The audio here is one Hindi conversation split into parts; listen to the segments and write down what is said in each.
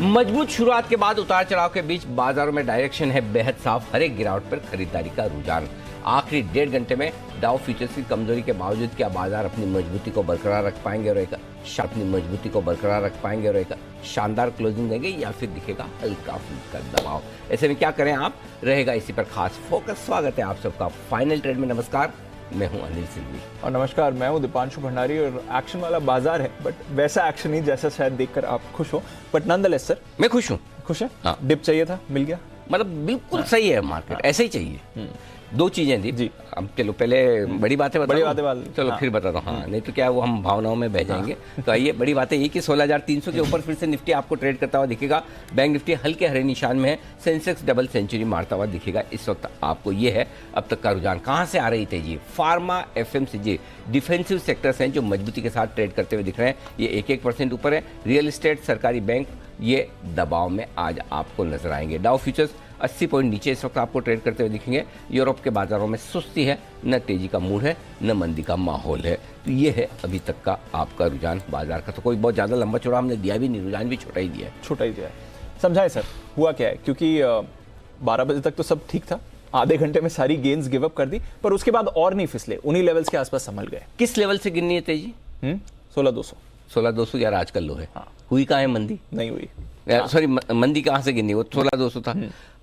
मजबूत शुरुआत के बाद उतार चढ़ाव के बीच बाजारों में डायरेक्शन है बेहद साफ। हर एक गिरावट पर खरीदारी का रुझान। आखिरी 1.5 घंटे में डाउ फ्यूचर्स की कमजोरी के बावजूद क्या बाजार अपनी मजबूती को बरकरार रख पाएंगे और एक शानदार क्लोजिंग देंगे या फिर दिखेगा हल्का फुल्का दबाव। ऐसे में क्या करें आप, रहेगा इसी पर खास फोकस। स्वागत है आप सबका फाइनल ट्रेड में। नमस्कार, मैं हूं अनिल सिंघवी और नमस्कार, मैं हूं दीपांशु भंडारी। और एक्शन वाला बाजार है, बट वैसा एक्शन नहीं जैसा शायद देखकर आप खुश हो। बट नॉनदलेस सर, मैं खुश हूं। खुश है? हाँ। डिप चाहिए था, मिल गया। मतलब बिल्कुल सही है मार्केट, ऐसे ही चाहिए। दो चीजें थी जी। अब चलो पहले बड़ी बातें चलो फिर बताता हूँ। हाँ, नहीं तो क्या वो हम भावनाओं में बह जाएंगे। तो आइए, बड़ी बात है ये कि 16,300 के ऊपर फिर से निफ्टी आपको ट्रेड करता हुआ दिखेगा। बैंक निफ्टी हल्के हरे निशान में है। सेंसेक्स डबल सेंचुरी मारता हुआ दिखेगा इस वक्त आपको। ये है अब तक का रुझान। कहाँ से आ रही तेजी? फार्मा, एफएमसीजी, डिफेंसिव सेक्टर्स हैं जो मजबूती के साथ ट्रेड करते हुए दिख रहे हैं। ये 1% ऊपर है। रियल एस्टेट, सरकारी बैंक, ये दबाव में आज आपको नजर आएंगे। डाउ फ्यूचर्स 80 पॉइंट नीचे इस वक्त आपको ट्रेड करते हुए दिखेंगे। यूरोप के बाजारों में सुस्ती है, न तेजी का मूड है, न मंदी का माहौल है। तो ये है अभी तक का आपका रुझान बाजार का। तो कोई बहुत ज़्यादा लंबा चौड़ा हमने दिया भी नहीं, रुझान भी छोटा ही दिया है। समझाए सर, हुआ क्या है? क्योंकि 12 बजे तक तो सब ठीक था। आधे घंटे में सारी गेंस गिव अप कर दी, पर उसके बाद और नहीं फिसले, उन्हीं लेवल्स के आसपास संभल गए। किस लेवल से गिननी है तेजी? 16,200 यार आजकल लो है। हाँ। हुई कहाँ है मंदी? नहीं हुई। सॉरी, मंदी कहाँ से गिननी? वो 16,200 था।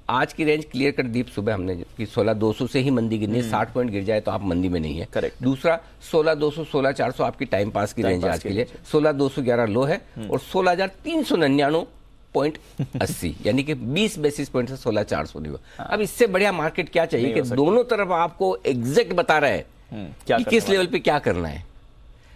आज की रेंज क्लियर कर दी सुबह हमने कि 16,200 से ही मंदी गिरनी है। 60 पॉइंट गिर जाए तो आप मंदी में नहीं है। करेक्ट। दूसरा 16,200, 16,400 आपकी टाइम पास की रेंज है आज के लिए। 16,211 लो है और 16,399.80 यानी कि 20 बेसिस पॉइंट से 16,400 नहीं हुआ। अब इससे बढ़िया मार्केट क्या चाहिए कि दोनों तरफ आपको एग्जैक्ट बता रहा है कि किस लेवल पे क्या करना है।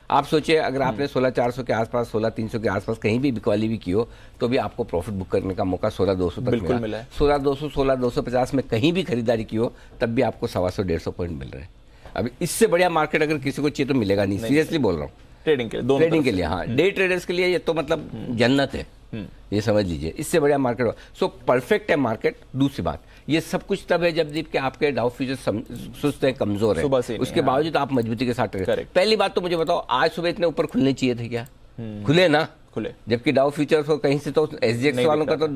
आप सोचिए, अगर आपने 16,400 के आसपास, 16,300 के आसपास कहीं भी बिकवाली भी की हो तो भी आपको प्रॉफिट बुक करने का मौका 16,200 तक बिल्कुल मिला है। 16,200, 16,250 में कहीं भी खरीदारी की हो तब भी आपको 125 पॉइंट मिल रहे हैं। अभी इससे बढ़िया मार्केट अगर किसी को चाहिए तो मिलेगा नहीं। सीरियसली बोल रहा हूँ, ट्रेडिंग के लिए, हाँ, डे ट्रेडर्स के लिए ये तो मतलब जन्नत है, ये समझ लीजिए। इससे बढ़िया मार्केट हो। सो परफेक्ट है मार्केट। दूसरी बात, ये सब कुछ तब है जब कि आपके डाउ फ्यूचर्स सुस्त है, कमजोर है, उसके बावजूद आप मजबूती के साथ ट्रेड। पहली बात तो मुझे बताओ, आज सुबह इतने ऊपर खुलने चाहिए थे क्या? खुले ना? खुले। जबकि डाउ फ्यूचर्स को कहीं से तो एसजीएक्स वालों का तो,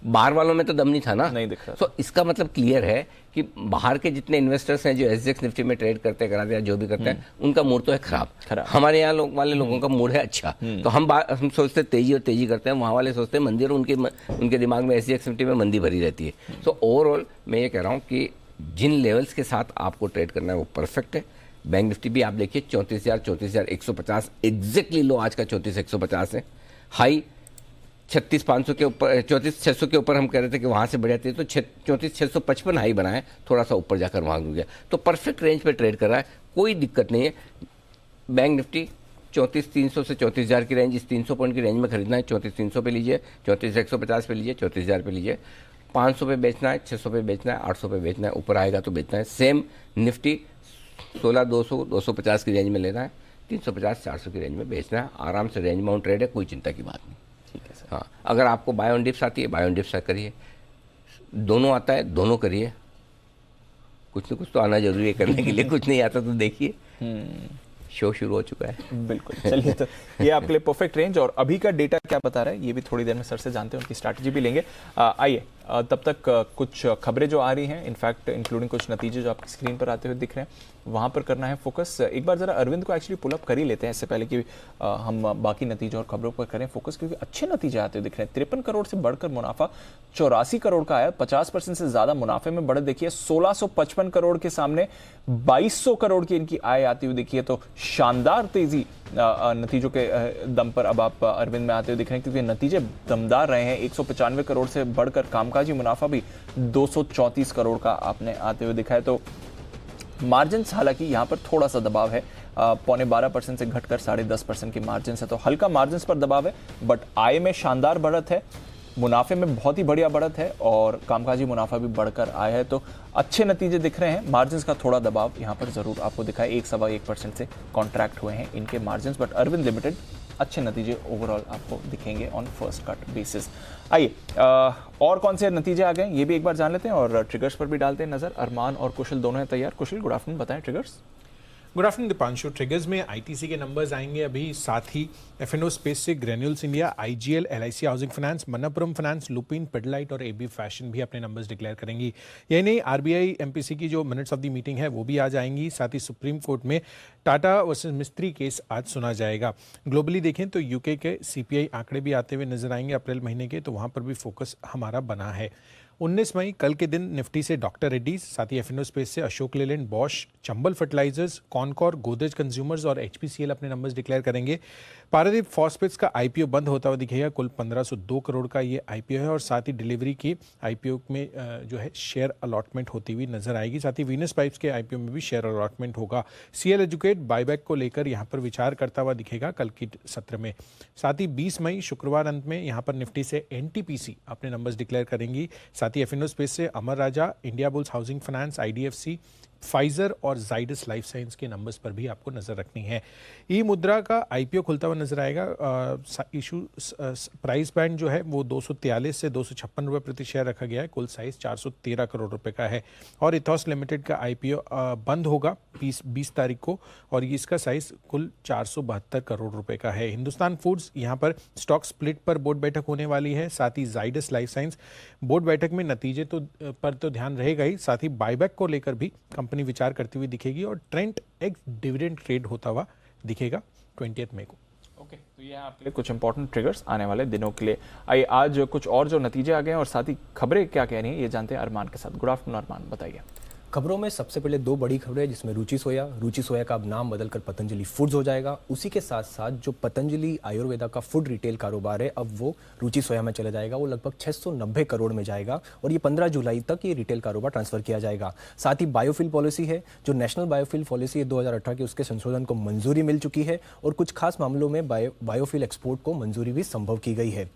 बाहर वालों में तो दम नहीं था ना, नहीं दिख रहा। तो इसका मतलब क्लियर है कि बाहर के जितने इन्वेस्टर्स हैं जो एसजीएक्स निफ्टी में ट्रेड करते कराते या जो भी करते हैं, उनका मूड तो है खराब। हमारे यहाँ वाले लोगों का मूड है अच्छा। तो हम सोचते तेजी और तेजी करते हैं, वहाँ वाले सोचते हैं मंदी, और उनके दिमाग में एसजीएक्स निफ्टी में मंदी भरी रहती है। तो ओवरऑल मैं ये कह रहा हूँ कि जिन लेवल्स के साथ आपको ट्रेड करना है वो परफेक्ट है। बैंक निफ्टी भी आप देखिए 34,000, 34,150 एग्जैक्टली लो आज का 34,150 है। हाई 36,500 के ऊपर, 34,600 के ऊपर हम कह रहे थे कि वहाँ से बढ़िया थे, तो 34,655 हाई बनाए, थोड़ा सा ऊपर जाकर वहाँ गिर गया। तो परफेक्ट रेंज पे ट्रेड कर रहा है, कोई दिक्कत नहीं है। बैंक निफ्टी 34,300 से 34,000 की रेंज, इस 300 पॉइंट की रेंज में खरीदना है। 34,300 पे लीजिए, 34,150 पे लीजिए, 34,000 पे लीजिए। 500 पे बेचना है, 600 पे बेचना है, 800 पे बेचना है, ऊपर आएगा तो बेचना है। सेम निफ्टी 16,200, 250 की रेंज में लेना है, 350, 400 की रेंज में बेचना है। आराम से रेंज माउंट ट्रेड है, कोई चिंता की बात नहीं। ठीक है सर। हाँ, अगर आपको बाय ऑन डिप्स आती है, बाय ऑन डिप्स करिए। दोनों आता है, दोनों करिए। कुछ न कुछ तो आना जरूरी है करने के लिए। कुछ नहीं आता तो देखिए, शो शुरू हो चुका है। बिल्कुल। चलिए, तो ये आपके लिए परफेक्ट रेंज। और अभी का डेटा क्या बता रहा है ये भी थोड़ी देर में सर से जानते हैं, उनकी स्ट्रैटेजी भी लेंगे। आइए, तब तक कुछ खबरें जो आ रही हैं, इनफैक्ट इंक्लूडिंग कुछ नतीजे जो आपकी स्क्रीन पर आते हुए दिख रहे हैं, वहां पर करना है फोकस। एक बार जरा अरविंद को एक्चुअली पुल अप कर ही लेते हैं इससे पहले कि हम बाकी नतीजों और खबरों पर करें फोकस, क्योंकि अच्छे नतीजे आते हुए दिख रहे हैं। 53 करोड़ से बढ़कर मुनाफा 84 करोड़ का आया, 50% से ज्यादा मुनाफे में बढ़त देखिए। 1655 करोड़ के सामने 2200 करोड़ की इनकी आय आती हुई दिखी है। तो शानदार तेजी नतीजों के दम पर अब आप अरविंद में आते हुए दिख रहे हैं, क्योंकि नतीजे दमदार रहे हैं। 195 करोड़ से बढ़कर कामकाजी मुनाफा भी 234 करोड़ का आपने आते हुए दिखा है। तो मार्जिन हालांकि यहां पर थोड़ा सा दबाव है, 12.25% से घटकर 10.5% की मार्जिन है, तो हल्का मार्जिन पर दबाव है। बट आय में शानदार बढ़त है, मुनाफे में बहुत ही बढ़िया बढ़त है, और कामकाजी मुनाफा भी बढ़कर आया है। तो अच्छे नतीजे दिख रहे हैं। मार्जिन का थोड़ा दबाव यहाँ पर जरूर आपको दिखाए, 1.25% से कॉन्ट्रैक्ट हुए हैं इनके मार्जिन। बट अरविंद लिमिटेड अच्छे नतीजे ओवरऑल आपको दिखेंगे ऑन फर्स्ट कट बेसिस। आइए, और कौन से नतीजे आ गए ये भी एक बार जान लेते हैं, और ट्रिगर्स पर भी डालते हैं नजर। अरमान और कुशल दोनों हैं तैयार। कुशल, गुड आफ्टरनून, बताएं triggers. Good afternoon Deepanshu. Triggers में आईटीसी के नंबर्स आएंगे अभी, साथ ही एफएनओ स्पेस से granules India, IGL, LIC housing finance, Manappuram finance, Lupin, Pidilite और एबी फैशन भी अपने नंबर्स डिक्लेयर करेंगी। यही नहीं, आरबीआई एमपीसी की जो मिनट्स ऑफ द मीटिंग है वो भी आज आएंगी। साथ ही सुप्रीम कोर्ट में टाटा वर्सेस मिस्त्री केस आज सुना जाएगा। ग्लोबली देखें तो यूके के सीपीआई आंकड़े भी आते हुए नजर आएंगे अप्रैल महीने के, तो वहां पर भी फोकस हमारा बना है। 19 मई कल के दिन निफ्टी से डॉक्टर रेड्डीज, साथ ही एफएनओ स्पेस से Ashok Leyland, Bosch, Chambal fertilisers, Concor, Godrej consumers और एचपीसीएल अपने नंबर्स डिक्लेयर करेंगे। पारादीप फॉस्फेट्स का आईपीओ बंद होता हुआ दिखेगा। कुल 1502 करोड़ का ये आईपीओ है और साथ ही डिलीवरी की आईपीओ में जो है शेयर अलॉटमेंट होती हुई नजर आएगी। साथ ही वीनस पाइप्स के आईपीओ में भी शेयर अलॉटमेंट होगा। सीएल एजुकेट बायबैक को लेकर यहाँ पर विचार करता हुआ दिखेगा कल की सत्र में। साथ ही 20 मई शुक्रवार अंत में यहाँ पर निफ्टी से एनटीपीसी अपने नंबर्स डिक्लेयर करेंगी। साथ ही एफएनओ स्पेस से Amar Raja, India Bulls housing finance, IDFC, Pfizer और जाइडस लाइफ साइंस के नंबर्स पर भी आपको नजर रखनी है। ई मुद्रा का आईपीओ खुलता हुआ नजर आएगा। इशू प्राइस बैंड जो है वो 243 से 256 रुपये प्रति शेयर रखा गया है। कुल साइज 413 करोड़ रुपए का है। और इथॉस लिमिटेड का आईपीओ बंद होगा 20 तारीख को और इसका साइज कुल 472 करोड़ रुपए का है। हिंदुस्तान फूड्स यहाँ पर स्टॉक स्प्लिट पर बोर्ड बैठक होने वाली है। साथ ही जाइडस लाइफ साइंस बोर्ड बैठक में नतीजे पर तो ध्यान रहेगा ही, साथ ही बायबैक को लेकर भी कंपनी विचार करती हुई दिखेगी और ट्रेंट एक्स डिविडेंड ट्रेड होता हुआ दिखेगा 20 मई को। ओके, तो ये आपके लिए कुछ इंपॉर्टेंट ट्रिगर्स आने वाले दिनों के लिए। आइए आज कुछ और जो नतीजे आ गए हैं और साथ ही खबरें क्या कह रही हैं ये जानते हैं अरमान के साथ। गुड आफ्टरनून अरमान, बताइए। खबरों में सबसे पहले दो बड़ी खबरें, जिसमें रुचि सोया का अब नाम बदलकर पतंजलि फूड्स हो जाएगा। उसी के साथ साथ जो पतंजलि आयुर्वेदा का फूड रिटेल कारोबार है अब वो रुचि सोया में चला जाएगा। वो लगभग 690 करोड़ में जाएगा और ये 15 जुलाई तक ये रिटेल कारोबार ट्रांसफर किया जाएगा। साथ ही बायोफिल पॉलिसी है, जो नेशनल बायोफिल पॉलिसी है 2018 की, उसके संशोधन को मंजूरी मिल चुकी है और कुछ खास मामलों में बायोफिल एक्सपोर्ट को मंजूरी भी संभव की गई है।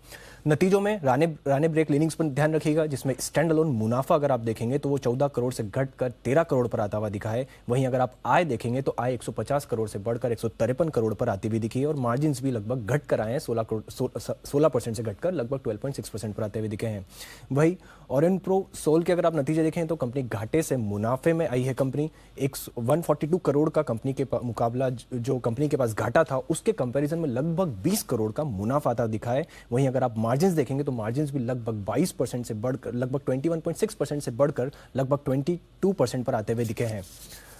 नतीजों में राने ब्रेक लीनिंग्स पर ध्यान रखिएगा, जिसमें स्टैंड अलोन मुनाफा अगर आप देखेंगे तो वो 14 करोड़ से घटकर 13 करोड़ पर आता हुआ दिखा है। वहीं अगर आप आय देखेंगे तो आय 150 करोड़ से बढ़कर 153 करोड़ पर आती हुई दिखी है और मार्जिन भी लगभग घट कर आए हैं, 16% से घटकर लगभग 12.6% पर आते हुए दिखे हैं। वही ऑरेनप्रो सोल के अगर आप नतीजे देखें तो कंपनी घाटे से मुनाफे में आई है। कंपनी 142 करोड़ का कंपनी के मुकाबला जो कंपनी के पास घाटा था उसके कंपैरिजन में लगभग 20 करोड़ का मुनाफा आता दिखा है। वहीं अगर आप मार्जिन देखेंगे तो मार्जिन भी लगभग 22% से बढ़कर लगभग 21.6% से बढ़कर लगभग 22% पर आते हुए दिखे हैं।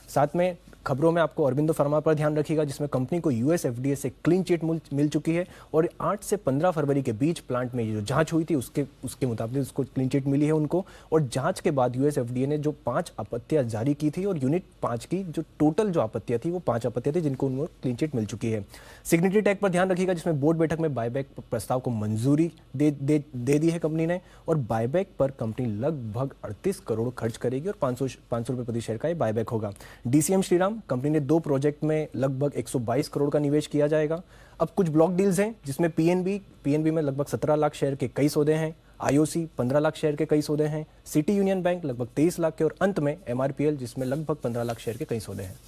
साथ में खबरों में आपको अरबिंदो फार्मा पर ध्यान रखिएगा, जिसमें कंपनी को यूएस एफडीए से क्लीन चिट मिल चुकी है और 8 से 15 फरवरी के बीच प्लांट में जो जांच हुई थी उसके मुताबिक उसको क्लीन चिट मिली है उनको। और जांच के बाद यूएस एफडीए ने जो 5 आपत्तियां जारी की थी और यूनिट 5 की जो टोटल जो आपत्तियां थी वो 5 आपत्तियां थी जिनको उनको क्लीन चिट मिल चुकी है। सिग्नेटरी टैग पर ध्यान रखिएगा, जिसमें बोर्ड बैठक में बायबैक प्रस्ताव को मंजूरी दे दी है कंपनी ने और बायबैक पर कंपनी लगभग 38 करोड़ खर्च करेगी और 500 रुपये प्रति शेयर का ये बायबैक होगा। डीसीएम श्रीराम कंपनी ने 2 प्रोजेक्ट में लगभग 122 करोड़ का निवेश किया जाएगा। अब कुछ ब्लॉक डील्स हैं, जिसमें पीएनबी में लगभग 17 लाख शेयर के कई सौदे हैं। आईओसी 15 लाख शेयर के कई सौदे हैं। सिटी यूनियन बैंक लगभग 23 लाख के और अंत में एमआरपीएल जिसमें लगभग 15 लाख शेयर के कई सौदे हैं।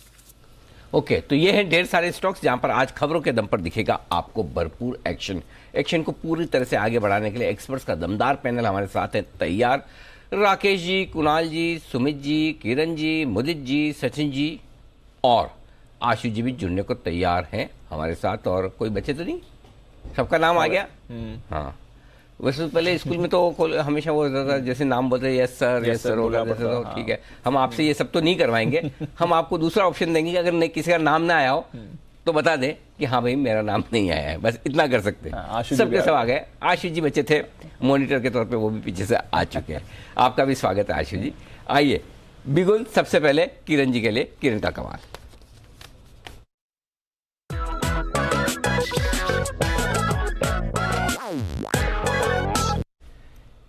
ओके, तो ये हैं ढेर सारे स्टॉक्स जहां पर आज खबरों के दम पर दिखेगा आपको भरपूर एक्शन को पूरी तरह से आगे बढ़ाने के लिए एक्सपर्ट्स का दमदार पैनल हमारे साथ है तैयार। राकेश जी, कुणाल जी, सुमित जी, किरण जी, मुदित जी, सचिन जी और आशु जी भी जुड़ने को तैयार हैं हमारे साथ। और कोई बचे तो नहीं, सबका नाम आ गया। हाँ, वैसे पहले स्कूल में तो हमेशा वो होता था जैसे नाम बोलते यस सर होगा, ठीक है। हम आपसे ये सब तो नहीं करवाएंगे, हम आपको दूसरा ऑप्शन देंगे कि अगर किसी का नाम ना आया हो तो बता दें कि हाँ भाई मेरा नाम नहीं आया है, बस इतना कर सकते हैं। सबके सब आ गए। आशु जी बच्चे थे मॉनिटर के तौर पे, वो भी पीछे से आ चुके हैं। आपका भी स्वागत है आशु जी। आइए बिगुल, सबसे पहले किरण जी के लिए किरण का कमाल।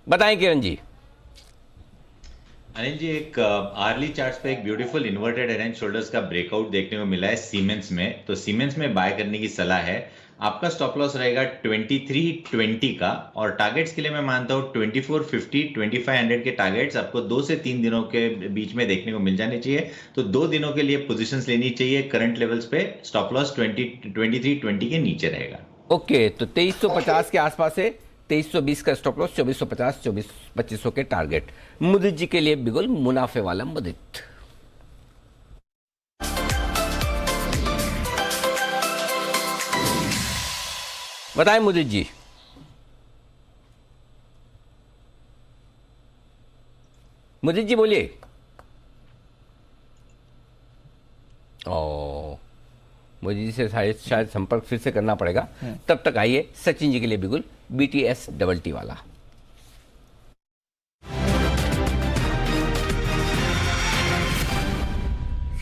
बताएं किरण जी। अनिल जी, एक आर्ली चार्ट्स पे एक beautiful inverted head and shoulders का ब्रेकआउट देखने को मिला है सीमेंस में, तो सीमेंस में बाय करने की सलाह है। आपका स्टॉप लॉस रहेगा 2320 का और टारगेट्स के लिए मैं मानता हूँ 2450 2500 के टारगेट्स आपको 2 से 3 दिनों के बीच में देखने को मिल जाने चाहिए। तो 2 दिनों के लिए पोजीशंस लेनी चाहिए करंट लेवल्स पे। स्टॉप लॉस 2320 के नीचे रहेगा। ओके, तो 2350 के आसपास है, 2320 का स्टॉप लॉस, 2450 2500 के टारगेट। मुदित जी के लिए बिगुल, मुनाफे वाला मुदित। बताएं मुदित जी। मुदित जी बोलिए। मुदित जी से शायद संपर्क फिर से करना पड़ेगा। तब तक आइए सचिन जी के लिए बिल्कुल BTS डबल टी वाला।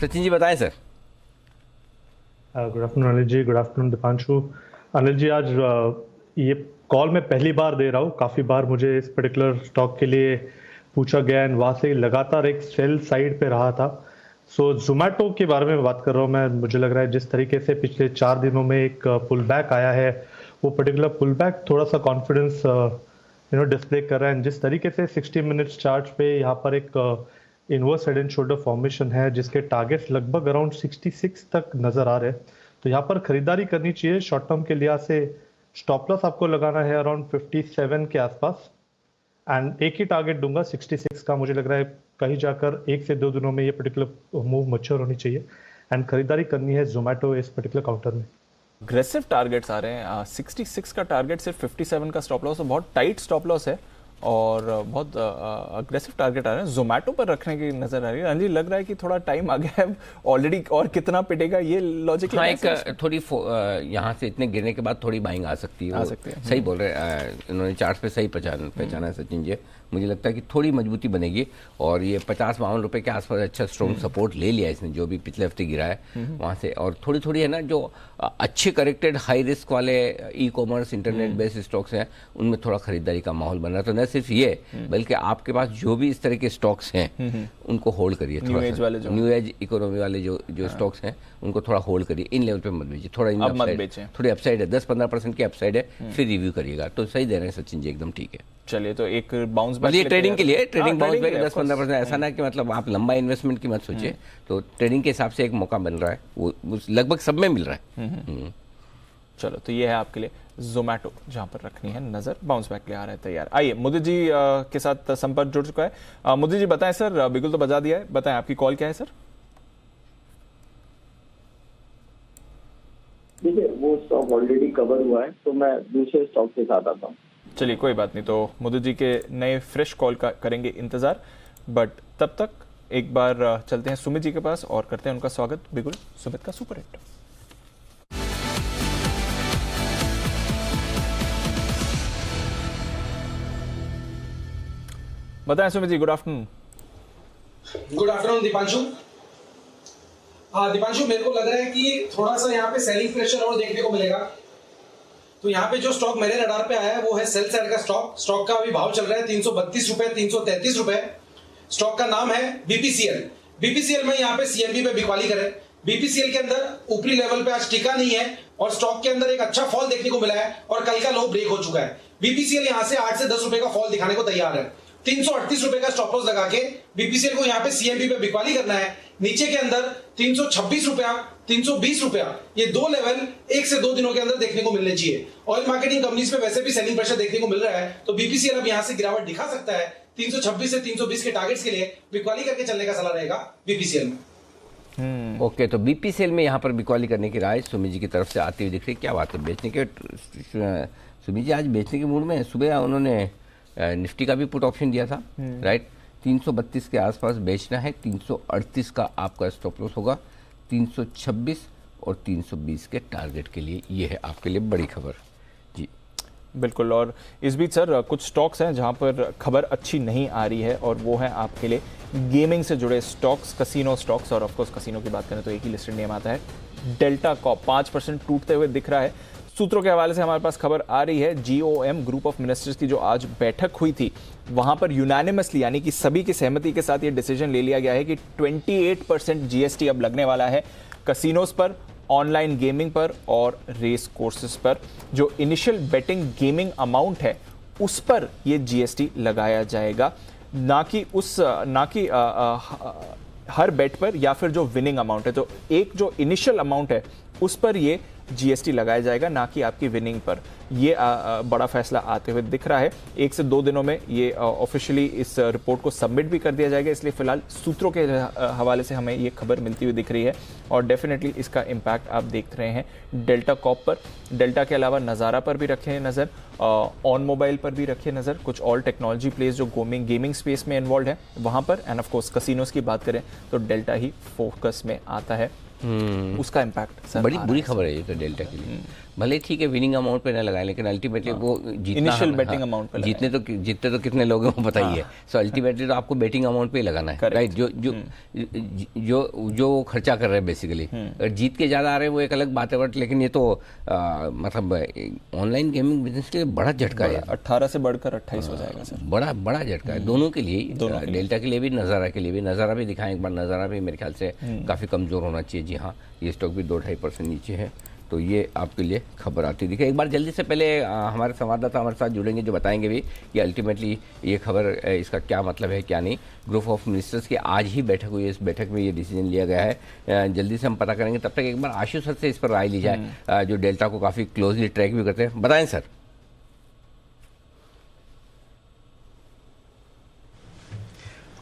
सचिन जी बताएं sir. Good afternoon Anil ji, good afternoon Deepanshu. Anil ji, आज ये कॉल मैं पहली बार दे रहा हूँ। काफ़ी बार मुझे इस पर्टिकुलर स्टॉक के लिए पूछा गया एंड वहाँ से लगातार एक सेल साइड पे रहा था। सो जोमेटो के बारे में बात कर रहा हूँ मैं। मुझे लग रहा है जिस तरीके से पिछले 4 दिनों में एक पुल बैक आया है, वो पर्टिकुलर पुल बैक थोड़ा सा कॉन्फिडेंस डिस्प्ले कर रहा है। जिस तरीके से 60 मिनट्स चार्ट पे यहाँ पर एक inverse head and shoulder formation है जिसके टारगेट्स लगभग अराउंड 66 तक नजर आ रहे हैं, तो यहाँ पर खरीदारी करनी चाहिए। शॉर्ट टर्म के लिहाज से स्टॉप लॉस आपको लगाना है अराउंड 57 के आसपास एंड एक ही टारगेट दूंगा 66 का। मुझे लग रहा है कहीं जाकर 1 से 2 दिनों में ये पर्टिकुलर मूव मैच्योर होनी चाहिए एंड खरीदारी करनी है जोमेटो इस पर्टिकुलर काउंटर में। अग्रेसिव टारगेट्स आ रहे हैं। 66 का टारगेट, सिर्फ 57 का स्टॉप लॉस, बहुत टाइट स्टॉप लॉस है और बहुत अग्रेसिव टारगेट आ रहे हैं। जोमेटो पर रखने की नजर आ रही है। रणजी, लग रहा है कि थोड़ा टाइम आ गया है ऑलरेडी, और कितना पिटेगा ये लॉजिक। हाँ, एक थोड़ी यहाँ से इतने गिरने के बाद थोड़ी बाइंग आ सकती है। सही बोल रहे हैं, इन्होंने चार्ट पे सही पहचाना है सचिन जी। मुझे लगता है कि थोड़ी मजबूती बनेगी और ये 50-52 रुपए के आसपास अच्छा स्ट्रॉन्ग सपोर्ट ले लिया इसने, जो भी पिछले हफ्ते गिरा है वहां से। और थोड़ी थोड़ी है ना, जो अच्छे करेक्टेड हाई रिस्क वाले e commerce internet based stocks हैं, उनमें थोड़ा खरीदारी का माहौल बन रहा है। तो न सिर्फ ये, बल्कि आपके पास जो भी इस तरह के स्टॉक्स हैं उनको होल्ड करिए। न्यू एज इकोनॉमी वाले जो स्टॉक्स हैं उनको थोड़ा होल्ड करिए। इन लेवल पे मत बेचिए, थोड़ी अपसाइड है, 10-15% की अपसाइड है, फिर रिव्यू करिएगा। तो सही दे रहे हैं सचिन जी, एकदम ठीक है। चलिए, तो एक बाउंस बैक ट्रेडिंग के लिए, ट्रेडिंग बाउंस बैक 10-15%, ऐसा ना कि मतलब आप लंबा इन्वेस्टमेंट की मत सोचिए। तो ट्रेडिंग के हिसाब से एक मौका मिल रहा है, वो लगभग सब में मिल रहा है। चलो, तो ये है आपके लिए जोमेटो, जहां पर रखनी है नजर। बाउंस बैक ले आ रहा है तैयार। आइए, मुदित जी के साथ संपर्क जुड़ चुका है। मुदित जी बताएं सर, बिल्कुल तो बजा दिया है, बताएं आपकी कॉल क्या है सर? देखिए, वो स्टॉक ऑलरेडी कवर हुआ है, तो मैं दूसरे स्टॉक के साथ आता हूँ। चलिए, कोई बात नहीं, तो मुदित जी के नए फ्रेश कॉल का करेंगे इंतजार। बट तब तक एक बार चलते हैं सुमित जी के पास और करते हैं उनका स्वागत बिल्कुल सुमित का सुपर हिट। बताएं Sumit ji, good afternoon. Good afternoon Deepanshu. Deepanshu, मेरे को लग रहा है कि थोड़ा सा यहाँ पे सेलिंग प्रेशर और देखने को मिलेगा। तो यहाँ पे जो स्टॉक मेरे रडार पे आया है वो है सेल साइड का स्टॉक। स्टॉक का अभी भाव चल रहा है 332 रुपए, 333 रुपए। स्टॉक का नाम है बीपीसीएल। बीपीसीएल में यहाँ पे सीएनबी पे बिकवाली करें। बीपीसीएल के अंदर ऊपरी लेवल पे आज टिका नहीं है और स्टॉक के अंदर एक अच्छा फॉल देखने को मिला है और कल का लो ब्रेक हो चुका है। बीपीसीएल यहाँ से 8 से 10 रुपए का फॉल दिखाने को तैयार है। 338 रुपए का स्टॉप लॉस लगा के बीपीसीएल को यहाँ पे सीएनबी पे बिकवाली करना है। नीचे के अंदर 326 रुपया, 320 रुपया, ये दो लेवल 1 से 2 दिनों के अंदर देखने को मिलने चाहिए। ऑयल मार्केटिंग कंपनीज पे वैसे भी सेलिंग प्रेशर देखने को मिल रहा है, तो बीपीसीएल अब यहाँ से गिरावट दिखा सकता है। 326 से 320 के टारगेट्स के लिए बिकवाली करके चलने का सलाह रहेगा बीपीसीएल में। ओके, तो बीपीसीएल में यहाँ पर बिकवाली करने की राय सुमित जी की तरफ से आती हुई दिख रही है। क्या बात है, बेचने के सुमित जी आज बेचने के मूड में। सुबह उन्होंने निफ्टी का भी पुट ऑप्शन दिया था, राइट। 332 के आसपास बेचना है। 338 का आपका स्टॉप लॉस होगा। 326 और 320 के टारगेट के लिए ये है आपके लिए बड़ी खबर जी। बिल्कुल। और इस बीच सर कुछ स्टॉक्स हैं जहां पर खबर अच्छी नहीं आ रही है और वो है आपके लिए गेमिंग से जुड़े स्टॉक्स, कसिनो स्टॉक्स। और ऑफकोर्स कसिनो की बात करें तो एक ही लिस्टेड नेम आता है, डेल्टा कॉर्प। 5% टूटते हुए दिख रहा है। सूत्रों के हवाले से हमारे पास खबर आ रही है, जीओएम ग्रुप ऑफ मिनिस्टर्स की जो आज बैठक हुई थी वहां पर यूनानिमसली, यानी कि सभी की सहमति के साथ ये डिसीजन ले लिया गया है कि 28% जीएसटी अब लगने वाला है कसिनोज पर, ऑनलाइन गेमिंग पर और रेस कोर्सेज पर। जो इनिशियल बेटिंग गेमिंग अमाउंट है उस पर ये जीएसटी लगाया जाएगा, ना कि हर बेट पर या फिर जो विनिंग अमाउंट है। तो एक जो इनिशियल अमाउंट है उस पर ये जीएसटी लगाया जाएगा, ना कि आपकी विनिंग पर। ये बड़ा फैसला आते हुए दिख रहा है। 1 से 2 दिनों में ये ऑफिशियली इस रिपोर्ट को सबमिट भी कर दिया जाएगा, इसलिए फिलहाल सूत्रों के हवाले से हमें ये खबर मिलती हुई दिख रही है और डेफिनेटली इसका इम्पैक्ट आप देख रहे हैं डेल्टा कॉप पर। डेल्टा के अलावा नज़ारा पर भी रखें नज़र, ऑन मोबाइल पर भी रखें नज़र, कुछ और टेक्नोलॉजी प्लेस जो गेमिंग स्पेस में इन्वॉल्व है वहाँ पर, एंड ऑफ कोर्स कसिनोज की बात करें तो डेल्टा ही फोकस में आता है। उसका इम्पैक्ट बड़ी बुरी खबर है ये तो डेल्टा के लिए। भले ठीक है विनिंग अमाउंट पे ना लगाएं, लेकिन अल्टीमेटली वो इनिशियल बेटिंग अमाउंट पे जीतने तो कितने लोगों को पता ही है। सो अल्टीमेटली तो आपको बेटिंग अमाउंट पे ही लगाना है, राइट। जो खर्चा कर रहे हैं बेसिकली, अगर जीत के ज्यादा आ रहे हैं वो एक अलग बात है, बट लेकिन ये तो मतलब ऑनलाइन गेमिंग बिजनेस के लिए बड़ा झटका है। 18 से बढ़कर 28 हो जाएगा सर। बड़ा झटका है दोनों के लिए, डेल्टा के लिए भी, नज़ारा के लिए भी। नज़ारा भी दिखाएं एक बार, नज़ारा भी मेरे ख्याल से काफ़ी कमज़ोर होना चाहिए। जी हाँ, ये स्टॉक भी 2-2.5% नीचे है, तो ये आपके लिए खबर आती दिखे। एक बार जल्दी से पहले हमारे संवाददाता हमारे साथ जुड़ेंगे जो बताएंगे भी कि अल्टीमेटली ये खबर इसका क्या मतलब है क्या नहीं। ग्रुप ऑफ मिनिस्टर्स की आज ही बैठक हुई है, इस बैठक में ये डिसीजन लिया गया है। जल्दी से हम पता करेंगे, तब तक एक बार आशु सर से इस पर राय ली जाए, जो डेल्टा को काफ़ी क्लोजली ट्रैक भी करते हैं। बताएं सर।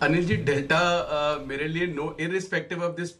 अनिल जी, डेल्टा मेरे लिए irrespective of this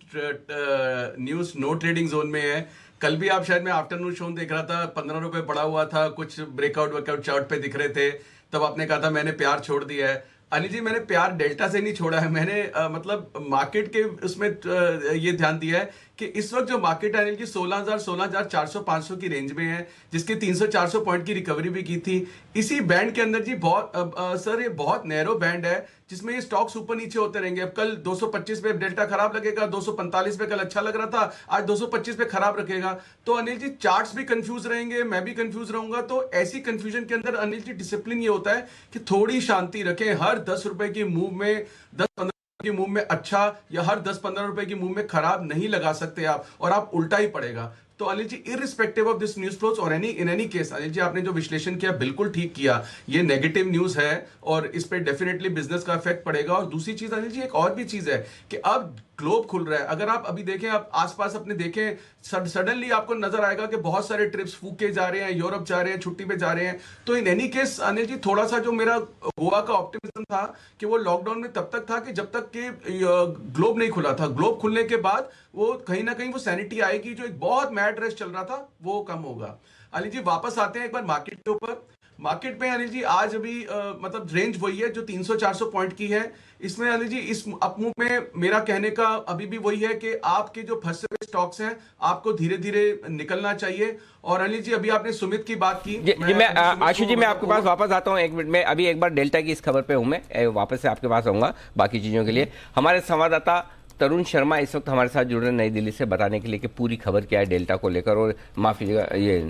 news no trading zone में है। कल भी आप शायद, मैं आफ्टरनून शो देख रहा था, 15 रुपए पड़ा हुआ था, कुछ ब्रेकआउट चार्ट पे दिख रहे थे, तब आपने कहा था मैंने प्यार छोड़ दिया है। अनिल जी, मैंने प्यार डेल्टा से नहीं छोड़ा है, मैंने मतलब मार्केट के उसमें ये ध्यान दिया है कि इस वक्त जो मार्केट है अनिल जी 16,400-500 की रेंज में है, जिसके 300-400 पॉइंट की रिकवरी भी की थी। इसी बैंड के अंदर जी बहुत सर ये बहुत नैरो बैंड है जिसमें ये स्टॉक्स ऊपर नीचे होते रहेंगे। अब कल 225 पे डेल्टा खराब लगेगा, 245 पे कल अच्छा लग रहा था, आज 225 पे खराब रखेगा। तो अनिल जी चार्ट्स भी कंफ्यूज रहेंगे, मैं भी कंफ्यूज रहूंगा। तो ऐसी कंफ्यूजन के अंदर अनिल जी डिसिप्लिन ये होता है कि थोड़ी शांति रखें। हर 10 रुपए की मूव में 10-15 की मूव में अच्छा, या हर 10-15 रुपए की मूव में खराब नहीं लगा सकते आप, और आप उल्टा ही पड़ेगा। तो Anil ji irrespective of this news flows और in any case, Anil ji आपने जो विश्लेषण किया बिल्कुल ठीक किया। ये नेगेटिव न्यूज है और इस पे डेफिनेटली बिजनेस का इफेक्ट पड़ेगा। और दूसरी चीज अनिल जी, एक और भी चीज है कि अब ग्लोब खुल रहा है। अगर आप अभी देखें, आप आसपास अपने देखें, सडनली आपको नजर आएगा कि बहुत सारे ट्रिप्स फूके जा रहे हैं, यूरोप जा रहे हैं, छुट्टी पे जा रहे हैं। तो इन एनी केस अनिल जी थोड़ा सा जो मेरा गोवा का ऑप्टिमिज्म था कि वो लॉकडाउन में तब तक था कि जब तक कि ग्लोब नहीं खुला था। ग्लोब खुलने के बाद वो कहीं ना कहीं वो सैनिटी आएगी, जो एक बहुत मैड रेस चल रहा था वो कम होगा। अनिल जी वापस आते हैं एक बार मार्केट के ऊपर। मार्केट में अनिल जी आज अभी मतलब रेंज वही है जो 300-400 पॉइंट की है। इसमें अनिल जी इस अपमूव में मेरा कहने का अभी भी वही है कि आपके जो फंसे हुए स्टॉक्स हैं आपको धीरे धीरे निकलना चाहिए। और अनिल जी अभी आपने सुमित की बात की, मैं आशु जी मैं आपके पास वापस आता हूं 1 मिनट में। अभी एक बार डेल्टा की इस खबर पे हूं, मैं वापस से आपके पास आऊंगा बाकी चीजों के लिए। हमारे संवाददाता तरुण शर्मा इस वक्त हमारे साथ जुड़ रहे हैं नई दिल्ली से, बताने के लिए कि पूरी खबर क्या है डेल्टा को लेकर, और माफ कीजिएगा ये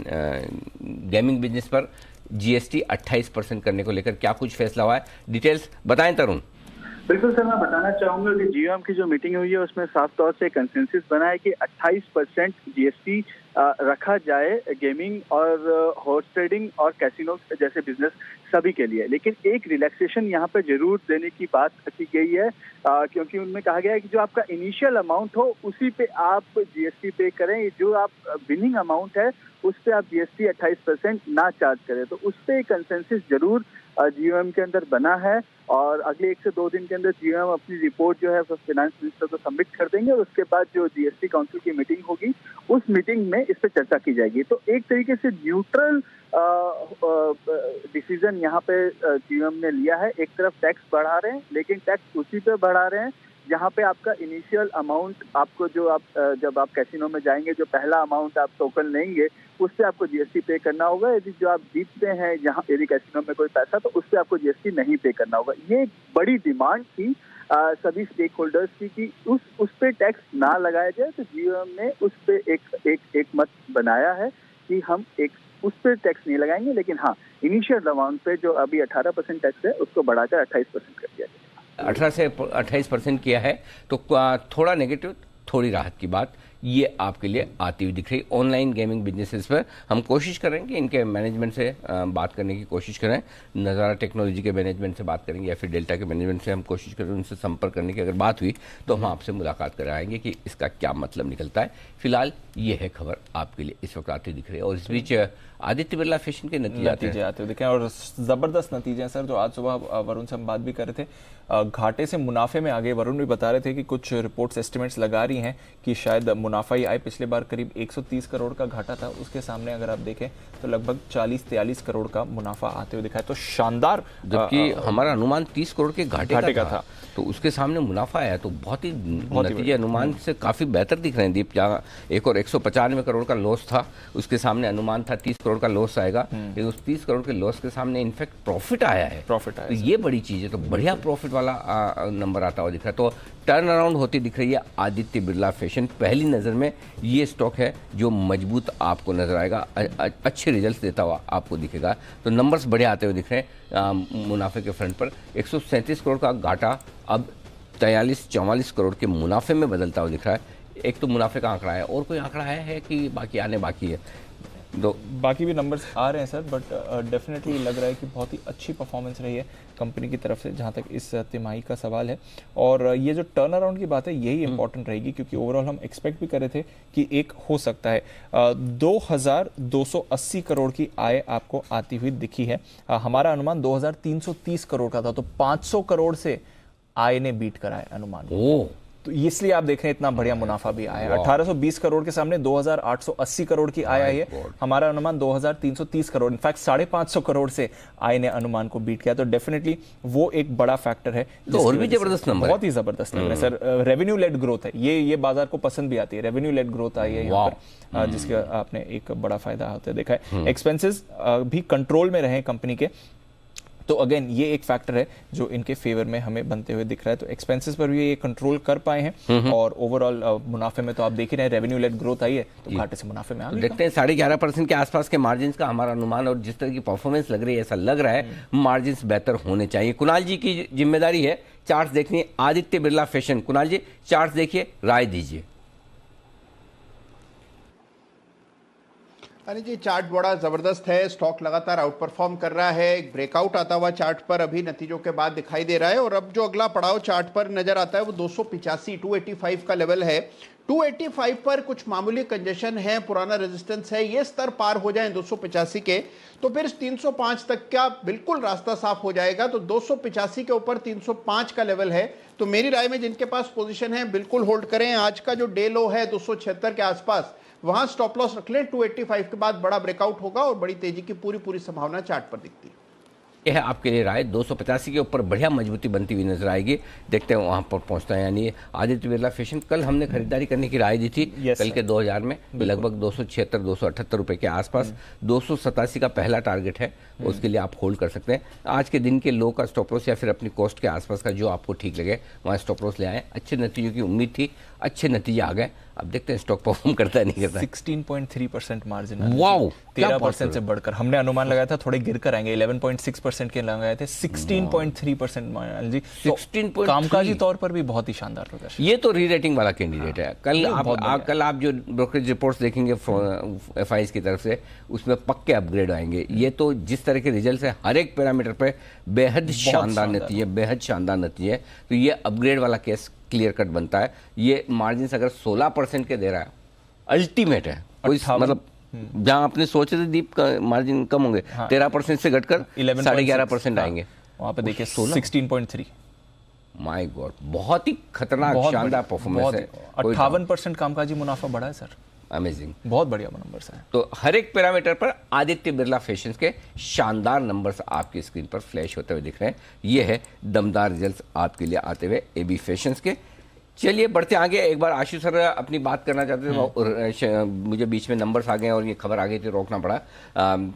गेमिंग बिजनेस पर जीएसटी 28% करने को लेकर क्या कुछ फैसला हुआ है, डिटेल्स बताएं तरुण। बिल्कुल सर, मैं बताना चाहूंगा कि जीओएम की जो मीटिंग हुई है उसमें साफ तौर से कंसेंसस बना है कि 28% जीएसटी रखा जाए गेमिंग और हॉर्स ट्रेडिंग और कैसीनो जैसे बिजनेस सभी के लिए। लेकिन एक रिलैक्सेशन यहाँ पे जरूर देने की बात की गई है, क्योंकि उनमें कहा गया है कि जो आपका इनिशियल अमाउंट हो उसी पे आप जीएसटी पे करें, जो आप विनिंग अमाउंट है उस पे आप जीएसटी 28% ना चार्ज करें। तो उस पे कंसेंसस जरूर जीओएम के अंदर बना है, और अगले 1 से 2 दिन के अंदर जीओएम अपनी रिपोर्ट जो है फाइनेंस मिनिस्टर को सबमिट कर देंगे, और उसके बाद जो जीएसटी काउंसिल की मीटिंग होगी उस मीटिंग में इस पर चर्चा की जाएगी। तो एक तरीके से न्यूट्रल डिसीजन यहाँ पे जीओएम ने लिया है। एक तरफ टैक्स बढ़ा रहे हैं, लेकिन टैक्स उसी पे बढ़ा रहे हैं जहाँ पे आपका इनिशियल अमाउंट आपको जो आप जब आप कैसीनो में जाएंगे जो पहला अमाउंट आप टोकन लेंगे उससे आपको जीएसटी पे करना होगा। यदि जो आप जीतते हैं जहाँ यदि कैसीनो में कोई पैसा, तो उससे आपको जीएसटी नहीं पे करना होगा। ये एक बड़ी डिमांड थी सभी स्टेक होल्डर्स की कि उस पे टैक्स ना लगाया जाए। तो जीओएम ने उस पे एक मत बनाया है कि हम उस पे टैक्स नहीं लगाएंगे, लेकिन हाँ इनिशियल अमाउंट पे जो अभी 18% टैक्स है उसको बढ़ाकर 28% कर दिया गया। 18 से 28% किया है, तो थोड़ा नेगेटिव थोड़ी राहत की बात ये आपके लिए आती हुई दिख रही। ऑनलाइन गेमिंग बिजनेसेस पर हम कोशिश करेंगे कि इनके मैनेजमेंट से बात करने की कोशिश करें, नज़ारा टेक्नोलॉजी के मैनेजमेंट से बात करेंगे या फिर डेल्टा के मैनेजमेंट से हम कोशिश करें उनसे संपर्क करने की। अगर बात हुई तो हम आपसे मुलाकात कराएंगे कि इसका क्या मतलब निकलता है। फिलहाल ये है खबर आपके लिए इस वक्त आती दिख रही है। और इस बीच आदित्य बिरला फैशन के नतीजे आते हुए दिखे और जबरदस्त नतीजे हैं सर। जो आज सुबह वरुण से हम बात भी कर रहे थे, घाटे से मुनाफे में आगे। वरुण भी बता रहे थे कि कुछ रिपोर्ट्स एस्टिमेट्स लगा रही हैं कि शायद मुनाफा ही आए। पिछले बार करीब 130 करोड़ का घाटा था, उसके सामने अगर आप देखें तो लगभग 40-43 करोड़ का मुनाफा आते हुए दिखा है। तो शानदार, जबकि हमारा अनुमान 30 करोड़ के घाटे का था, तो उसके सामने मुनाफा आया तो बहुत ही नतीजे अनुमान से काफी बेहतर दिख रहे हैं दीप। जहाँ एक और 195 करोड़ का लॉस था, उसके सामने अनुमान था 30 करोड़ का लॉस आएगा, लेकिन उस 30 करोड़ के लॉस के सामने इनफैक्ट प्रॉफिट आया है। तो ये बड़ी चीज है। तो बढ़िया प्रॉफिट वाला नंबर आता हुआ दिख रहा है। तो टर्न अराउंड होती दिख रही है आदित्य बिरला फैशन। पहली नज़र में ये स्टॉक है जो मजबूत आपको नजर आएगा, अच्छे रिजल्ट देता हुआ आपको दिखेगा। तो नंबर्स बढ़िया आते हुए दिख रहे हैं। मुनाफे के फ्रंट पर 137 करोड़ का घाटा अब 43-44 करोड़ के मुनाफे में बदलता हुआ दिख रहा है। एक तो मुनाफे का आंकड़ा है, और कोई आंकड़ा है कि बाकी आने बाकी है? दो बाकी भी नंबर्स आ रहे हैं सर, बट डेफिनेटली लग रहा है कि बहुत ही अच्छी परफॉर्मेंस रही है कंपनी की तरफ से जहां तक इस तिमाही का सवाल है। और ये जो टर्न अराउंड की बात है यही इंपॉर्टेंट रहेगी, क्योंकि ओवरऑल हम एक्सपेक्ट भी कर रहे थे कि एक हो सकता है 2280 करोड़ की आय आपको आती हुई दिखी है। हमारा अनुमान 2330 करोड़ का था, तो 500 करोड़ से आय ने बीट करा है अनुमान। तो इसलिए आप देख रहे हैं इतना बढ़िया मुनाफा भी आया है। 1820 करोड़ के सामने 2880 करोड़ की आय आई है। हमारा अनुमान 2330 करोड़, इनफैक्ट 550 करोड़ से आय ने अनुमान को बीट किया। तो डेफिनेटली वो एक बड़ा फैक्टर है। तो और भी जबरदस्त नंबर, बहुत ही जबरदस्त नंबर है सर। रेवेन्यू लेड ग्रोथ है, ये बाजार को पसंद भी आती है। रेवेन्यू लेड ग्रोथ आई है यहाँ पर, जिसका आपने एक बड़ा फायदा होते देखा है। एक्सपेंसेस भी कंट्रोल में रहे कंपनी के, तो अगेन ये एक फैक्टर है जो इनके फेवर में हमें बनते हुए दिख रहा है। तो एक्सपेंसेस पर भी ये कंट्रोल कर पाए हैं, और ओवरऑल मुनाफे में तो आप देख ही रहे हैं रेवेन्यू लेड ग्रोथ आई है, तो घाटे से मुनाफे में आ गए। देखते हैं 11.5% के आसपास के मार्जिन का हमारा अनुमान, और जिस तरह की परफॉर्मेंस लग रही है ऐसा लग रहा है मार्जिन बेहतर होने चाहिए। कुणाल जी की जिम्मेदारी है चार्ट देखनी, आदित्य बिरला फैशन। कुणाल जी चार्ट देखिए, राय दीजिए। अनिल जी चार्ट बड़ा ज़बरदस्त है, स्टॉक लगातार आउट परफॉर्म कर रहा है। एक ब्रेकआउट आता हुआ चार्ट पर अभी नतीजों के बाद दिखाई दे रहा है, और अब जो अगला पड़ाव चार्ट पर नजर आता है वो 285 का लेवल है। 285 पर कुछ मामूली कंजेशन है, पुराना रेजिस्टेंस है। ये स्तर पार हो जाए 285 के, तो फिर 305 तक का बिल्कुल रास्ता साफ हो जाएगा। तो 285 के ऊपर 305 का लेवल है। तो मेरी राय में जिनके पास पोजीशन है बिल्कुल होल्ड करें। आज का जो डे लो है 276 के आसपास, वहां स्टॉप लॉस रख लें। 285 के बाद बड़ा ब्रेकआउट होगा और बड़ी तेजी की पूरी संभावना चार्ट पर दिखती है। यह है आपके लिए राय। 285 के ऊपर बढ़िया मजबूती बनती हुई नजर आएगी। देखते हैं वहां पर पहुंचता है। यानी आदित्य बिरला फैशन, कल हमने खरीदारी करने की राय दी थी कल के 2000 में, लगभग 276-278 रुपए के आसपास। 287 का पहला टारगेट है, उसके लिए आप होल्ड कर सकते हैं। आज के दिन के लो का स्टॉप लॉस या फिर अपनी कॉस्ट के आसपास का जो आपको ठीक लगे वहाँ स्टॉप लॉस ले आए। अच्छे नतीजों की उम्मीद थी, अच्छे नतीजे आ गए। अब देखते हैं स्टॉक परफॉर्म करता है नहीं करता। 16.3% मार्जिन, वाओ, 13% से बढ़कर हमने अनुमान लगाया था थोड़े गिर कर आएंगे। 11.6% के लगाए थे, 16.3% मार्जिन जी। 16.3 कामकाजी तौर पर भी बहुत ही शानदार प्रदर्शन। ये तो री रेटिंग वाला कैंडिडेट है। कल आप जो ब्रोकरेज रिपोर्ट्स देखेंगे एफआईज की तरफ से, उसमें पक्के अपग्रेड आएंगे। ये तो जिस तरह के रिजल्ट है हर एक पैरामीटर पे बेहद शानदार नतीजे, बेहद शानदार नतीजे। तो ये अपग्रेड वाला केस क्लियर कट बनता है। ये मार्जिन अगर 16% के दे रहा है, अल्टीमेट है। कोई मतलब जहां आपने सोचे थे दीप का मार्जिन कम होंगे, 13% से घटकर 11.5% आएंगे, वहां पे देखिए 16.3। माय गॉड, बहुत ही खतरनाक शानदार परफॉर्मेंस है। 58% कामकाजी मुनाफा बढ़ा है सर, अमेजिंग, बहुत बढ़िया नंबर्स हैं। तो हर एक पैरामीटर पर आदित्य बिरला फैशंस के शानदार नंबर्स आपकी स्क्रीन पर फ्लैश होते हुए दिख रहे हैं। ये है दमदार रिजल्ट्स आपके लिए आते हुए एबी फैशंस के। चलिए बढ़ते आगे। एक बार आशु सर अपनी बात करना चाहते थे, मुझे बीच में नंबर्स आ गए और ये खबर आ गई थी, रोकना पड़ा।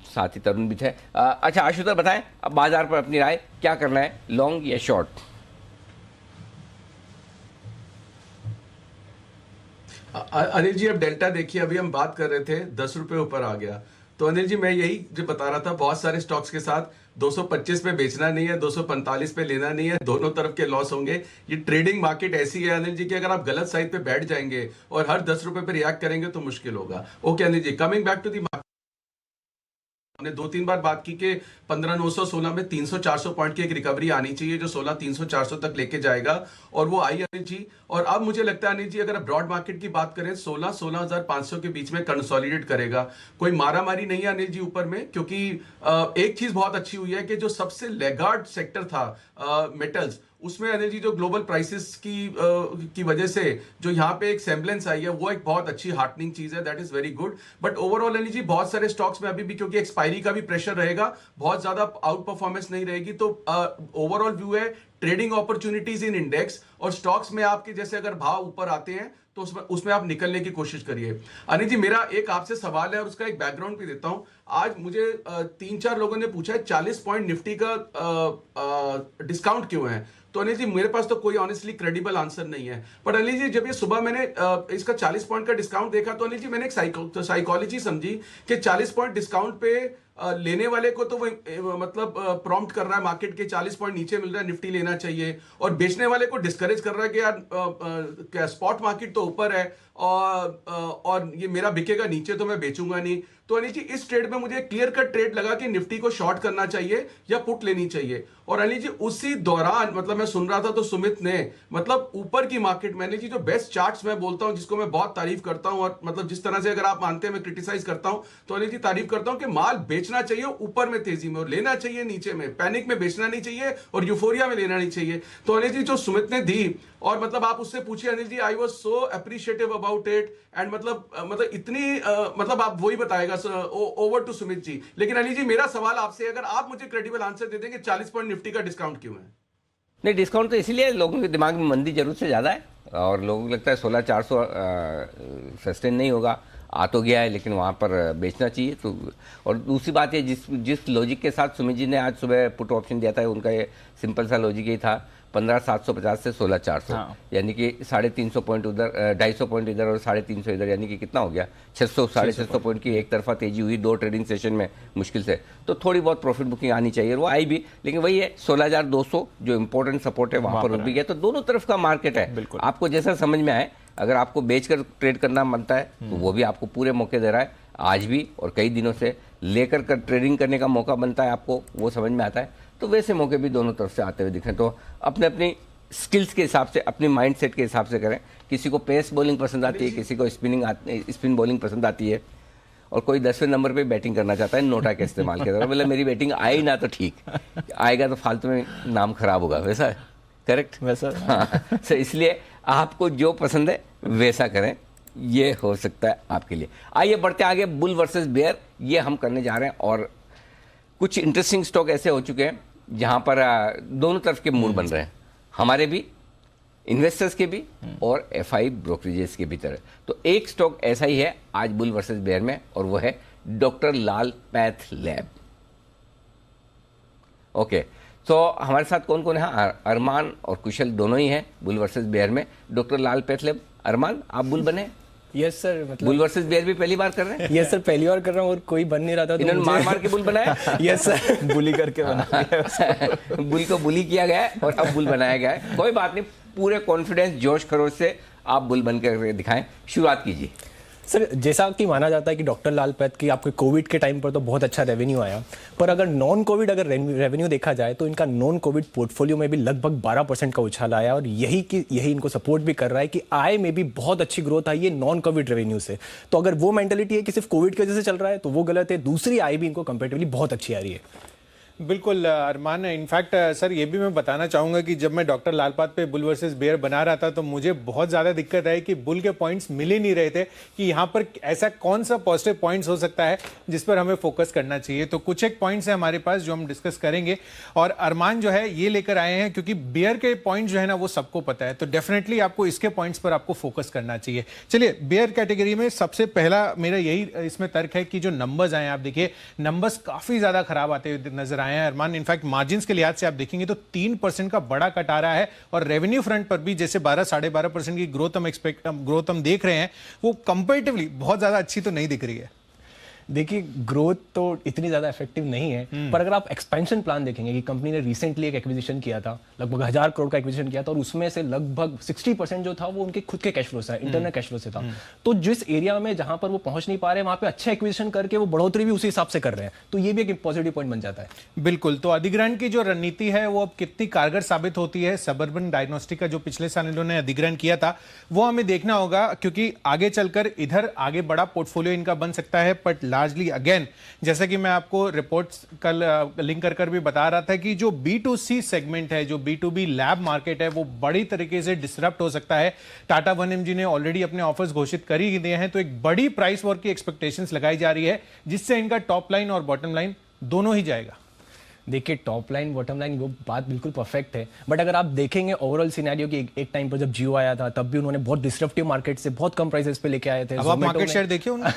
साथ ही तरुण भी थे। अच्छा आशु सर बताएं, अब बाजार पर अपनी राय क्या करना है, लॉन्ग या शॉर्ट? अनिल जी अब डेल्टा देखिए, अभी हम बात कर रहे थे 10 रुपए ऊपर आ गया, तो अनिल जी मैं यही जो बता रहा था, बहुत सारे स्टॉक्स के साथ 225 पे बेचना नहीं है, 245 पे लेना नहीं है, दोनों तरफ के लॉस होंगे। ये ट्रेडिंग मार्केट ऐसी है अनिल जी कि अगर आप गलत साइड पे बैठ जाएंगे और हर 10 रुपए पे रिएक्ट करेंगे तो मुश्किल होगा। Okay Anil ji, coming back to the market, हमने 2-3 बार बात की कि 15,916 में 300-400 पॉइंट की एक रिकवरी आनी चाहिए जो 16,300-400 तक लेके जाएगा, और वो आई अनिल जी। और अब मुझे लगता है अनिल जी अगर ब्रॉड मार्केट की बात करें 16,500 के बीच में कंसोलिडेट करेगा। कोई मारामारी नहीं है अनिल जी ऊपर में, क्योंकि एक चीज बहुत अच्छी हुई है कि जो सबसे लेगार्ड सेक्टर था मेटल्स, उसमें अनिल जी जो ग्लोबल प्राइसेस की वजह से जो यहाँ पे एक सेम्बलेंस आई है वो एक बहुत अच्छी हार्टनिंग चीज है, that is very good. But overall Anil ji बहुत सारे स्टॉक्स में अभी भी क्योंकि एक्सपायरी का भी प्रेशर रहेगा, बहुत ज्यादा आउट परफॉर्मेंस नहीं रहेगी, तो ओवरऑल व्यू है ट्रेडिंग अपॉर्चुनिटीज इन इंडेक्स और स्टॉक्स में आपके जैसे अगर भाव ऊपर आते हैं तो उसमें आप निकलने की कोशिश करिए। अनिल जी मेरा एक आपसे सवाल है और उसका एक बैकग्राउंड भी देता हूं। आज मुझे 3-4 लोगों ने पूछा है 40 पॉइंट निफ्टी का डिस्काउंट क्यों है, तो अनिल जी मेरे पास तो कोई ऑनेस्टली क्रेडिबल आंसर नहीं है। पर अनिल जी जब ये सुबह मैंने इसका 40 पॉइंट का डिस्काउंट देखा तो अनिल जी मैंने एक साइकोलॉजी समझी कि 40 पॉइंट डिस्काउंट पे लेने वाले को तो वो मतलब प्रॉम्प्ट कर रहा है मार्केट के 40 पॉइंट नीचे मिल रहा है निफ्टी लेना चाहिए, और बेचने वाले को डिस्करेज कर रहा है कि यार स्पॉट मार्केट तो ऊपर है और ये मेरा बिकेगा नीचे तो मैं बेचूंगा नहीं। तो अनिल जी इस ट्रेड में मुझे क्लियर कट ट्रेड लगा कि निफ्टी को शॉर्ट करना चाहिए या पुट लेनी चाहिए। और अनिल जी उसी दौरान मतलब मैं सुन रहा था तो सुमित ने मतलब ऊपर की मार्केट में अनिल जी जो बेस्ट चार्ट्स मैं बोलता हूं जिसको मैं बहुत तारीफ करता हूं, और मतलब जिस तरह से अगर आप मानते हैं मैं क्रिटिसाइज करता हूं, तो अनिल जी तारीफ करता हूं कि माल बेचना चाहिए ऊपर में तेजी में और लेना चाहिए नीचे में, पैनिक में बेचना नहीं चाहिए और यूफोरिया में लेना नहीं चाहिए। तो अनिल जी जो सुमित ने दी और मतलब आप उससे पूछिए Anil ji, I was so appreciative about it and मतलब इतनी मतलब आप वही बताएगा ओवर टू सुमित जी। लेकिन अनिल जी मेरा सवाल आपसे, अगर आप मुझे क्रेडिबल आंसर दे देंगे 40 पॉइंट निफ्टी का डिस्काउंट क्यों है? नहीं, डिस्काउंट तो इसीलिए लोगों के दिमाग में मंदी जरूर से ज़्यादा है और लोगों को लगता है 16,400 सस्टेन नहीं होगा, आ तो गया है लेकिन वहाँ पर बेचना चाहिए। तो और दूसरी बात है जिस लॉजिक के साथ सुमित जी ने आज सुबह पुट ऑप्शन दिया था उनका ये सिंपल सा लॉजिक ही था 15,750 से 16,400, यानी कि 350 पॉइंट उधर 250 पॉइंट इधर और 350 इधर, यानी कि कितना हो गया 600-650 पॉइंट की एक तरफा तेजी हुई 2 ट्रेडिंग सेशन में मुश्किल से। तो थोड़ी बहुत प्रॉफिट बुकिंग आनी चाहिए, वो आई भी, लेकिन वही है 16,200 जो इंपॉर्टेंट सपोर्ट है वहाँ पर रुक भी गया। तो दोनों तरफ का मार्केट है, आपको जैसा समझ में आए, अगर आपको बेचकर ट्रेड करना बनता है तो वो भी आपको पूरे मौके दे रहा है आज भी, और कई दिनों से लेकर कर ट्रेडिंग करने का मौका बनता है आपको, वो समझ में आता है। तो वैसे मौके भी दोनों तरफ से आते हुए दिख रहे हैं। तो अपने अपनी स्किल्स के हिसाब से, अपनी माइंड सेट के हिसाब से करें। किसी को पेस बॉलिंग पसंद आती है, किसी को स्पिन बॉलिंग पसंद आती है, और कोई 10वें नंबर पे बैटिंग करना चाहता है नोटा के इस्तेमाल के द्वारा। मतलब मेरी बैटिंग आई ना तो ठीक, आएगा तो फालतू में नाम खराब होगा, वैसा है करेक्ट वैसा। हाँ, तो इसलिए आपको जो पसंद है वैसा करें, ये हो सकता है आपके लिए। आइए बढ़ते आगे, बुल वर्सेस बेयर ये हम करने जा रहे हैं, और कुछ इंटरेस्टिंग स्टॉक ऐसे हो चुके हैं जहां पर दोनों तरफ के मूड बन रहे हैं, हमारे भी, इन्वेस्टर्स के भी और एफआई ब्रोकरेजेस के भी तरह। तो एक स्टॉक ऐसा ही है आज बुल वर्सेस बेयर में, और वो है डॉक्टर लाल पैथ लैब। ओके, तो हमारे साथ कौन कौन है? अरमान और कुशल दोनों ही हैं बुल वर्सेस बेयर में। डॉक्टर लाल पैथ लैब, अरमान आप बुल बने? यस सर, मतलब बुल वर्सेस बेयर भी पहली बार कर रहे हैं? यस सर, पहली बार कर रहा हूँ और कोई बन नहीं रहा था, तो इन्होंने मार के बुल बनाया। यस सर, बुली करके बनाया। बुल को बुली किया गया है और अब बुल बनाया गया है। कोई बात नहीं, पूरे कॉन्फिडेंस जोश खरोश से आप बुल बन कर दिखाएं, शुरुआत कीजिए। सर, जैसा कि माना जाता है कि डॉक्टर लाल पैथ की आपके कोविड के टाइम पर तो बहुत अच्छा रेवेन्यू आया, पर अगर नॉन कोविड अगर रेवेन्यू देखा जाए तो इनका नॉन कोविड पोर्टफोलियो में भी लगभग 12% का उछाल आया, और यही इनको सपोर्ट भी कर रहा है कि आय में भी बहुत अच्छी ग्रोथ आई है नॉन कोविड रेवेन्यू से। तो अगर वो मेंटेलिटी है कि सिर्फ कोविड की वजह से चल रहा है तो वो गलत है, दूसरी आय भी इनको कंपेरेटिवली बहुत अच्छी आ रही है। बिल्कुल अरमान, इनफैक्ट सर ये भी मैं बताना चाहूँगा कि जब मैं डॉक्टर लाल पैथ पे बुल वर्सेस बेयर बना रहा था तो मुझे बहुत ज़्यादा दिक्कत आई कि बुल के पॉइंट्स मिल ही नहीं रहे थे कि यहाँ पर ऐसा कौन सा पॉजिटिव पॉइंट्स हो सकता है जिस पर हमें फोकस करना चाहिए। तो कुछ एक पॉइंट्स हैं हमारे पास जो हम डिस्कस करेंगे, और अरमान जो है ये लेकर आए हैं क्योंकि बेयर के पॉइंट्स जो है ना वो सबको पता है, तो डेफिनेटली आपको इसके पॉइंट्स पर आपको फोकस करना चाहिए। चलिए, बेयर कैटेगरी में सबसे पहला मेरा यही इसमें तर्क है कि जो नंबर्स आए, आप देखिए नंबर्स काफ़ी ज़्यादा खराब आते हुए नजर आए हैं अरमान। इनफैक्ट मार्जिन्स के लिहाज से आप देखेंगे तो 3% का बड़ा कट आ रहा है, और रेवेन्यू फ्रंट पर भी जैसे 12-12.5% की ग्रोथ हम देख रहे हैं, वो कंपैरेटिवली बहुत ज्यादा अच्छी तो नहीं दिख रही है। देखिए ग्रोथ तो इतनी ज्यादा इफेक्टिव नहीं है, पर अगर आप एक्सपेंशन प्लान देखेंगे कि कंपनी ने रिसेंटली एक एक्विजिशन किया था, लगभग 1000 करोड़ का एक्विजिशन किया था और उसमें से लगभग 60% जो था वो उनके खुद के कैश फ्लो से, इंटरनल कैश फ्लो से था। तो जिस एरिया में जहां पर वो पहुंच नहीं पा रहे वहां पे अच्छा एक्विजिशन करके वो बढ़ोतरी भी उसी हिसाब से कर रहे हैं, तो ये भी एक पॉजिटिव पॉइंट बन जाता है। बिल्कुल, तो अधिग्रहण की जो रणनीति है वो अब कितनी कारगर साबित होती है। सबर्बन डायग्नोस्टिक का जो पिछले साल इन्होंने अधिग्रहण किया था वो हमें देखना होगा, क्योंकि आगे चलकर इधर आगे बड़ा पोर्टफोलियो इनका बन सकता है। बट लार्जली अगेन, जैसा कि मैं आपको रिपोर्ट्स कल लिंक कर भी बता रहा था कि जो B2C सेगमेंट है, जो B2B लैब मार्केट है, वो बड़ी तरीके से डिसरप्ट हो सकता है। टाटा 1mg ने ऑलरेडी अपने ऑफर्स घोषित कर ही दिए हैं, तो एक बड़ी प्राइस वॉर की एक्सपेक्टेशंस लगाई जा रही है, जिससे इनका टॉप लाइन और बॉटम लाइन दोनों ही जाएगा। देखिए टॉप लाइन बॉटम लाइन वो बात बिल्कुल परफेक्ट है, बट अगर आप देखेंगे ओवरऑल सिनेरियो कि एक टाइम पर जब जियो आया था तब भी उन्होंने बहुत डिसरप्टिव मार्केट से बहुत कम प्राइसेस पे लेके आए थे। अब आप मार्केट शेयर देखिए उन्हें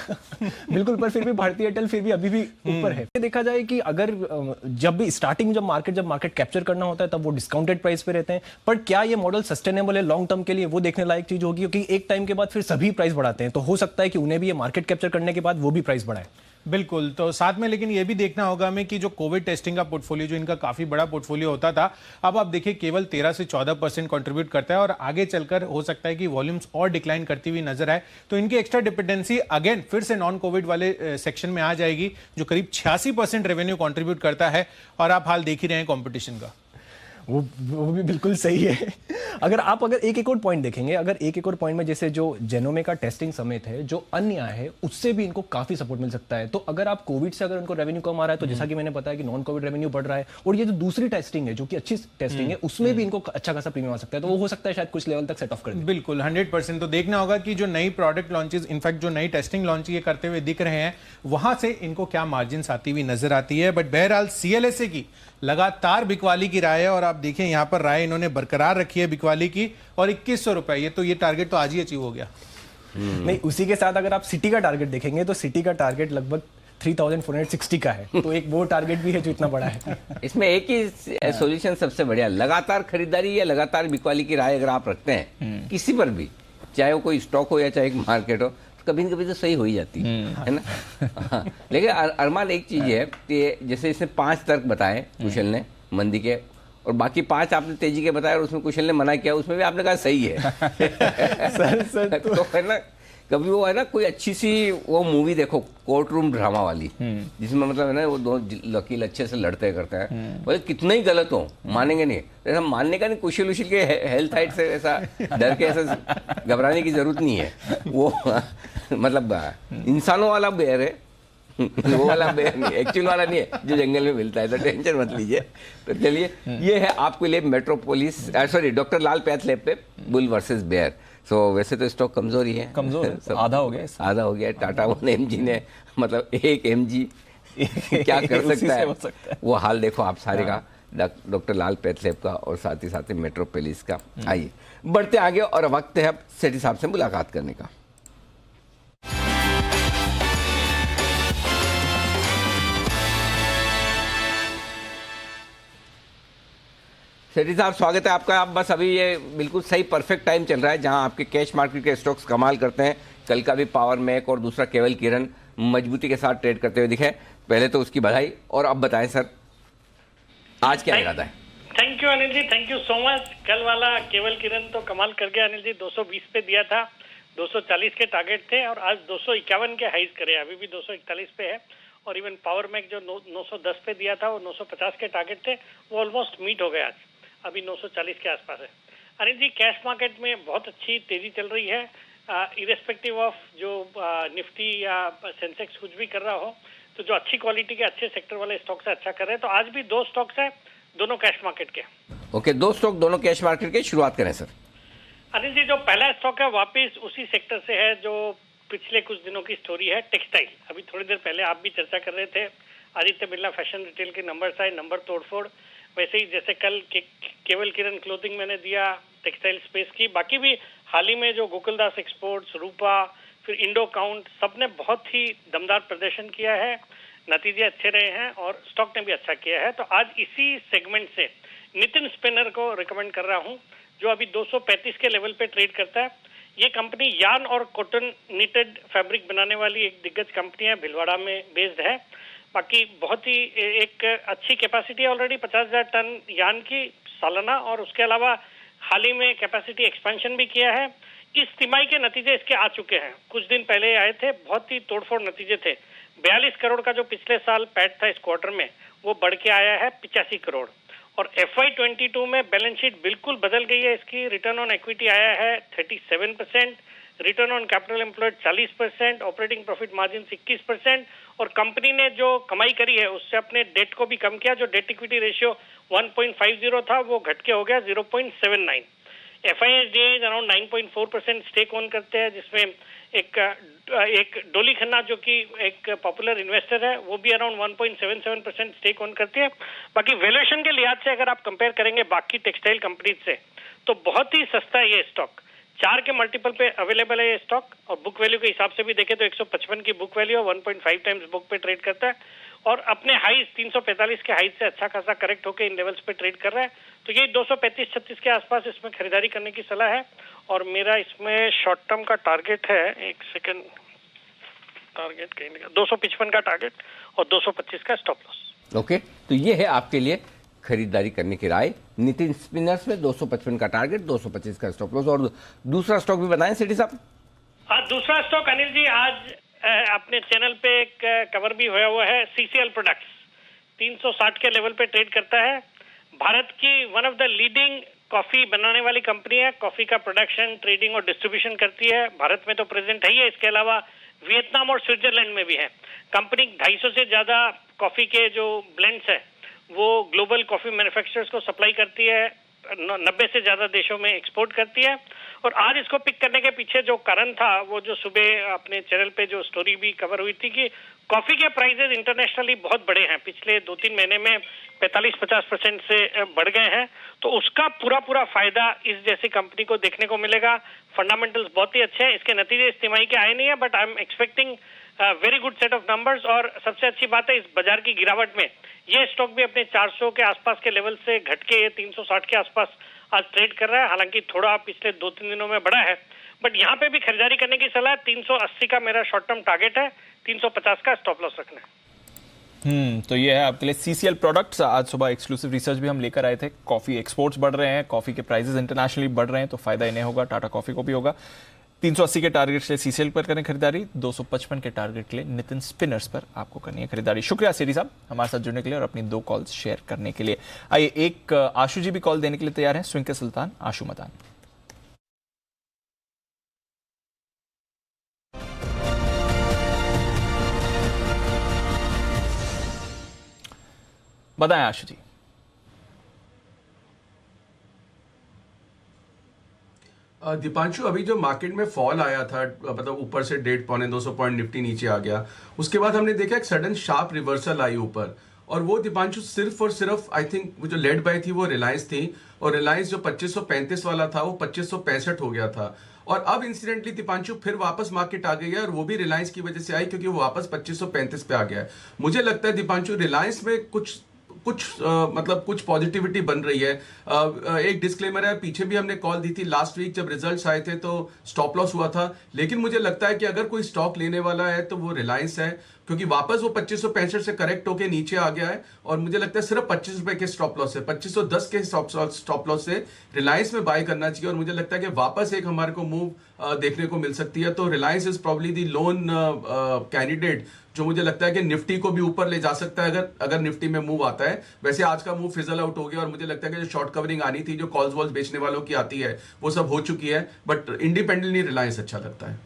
बिल्कुल, पर फिर भी भारतीय एयरटेल फिर भी अभी भी ऊपर है। देखा जाए कि अगर जब भी स्टार्टिंग जब मार्केट कैप्चर करना होता है तब वो डिस्काउंटेड प्राइस पे रहते हैं, पर क्या ये मॉडल सस्टेनेबल है लॉन्ग टर्म के लिए, वो देखने लायक चीज होगी, क्योंकि एक टाइम के बाद फिर सभी प्राइस बढ़ाते हैं, तो हो सकता है कि उन्हें भी ये मार्केट कैप्चर करने के बाद वो भी प्राइस बढ़ाए। बिल्कुल, तो साथ में लेकिन ये भी देखना होगा हमें कि जो कोविड टेस्टिंग का पोर्टफोलियो, जो इनका काफी बड़ा पोर्टफोलियो होता था, अब आप देखिए केवल 13 से 14% कंट्रीब्यूट करता है और आगे चलकर हो सकता है कि वॉल्यूम्स और डिक्लाइन करती हुई नजर आए। तो इनकी एक्स्ट्रा डिपेंडेंसी अगेन फिर से नॉन कोविड वाले सेक्शन में आ जाएगी, जो करीब 86% रेवेन्यू कंट्रीब्यूट करता है। और आप हाल देख ही रहे हैं कॉम्पिटिशन का। वो भी बिल्कुल सही है। अगर एक और पॉइंट देखेंगे, अगर एक और पॉइंट में जैसे जो जेनोमे का टेस्टिंग समेत है, जो अन्य है, उससे भी इनको काफी सपोर्ट मिल सकता है। तो अगर आप कोविड से अगर उनको रेवेन्यू कम आ रहा है, तो जैसा कि मैंने बताया कि नॉन कोविड रेवेन्यू बढ़ रहा है, और ये जो दूसरी टेस्टिंग है जो कि अच्छी टेस्टिंग है, उसमें भी इनको अच्छा खासा प्रीमियम आ सकता है। तो वो हो सकता है शायद कुछ लेवल तक सेट ऑफ कर दे। बिल्कुल 100%। तो देखना होगा कि जो नई प्रोडक्ट लॉन्चेस, इनफैक्ट जो नई टेस्टिंग लॉन्च ये करते हुए दिख रहे हैं, वहां से इनको क्या मार्जिन आती हुई नजर आती है। बट बहरहाल CLSA की लगातार बिकवाली की राय है, और आप देखिए यहां पर राय इन्होंने बरकरार रखी है बिकवाली की, और 2100 रुपए, ये टारगेट तो आज ही अचीव हो गया। नहीं, उसी के साथ अगर आप सिटी का टारगेट देखेंगे तो सिटी का टारगेट लगभग 3460 का है, तो एक वो टारगेट भी है जो इतना बड़ा है। इसमें एक ही सॉल्यूशन सबसे बढ़िया, लगातार खरीदारी या लगातार बिकवाली की राय अगर आप रखते हैं किसी पर भी, चाहे वो कोई स्टॉक हो या चाहे एक मार्केट हो, कभी न कभी तो सही हो ही जाती है ना। हाँ, लेकिन अरमान एक चीज है कि जैसे इसने 5 तर्क बताए कुशल ने मंदी के, और बाकी 5 आपने तेजी के बताया, और उसमें कुशल ने मना किया, उसमें भी आपने कहा सही है। सर तो है ना, कभी वो है ना कोई अच्छी सी वो मूवी देखो कोर्ट रूम ड्रामा वाली, जिसमें मतलब है ना वो दो वकील अच्छे से लड़ते करते हैं, बोले कितना ही गलत हो मानेंगे नहीं, ऐसा मानने का नहीं, कुशल उशल के हेल्थ हाइट से ऐसा डर के ऐसा घबराने की जरूरत नहीं है। वो मतलब इंसानों वाला बेर है, वो वाला बेर नहीं, एक्चुअल वाला नहीं है जो जंगल में मिलता है, तो टेंशन मत लीजिए। तो चलिए ये है आपके लिए मेट्रोपोलिस, सॉरी डॉक्टर लाल पैथलैब पे बुल वर्सेस बेयर। सो वैसे तो स्टॉक कमजोर ही है, कमजोर है, आधा हो गया। टाटा 1mg ने मतलब 1 mg क्या कर सकता है, वो हाल देखो आप सारे का, डॉक्टर लाल पैथलैब का और साथ ही साथ मेट्रोपोलिस का। आइए बढ़ते आगे, और वक्त है अब सेठी साहब से मुलाकात करने का। सेठी साहब स्वागत है आपका। आप बस अभी ये बिल्कुल सही परफेक्ट टाइम चल रहा है जहां आपके कैश मार्केट के स्टॉक्स कमाल करते हैं। कल का भी पावर मैक और दूसरा केवल किरण मजबूती के साथ ट्रेड करते हुए दिखे, पहले तो उसकी बधाई। और अब बताएं सर आज क्या इरादा है? Thank you Anil ji, thank you so much. कल वाला केवल किरण तो कमाल कर गया अनिल जी, 220 पे दिया था, 240 के टारगेट थे और आज 251 के हाइज करे, अभी भी 241 पे है। और इवन पावर मैक जो 910 पे दिया था वो 950 के टारगेट थे, वो ऑलमोस्ट मीट हो गया, आज अभी 940 के आसपास है। अनिल जी कैश मार्केट में बहुत अच्छी तेजी चल रही है, इरेस्पेक्टिव ऑफ जो निफ्टी या सेंसेक्स कुछ भी कर रहा हो, तो जो अच्छी क्वालिटी के अच्छे सेक्टर वाले स्टॉक से अच्छा कर रहे हैं। तो आज भी 2 स्टॉक्स है, दोनों कैश मार्केट के। ओके, 2 स्टॉक दोनों कैश मार्केट के। शुरुआत करें सर। अनिल जी जो पहला स्टॉक है वापिस उसी सेक्टर से है जो पिछले कुछ दिनों की स्टोरी है, टेक्सटाइल। अभी थोड़ी देर पहले आप भी चर्चा कर रहे थे, आदित्य बिरला फैशन रिटेल के नंबर्स आए, नंबर तोड़फोड़। वैसे ही जैसे कल केवल किरण क्लोथिंग मैंने दिया टेक्सटाइल स्पेस की, बाकी भी हाल ही में जो गोकुलदास एक्सपोर्ट्स, रूपा, फिर इंडो काउंट, सबने बहुत ही दमदार प्रदर्शन किया है, नतीजे अच्छे रहे हैं और स्टॉक ने भी अच्छा किया है। तो आज इसी सेगमेंट से नितिन स्पिनर को रिकमेंड कर रहा हूं, जो अभी 235 के लेवल पे ट्रेड करता है। ये कंपनी यार्न और कॉटन निटेड फैब्रिक बनाने वाली एक दिग्गज कंपनी है, भिलवाड़ा में बेस्ड है। बाकी बहुत ही एक अच्छी कैपेसिटी है ऑलरेडी 50,000 टन यार्न की सालाना, और उसके अलावा हाल ही में कैपेसिटी एक्सपेंशन भी किया है। इस तिमाही के नतीजे इसके आ चुके हैं, कुछ दिन पहले आए थे, बहुत ही तोड़फोड़ नतीजे थे। 42 करोड़ का जो पिछले साल पैट था इस क्वार्टर में, वो बढ़ के आया है 85 करोड़। और FY22 में बैलेंस शीट बिल्कुल बदल गई है इसकी। रिटर्न ऑन इक्विटी आया है 37%, return on capital employed 40%, operating profit margin 21%, और कंपनी ने जो कमाई करी है उससे अपने डेट को भी कम किया। जो डेट इक्विटी रेशियो 1.50 था वो घट के हो गया 0.79। FISDAs अराउंड 9.4% स्टेक ओन करते हैं, जिसमें एक डोली खन्ना जो कि एक पॉपुलर इन्वेस्टर है वो भी अराउंड 1.77% स्टेक ओन करती है। बाकी वैल्यूएशन के लिहाज से अगर आप कंपेयर करेंगे बाकी टेक्सटाइल कंपनीज से तो बहुत ही सस्ता है ये स्टॉक। 4 के मल्टीपल पे अवेलेबल है ये स्टॉक, और बुक वैल्यू के हिसाब से भी देखें तो 155 की बुक वैल्यू है, 1.5 टाइम्स बुक पे ट्रेड करता है, और अपने हाईज 345 के हाईज से अच्छा खासा करेक्ट होकर इन लेवल्स पे ट्रेड कर रहा है। तो ये 235-36 के आसपास इसमें खरीदारी करने की सलाह है, और मेरा इसमें शॉर्ट टर्म का टारगेट है, एक सेकंड, टारगेट कहीं नहीं, 255 का टारगेट और 225 का स्टॉप लॉस। ओके, तो ये है आपके लिए खरीदारी करने की राय। नितिन स्पिनर्स में 255 का टारगेट, 225 का स्टॉप लॉस। और दूसरा स्टॉक भी बताएं सेठी साहब। दूसरा स्टॉक अनिल जी आज अपने चैनल पे एक कवर भी हुआ हुआ है, CCL प्रोडक्ट्स 360 के लेवल पे ट्रेड करता है। भारत की one of the leading coffee बनाने वाली कंपनी है, कॉफी का प्रोडक्शन, ट्रेडिंग और डिस्ट्रीब्यूशन करती है। भारत में तो प्रेजेंट है ही है, इसके अलावा वियतनाम और स्विट्जरलैंड में भी है। कंपनी 250 से ज्यादा कॉफी के जो ब्लेंड्स है वो ग्लोबल कॉफी मैन्युफैक्चरर्स को सप्लाई करती है, 90 से ज्यादा देशों में एक्सपोर्ट करती है। और आज इसको पिक करने के पीछे जो कारण था, वो जो सुबह अपने चैनल पे जो स्टोरी भी कवर हुई थी कि कॉफी के प्राइसेस इंटरनेशनली बहुत बढ़े हैं, पिछले 2-3 महीने में 45-50% से बढ़ गए हैं। तो उसका पूरा फायदा इस जैसी कंपनी को देखने को मिलेगा। फंडामेंटल्स बहुत ही अच्छे हैं, इसके नतीजे इस तिमाही के आए नहीं है, but I am expecting very good set of numbers. और सबसे अच्छी बात है इस बाजार की गिरावट में ये स्टॉक भी अपने 400 के आसपास के लेवल से घट के 360 के आसपास आज ट्रेड कर रहा है। हालांकि थोड़ा पिछले 2-3 दिनों में बढ़ा है, बट यहाँ पे भी खरीदारी करने की सलाह। 380 का मेरा शॉर्ट टर्म टारगेट है, 350 का स्टॉप लॉस रखना है। तो ये है आपके लिए CCL प्रोडक्ट्स। आज सुबह एक्सक्लूसिव रिसर्च भी हम लेकर आए थे। कॉफी एक्सपोर्ट्स बढ़ रहे हैं, कॉफी के प्राइसेस इंटरनेशनली बढ़ रहे हैं, तो फायदा इन्हें होगा, टाटा कॉफी को भी होगा। 380 के टारगेट से CCL पर करें खरीदारी, 255 के टारगेट के लिए नितिन स्पिनर्स पर आपको करनी है खरीदारी। शुक्रिया सेठी साहब हमारे साथ जुड़ने के लिए और अपनी 2 कॉल्स शेयर करने के लिए। आइए एक आशु जी भी कॉल देने के लिए तैयार हैं, स्विंग के सुल्तान आशु मदान। बताएं आशु जी। दीपांशु, अभी जो मार्केट में फॉल आया था, मतलब ऊपर से 1.5-200 पॉइंट निफ्टी नीचे आ गया, उसके बाद हमने देखा एक सडन शार्प रिवर्सल आई ऊपर, और वो दीपांशु सिर्फ और सिर्फ आई थिंक वो जो लेड बाय थी वो रिलायंस थी, और रिलायंस जो 2535 वाला था वो 2565 हो गया था। और अब इंसिडेंटली दीपांशु फिर वापस मार्केट आ गई है, और वो भी रिलायंस की वजह से आई क्योंकि वो वापस 2535 पे आ गया है। मुझे लगता है दीपांशु रिलायंस में कुछ मतलब कुछ पॉजिटिविटी बन रही है। एक डिस्क्लेमर है, पीछे भी हमने कॉल दी थी लास्ट वीक जब रिजल्ट्स आए थे तो स्टॉप लॉस हुआ था, लेकिन मुझे लगता है कि अगर कोई स्टॉक लेने वाला है तो वो रिलायंस है, क्योंकि वापस वो 2565 से करेक्ट होके नीचे आ गया है, और मुझे लगता है सिर्फ 25 रुपए के स्टॉप लॉस है, 2510 के स्टॉप लॉस से रिलायंस में बाय करना चाहिए। और मुझे लगता है कि वापस एक हमारे को मूव देखने को मिल सकती है। तो Reliance is probably the loan candidate जो मुझे लगता है कि निफ्टी को भी ऊपर ले जा सकता है अगर निफ्टी में मूव आता है। वैसे आज का मूव फिजल आउट हो गया, और मुझे लगता है कि जो शॉर्ट कवरिंग आनी थी, जो कॉल्स वॉल्स बेचने वालों की आती है, वो सब हो चुकी है, बट इंडिपेंडेंटली रिलायंस अच्छा लगता है।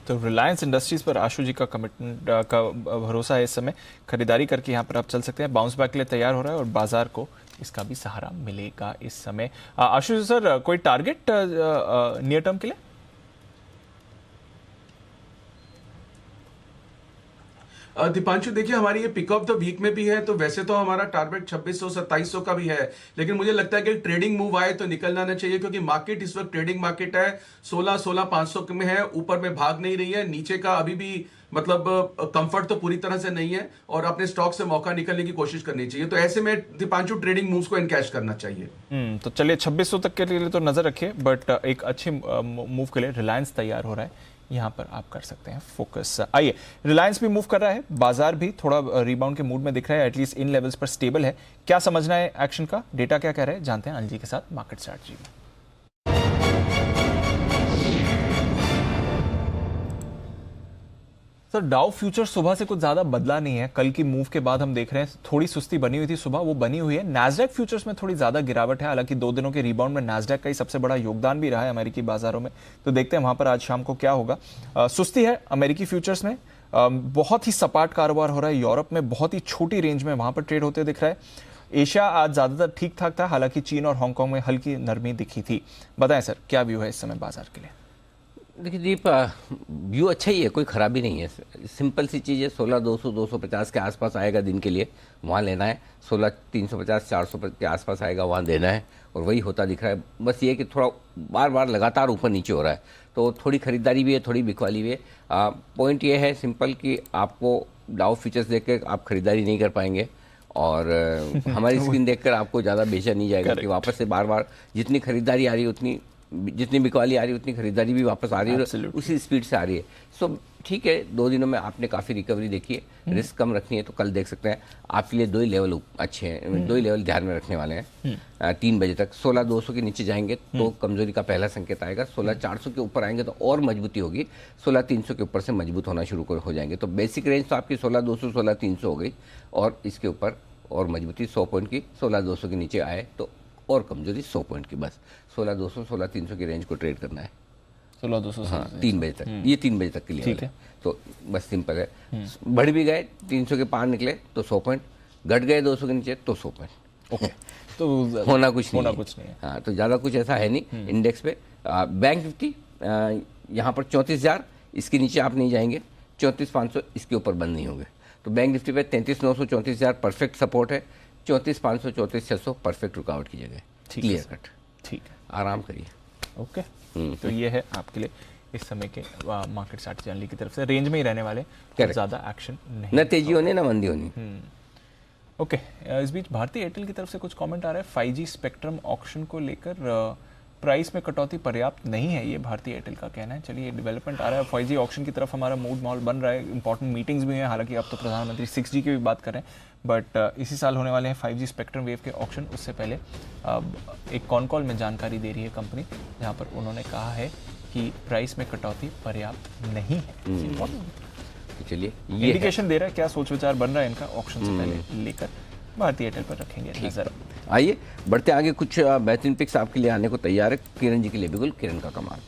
तो रिलायंस इंडस्ट्रीज पर आशु जी का कमिटमेंट का भरोसा है, इस समय खरीदारी करके यहाँ पर आप चल सकते हैं। बाउंस बैक के लिए तैयार हो रहा है और बाजार को इसका भी सहारा मिलेगा इस समय। आशु जी सर, कोई टारगेट नियर टर्म के लिए? दीपांशु देखिए, हमारी ये पिक ऑफ द वीक में भी है, तो वैसे तो हमारा टारगेट 2600-2700 का भी है, लेकिन मुझे लगता है कि ट्रेडिंग मूव आए तो निकल जाना चाहिए, क्योंकि मार्केट इस वक्त ट्रेडिंग मार्केट है, 16,500 में है, ऊपर में भाग नहीं रही है, नीचे का अभी भी मतलब कंफर्ट तो पूरी तरह से नहीं है, और अपने स्टॉक से मौका निकलने की कोशिश करनी चाहिए। तो ऐसे में दीपांशु ट्रेडिंग मूव्स को एनकैश करना चाहिए। तो चलिए 2600 तक के लिए तो नजर रखिए, बट एक अच्छे मूव के लिए रिलायंस तैयार हो रहा है, यहाँ पर आप कर सकते हैं फोकस। आइए, रिलायंस भी मूव कर रहा है, बाजार भी थोड़ा रिबाउंड के मूड में दिख रहा है, एटलीस्ट इन लेवल्स पर स्टेबल है। क्या समझना है एक्शन का, डेटा क्या कह रहे हैं, जानते हैं अनिल जी के साथ मार्केट स्ट्रैटेजी में। सर, डाउ फ्यूचर सुबह से कुछ ज्यादा बदला नहीं है। कल की मूव के बाद हम देख रहे हैं थोड़ी सुस्ती बनी हुई थी सुबह, वो बनी हुई है। नैस्डैक फ्यूचर्स में थोड़ी ज्यादा गिरावट है, हालांकि 2 दिनों के रिबाउंड में नैस्डैक का ही सबसे बड़ा योगदान भी रहा है अमेरिकी बाजारों में। तो देखते हैं वहां पर आज शाम को क्या होगा। सुस्ती है अमेरिकी फ्यूचर्स में, बहुत ही सपाट कारोबार हो रहा है। यूरोप में बहुत ही छोटी रेंज में वहां पर ट्रेड होते दिख रहा है। एशिया आज ज्यादातर ठीक ठाक था, हालांकि चीन और हांगकांग में हल्की नरमी दिखी थी। बताएं सर, क्या व्यू है इस समय बाजार के लिए? देखिए दीप, व्यू अच्छा ही है, कोई खराबी नहीं है। सिंपल सी चीज़ है, 16,200-250 के आसपास आएगा दिन के लिए, वहाँ लेना है। 16,350-400 के आसपास आएगा, वहाँ देना है, और वही होता दिख रहा है। बस ये कि थोड़ा बार बार लगातार ऊपर नीचे हो रहा है, तो थोड़ी खरीदारी भी है, थोड़ी बिकवाली भी है। पॉइंट ये है सिंपल कि आपको डाउ फीचर्स देख कर आप खरीदारी नहीं कर पाएंगे, और हमारी स्क्रीन देखकर आपको ज़्यादा बेचा नहीं जाएगा कि वापस से बार बार जितनी खरीदारी आ रही है उतनी, जितनी बिकवाली आ रही है उतनी खरीदारी भी वापस आ रही है, उसी स्पीड से आ रही है। सो ठीक है, 2 दिनों में आपने काफ़ी रिकवरी देखी है। रिस्क कम रखनी है तो कल देख सकते हैं। आपके लिए 2 ही लेवल अच्छे हैं, 2 ही लेवल ध्यान में रखने वाले हैं। 3 बजे तक 16,200 के नीचे जाएंगे तो कमजोरी का पहला संकेत आएगा। 16,400 के ऊपर आएंगे तो और मजबूती होगी। 16,300 के ऊपर से मजबूत होना शुरू हो जाएंगे। तो बेसिक रेंज तो आपकी 16,200 16,300 हो गई, और इसके ऊपर और मजबूती 100 पॉइंट की। 16,200 के नीचे आए तो और कमजोरी 100 पॉइंट की। बस 16,200 16,300 की रेंज को ट्रेड करना है। 16,200 हाँ, 3 बजे तक, ये 3 बजे तक के लिए है। तो बस सिंपल है। बढ़ भी गए 300 के पार निकले तो 100 पॉइंट, घट गए 200 के नीचे तो 100 पॉइंट। ओके, तो होना कुछ नहीं है। हाँ, तो ज़्यादा कुछ ऐसा है नहीं इंडेक्स पे। बैंक निफ्टी यहाँ पर 34,000, इसके नीचे आप नहीं जाएंगे। 34,500 इसके ऊपर बंद नहीं होंगे। तो बैंक निफ्टी पे 33,900 34,000 परफेक्ट सपोर्ट है। 34,500 34,600 परफेक्ट रुकावट की जगह। क्लियर कट, ठीक है, आराम करिए। ओके, तो ये है आपके लिए इस समय के मार्केट स्ट्रैटेजी अनिल की तरफ से। रेंज में ही रहने वाले, ज्यादा एक्शन नहीं, न तेजी होनी न मंदी होनी। ओके, इस बीच भारतीय एयरटेल की तरफ से कुछ कमेंट आ रहा है 5G स्पेक्ट्रम ऑक्शन को लेकर। प्राइस में कटौती पर्याप्त नहीं है, ये भारतीय एयरटेल का कहना है। चलिए, डेवलपमेंट आ रहा है 5G ऑक्शन की तरफ, हमारा मूड माहौल बन रहा है। इंपॉर्टेंट मीटिंग्स भी हैं, हालांकि अब तो प्रधानमंत्री 6G की भी बात कर रहे हैं, बट इसी साल होने वाले हैं 5G स्पेक्ट्रम वेव के ऑक्शन। उससे पहले एक कॉल में जानकारी दे रही है कंपनी, जहाँ पर उन्होंने कहा है कि प्राइस में कटौती पर्याप्त नहीं है। चलिए, इंडिकेशन दे रहा है, क्या सोच विचार बन रहा है इनका ऑक्शन से पहले लेकर, भारतीय एयरटेल पर रखेंगे नजर। आइए बढ़ते आगे, कुछ बेहतरीन पिक्स आपके लिए आने को तैयार है। किरण जी के लिए बिल्कुल किरण का कमाल।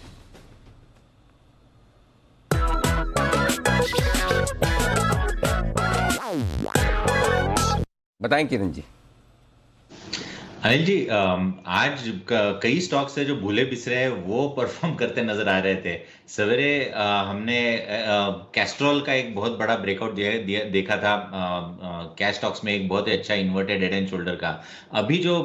बताएं किरण जी। अनिल जी, आज कई स्टॉक्स है जो भूले बिसरे हैं वो परफॉर्म करते नजर आ रहे थे। सवेरे हमने कैस्ट्रॉल का एक बहुत बड़ा ब्रेकआउट देखा था कैश स्टॉक्स में, एक बहुत ही अच्छा इन्वर्टेड हेड एंड शोल्डर का। अभी जो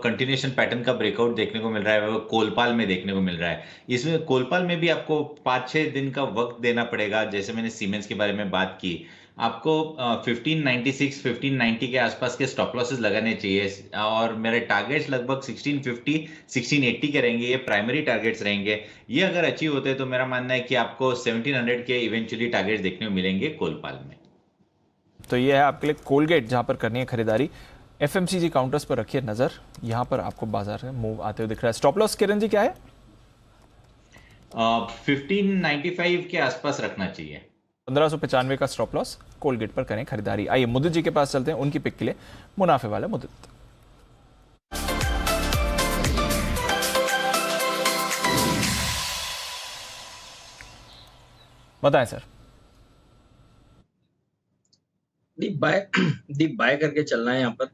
कंटिन्यूएशन पैटर्न का ब्रेकआउट देखने को मिल रहा है वो कोलपाल में देखने को मिल रहा है। इसमें कोलपाल में भी आपको 5-6 दिन का वक्त देना पड़ेगा। जैसे मैंने सीमेंस के बारे में बात की, आपको 1596 1590 के आसपास के स्टॉप लॉसेस लगाने चाहिए, और मेरे टारगेट्स लगभग 1650 1680 के रहेंगे। ये प्राइमरी टारगेट्स रहेंगे। ये अगर अचीव होते हैं तो मेरा मानना है कि आपको 1700 के इवेंचुअली टारगेट्स देखने को मिलेंगे कोलपाल में। तो ये है आपके लिए कोलगेट, जहां पर करनी है खरीदारी। FMCG काउंटर्स पर रखिए नजर, यहां पर आपको बाजार में मूव आते हुए दिख रहा है। स्टॉप लॉस किरण जी क्या है? 1595 के आसपास रखना चाहिए। 1595 का स्टॉप लॉस, कोलगेट पर करें खरीदारी। आइए मुदित जी के पास चलते हैं, उनकी पिक के लिए मुनाफे वाले मुदित। बताएं सर। डीप बाय करके चलना है यहाँ पर।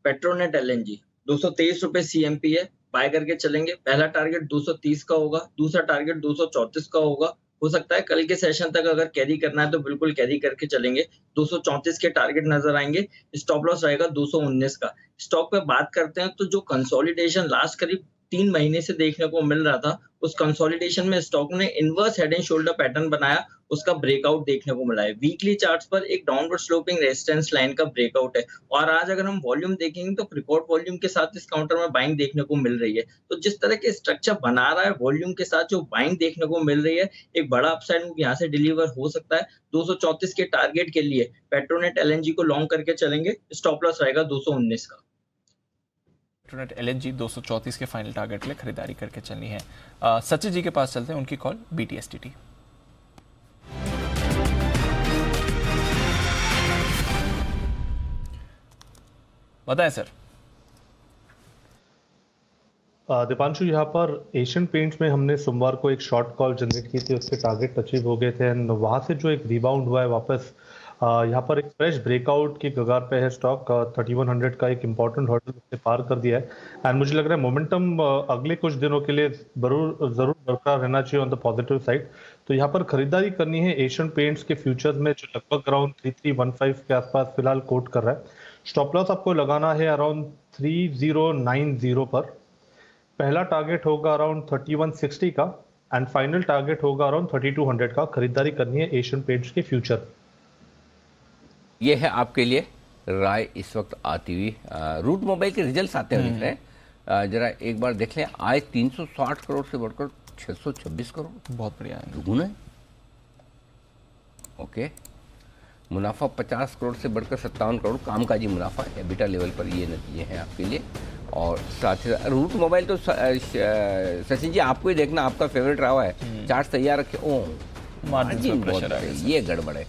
पेट्रोनेट LNG 223 रुपए CMP है, बाय करके चलेंगे। पहला टारगेट 230 का होगा, दूसरा टारगेट 234 का होगा, हो सकता है कल के सेशन तक अगर कैरी करना है तो बिल्कुल कैरी करके चलेंगे। 234 के टारगेट नजर आएंगे। स्टॉप लॉस रहेगा 219 का। स्टॉक पे बात करते हैं तो जो कंसोलिडेशन लास्ट करीब 3 महीने से देखने को मिल रहा था, उस कंसोलिडेशन में स्टॉक ने inverse head and shoulder pattern बनाया, उसका ब्रेकआउट देखने को मिला है। वीकली चार्ट्स पर एक डाउनवर्ड स्लोपिंग रेजिस्टेंस लाइन का ब्रेकआउट है और आज अगर हम वॉल्यूम देखेंगे तो रिकॉर्ड वॉल्यूम के साथ इस काउंटर में बाइंग देखने को मिल रही है। तो जिस तरह के स्ट्रक्चर बना रहा है वॉल्यूम के साथ जो बाइंग देखने को मिल रही है, एक बड़ा अपसाइड मूव यहाँ से डिलीवर हो सकता है। 234 के टारगेट के लिए पेट्रोनेट एलएनजी को लॉन्ग करके चलेंगे। स्टॉप लॉस रहेगा 219 का। पेट्रोनेट एलएनजी 234 के फाइनल टारगेट के लिए खरीदारी करके चलनी है। सचिन जी के पास चलते हैं, उनकी कॉल BTSTT। बताएं सर। दीपांशु, यहाँ पर एशियन पेंट्स में हमने सोमवार को एक शॉर्ट कॉल जनरेट की थी, उसके टारगेट अचीव हो गए थे एंड वहाँ से जो एक रिबाउंड हुआ है वापस यहाँ पर एक फ्रेश ब्रेकआउट की कगार पे है स्टॉक। 3100 का एक इम्पॉर्टेंट हर्डल से पार कर दिया है एंड मुझे लग रहा है मोमेंटम अगले कुछ दिनों के लिए जरूर बरकरार रहना चाहिए ऑन द पॉजिटिव साइड। तो यहाँ पर खरीदारी करनी है एशियन पेंट्स के फ्यूचर्स में, जो लगभग अराउंड 3315 के आसपास फिलहाल कोट कर रहा है। स्टॉप लॉस आपको लगाना है अराउंड 3090 पर। पहला टारगेट होगा अराउंड 3160 का एंड फाइनल टारगेट होगा अराउंड 3200 का। खरीदारी करनी है एशियन पेंट्स के फ्यूचर। ये है आपके लिए राय इस वक्त आती हुई। रूट मोबाइल के रिजल्ट्स आते हुए दिख रहे हैं, जरा एक बार देख लें। आय 360 करोड़ से बढ़कर 626 करोड़, बहुत बढ़िया है, दुगुना है। ओके, मुनाफा 50 करोड़ से बढ़कर 57 करोड़ कामकाजी मुनाफा, एबिटा लेवल पर ये नतीजे हैं आपके लिए। और साथ ही रूट मोबाइल तो सचिन जी आपको ही देखना, आपका फेवरेट रहा है। चार्ट तैयार रखे। ओह, मार्जिन बहुत है, ये गड़बड़ है।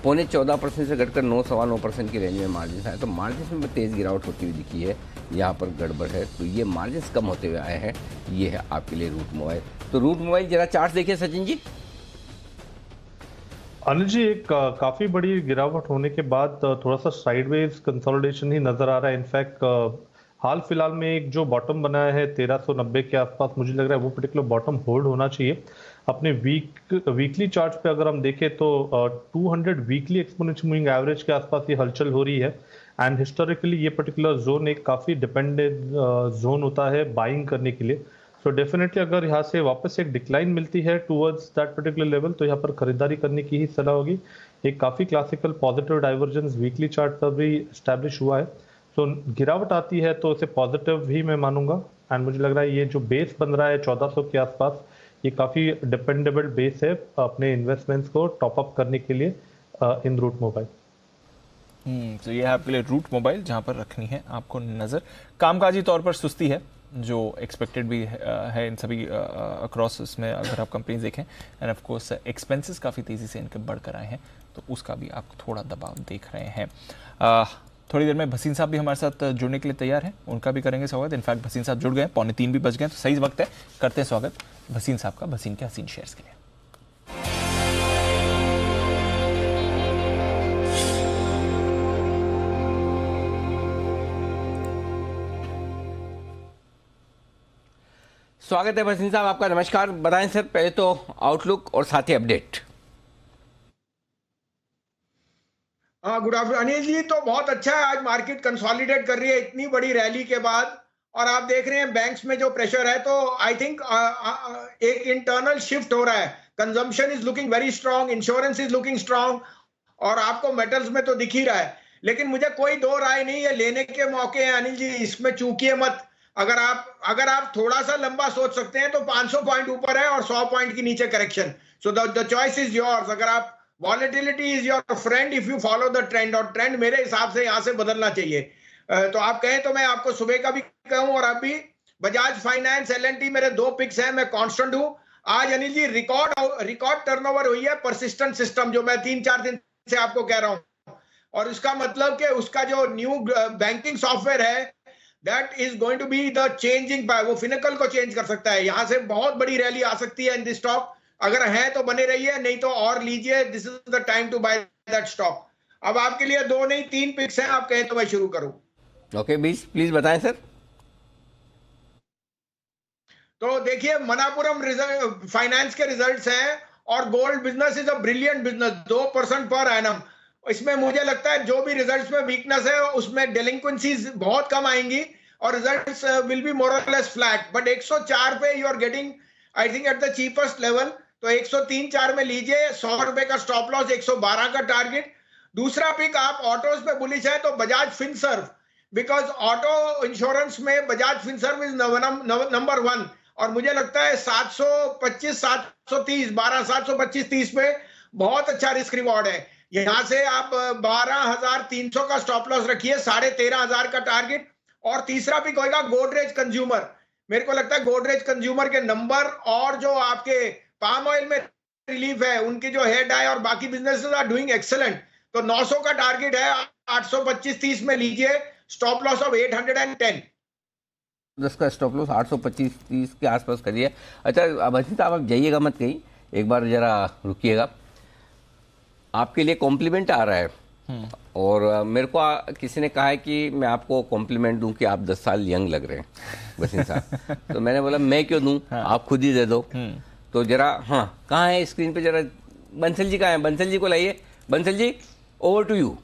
14.25% से घटकर 9-9.25% की रेंज में मार्जिन है। तो मार्जिन में तेज गिरावट होती हुई दिखी है, यहाँ पर गड़बड़ है। तो ये मार्जिन कम होते हुए आए हैं। ये है आपके लिए रूट मोबाइल। तो रूट मोबाइल जरा चार्ट देखिए सचिन जी। अनिल जी, एक काफी बड़ी गिरावट होने के बाद थोड़ा सा साइडवेज कंसोलिडेशन ही नजर आ रहा है। इनफैक्ट हाल फिलहाल में एक जो बॉटम बनाया है 1390 के आसपास, मुझे लग रहा है वो पर्टिकुलर बॉटम होल्ड होना चाहिए। अपने वीकली चार्ट्स पे अगर हम देखें तो 200 वीकली एक्सपोनेंशियल मूविंग एवरेज के आसपास ये हलचल हो रही है एंड हिस्टोरिकली ये पर्टिकुलर जोन एक काफी डिपेंडेंट जोन होता है बाइंग करने के लिए। सो डेफिनेटली अगर यहाँ से वापस एक डिक्लाइन मिलती है टुवर्ड्स दैट पर्टिकुलर लेवल तो यहाँ पर खरीदारी करने की ही सलाह होगी। एक काफी classical positive divergence weekly chart पर भी एस्टैब्लिश हुआ है। तो गिरावट आती है तो इसे पॉजिटिव ही मैं मानूंगा एंड मुझे लग रहा है ये जो बेस बन रहा है 1400 के आसपास, ये काफी डिपेंडेबल बेस है अपने इन्वेस्टमेंट्स को टॉप अप करने के लिए इन रूट मोबाइल। तो ये है आपके लिए रूट मोबाइल, जहां पर रखनी है आपको नजर। कामकाजी तौर पर सुस्ती है जो एक्सपेक्टेड भी है इन सभी अक्रॉस इसमें अगर आप कंपनीज देखें एंड ऑफ कोर्स एक्सपेंसेस काफ़ी तेज़ी से इनके बढ़कर आए हैं, तो उसका भी आप थोड़ा दबाव देख रहे हैं। थोड़ी देर में भसीन साहब भी हमारे साथ जुड़ने के लिए तैयार हैं, उनका भी करेंगे स्वागत। इनफैक्ट भसीन साहब जुड़ गए, 2:45 भी बज गए, तो सही वक्त है, करते हैं स्वागत भसीन साहब का भसीन के हसीन शेयर्स के लिए। स्वागत है भसीन साहब आपका। नमस्कार, बताएं सर पहले तो आउटलुक और साथ ही update. Good afternoon Anil ji. तो बहुत अच्छा है, आज मार्केट कंसोलिडेट कर रही है इतनी बड़ी रैली के बाद, और आप देख रहे हैं बैंक्स में जो प्रेशर है, तो आई थिंक एक इंटरनल शिफ्ट हो रहा है। Consumption is looking very strong, insurance is looking strong, और आपको मेटल्स में तो दिख ही रहा है। लेकिन मुझे कोई दो राय नहीं है, लेने के मौके हैं अनिल जी, इसमें चूकिए मत। अगर आप थोड़ा सा लंबा सोच सकते हैं तो 500 पॉइंट ऊपर है और 100 पॉइंट की नीचे correction. So the choice is yours. अगर आप volatility is your friend if you follow the trend, और ट्रेंड मेरे हिसाब से यहां से बदलना चाहिए। तो आप कहें तो मैं आपको सुबह का भी कहूं और अभी बजाज फाइनेंस, L&T मेरे दो पिक्स हैं, मैं कांस्टेंट हूं। आज अनिल जी रिकॉर्ड टर्नओवर हुई है परसिस्टेंट सिस्टम, जो मैं 3-4 दिन से आपको कह रहा हूं, और इसका मतलब कि उसका जो न्यू बैंकिंग सॉफ्टवेयर है that is going to be the changing, वो फिनकल को चेंज कर सकता है। यहां से बहुत बड़ी रैली आ सकती है इन दिस स्टॉक। अगर है तो बने रहिए, नहीं तो और लीजिए। This is the time to buy that stock. अब आपके लिए 2 नहीं 3 पिक्स हैं, आप कहें तो मैं शुरू करूं। ओके, प्लीज बताएं सर। तो देखिए, मनापुरम फाइनेंस के रिजल्ट्स हैं और gold business is a brilliant business, 2% per annum. इसमें मुझे लगता है जो भी रिजल्ट्स में वीकनेस है उसमें डेलिंक्वेंसीज बहुत कम आएंगी और रिजल्ट्स विल बी मोर और लेस फ्लैट। बट 104 पे you are getting I think at the cheapest level, तो 103-4 में लीजिए, 100 रुपए का स्टॉप लॉस, 112 का टारगेट। दूसरा पिक आप ऑटोज पे बुलिश है तो Bajaj Finserv, because auto insurance में बजाज फिनसर्व इज नंबर 1 और मुझे लगता है 725 730 12 725 30 पे बहुत अच्छा रिस्क रिवॉर्ड है। यहां से आप 12,300 का स्टॉप लॉस रखिए, 13,500 का टारगेट। और तीसरा पिक होगा गोदरेज कंज्यूमर। मेरे को लगता है गोदरेज कंज्यूमर के नंबर और जो आपके पाम ऑयल में रिलीफ है, उनके जो हेयर डाई और बाकी बिजनेसेस आर डूइंग एक्सेलेंट। तो 900 का टारगेट है, 825-30 में लीजिए, स्टॉप लॉस ऑफ 810। 10 का स्टॉप लॉस 825-30 के आसपास करिए। अच्छा भसीन साहब, आप जाइएगा मत कहीं, एक बार जरा रुकिएगा। आपके लिए कॉम्प्लीमेंट आ रहा है और मेरे को किसी ने कहा है कि मैं आपको कॉम्प्लीमेंट दूं कि आप 10 साल यंग लग रहे हैं भसीन साहब। तो मैंने बोला मैं क्यों दूं, आप खुद ही दे दो। तो जरा, हाँ कहाँ है स्क्रीन पे, जरा बंसल जी कहाँ है, बंसल जी को लाइए। Bansal ji, over to you.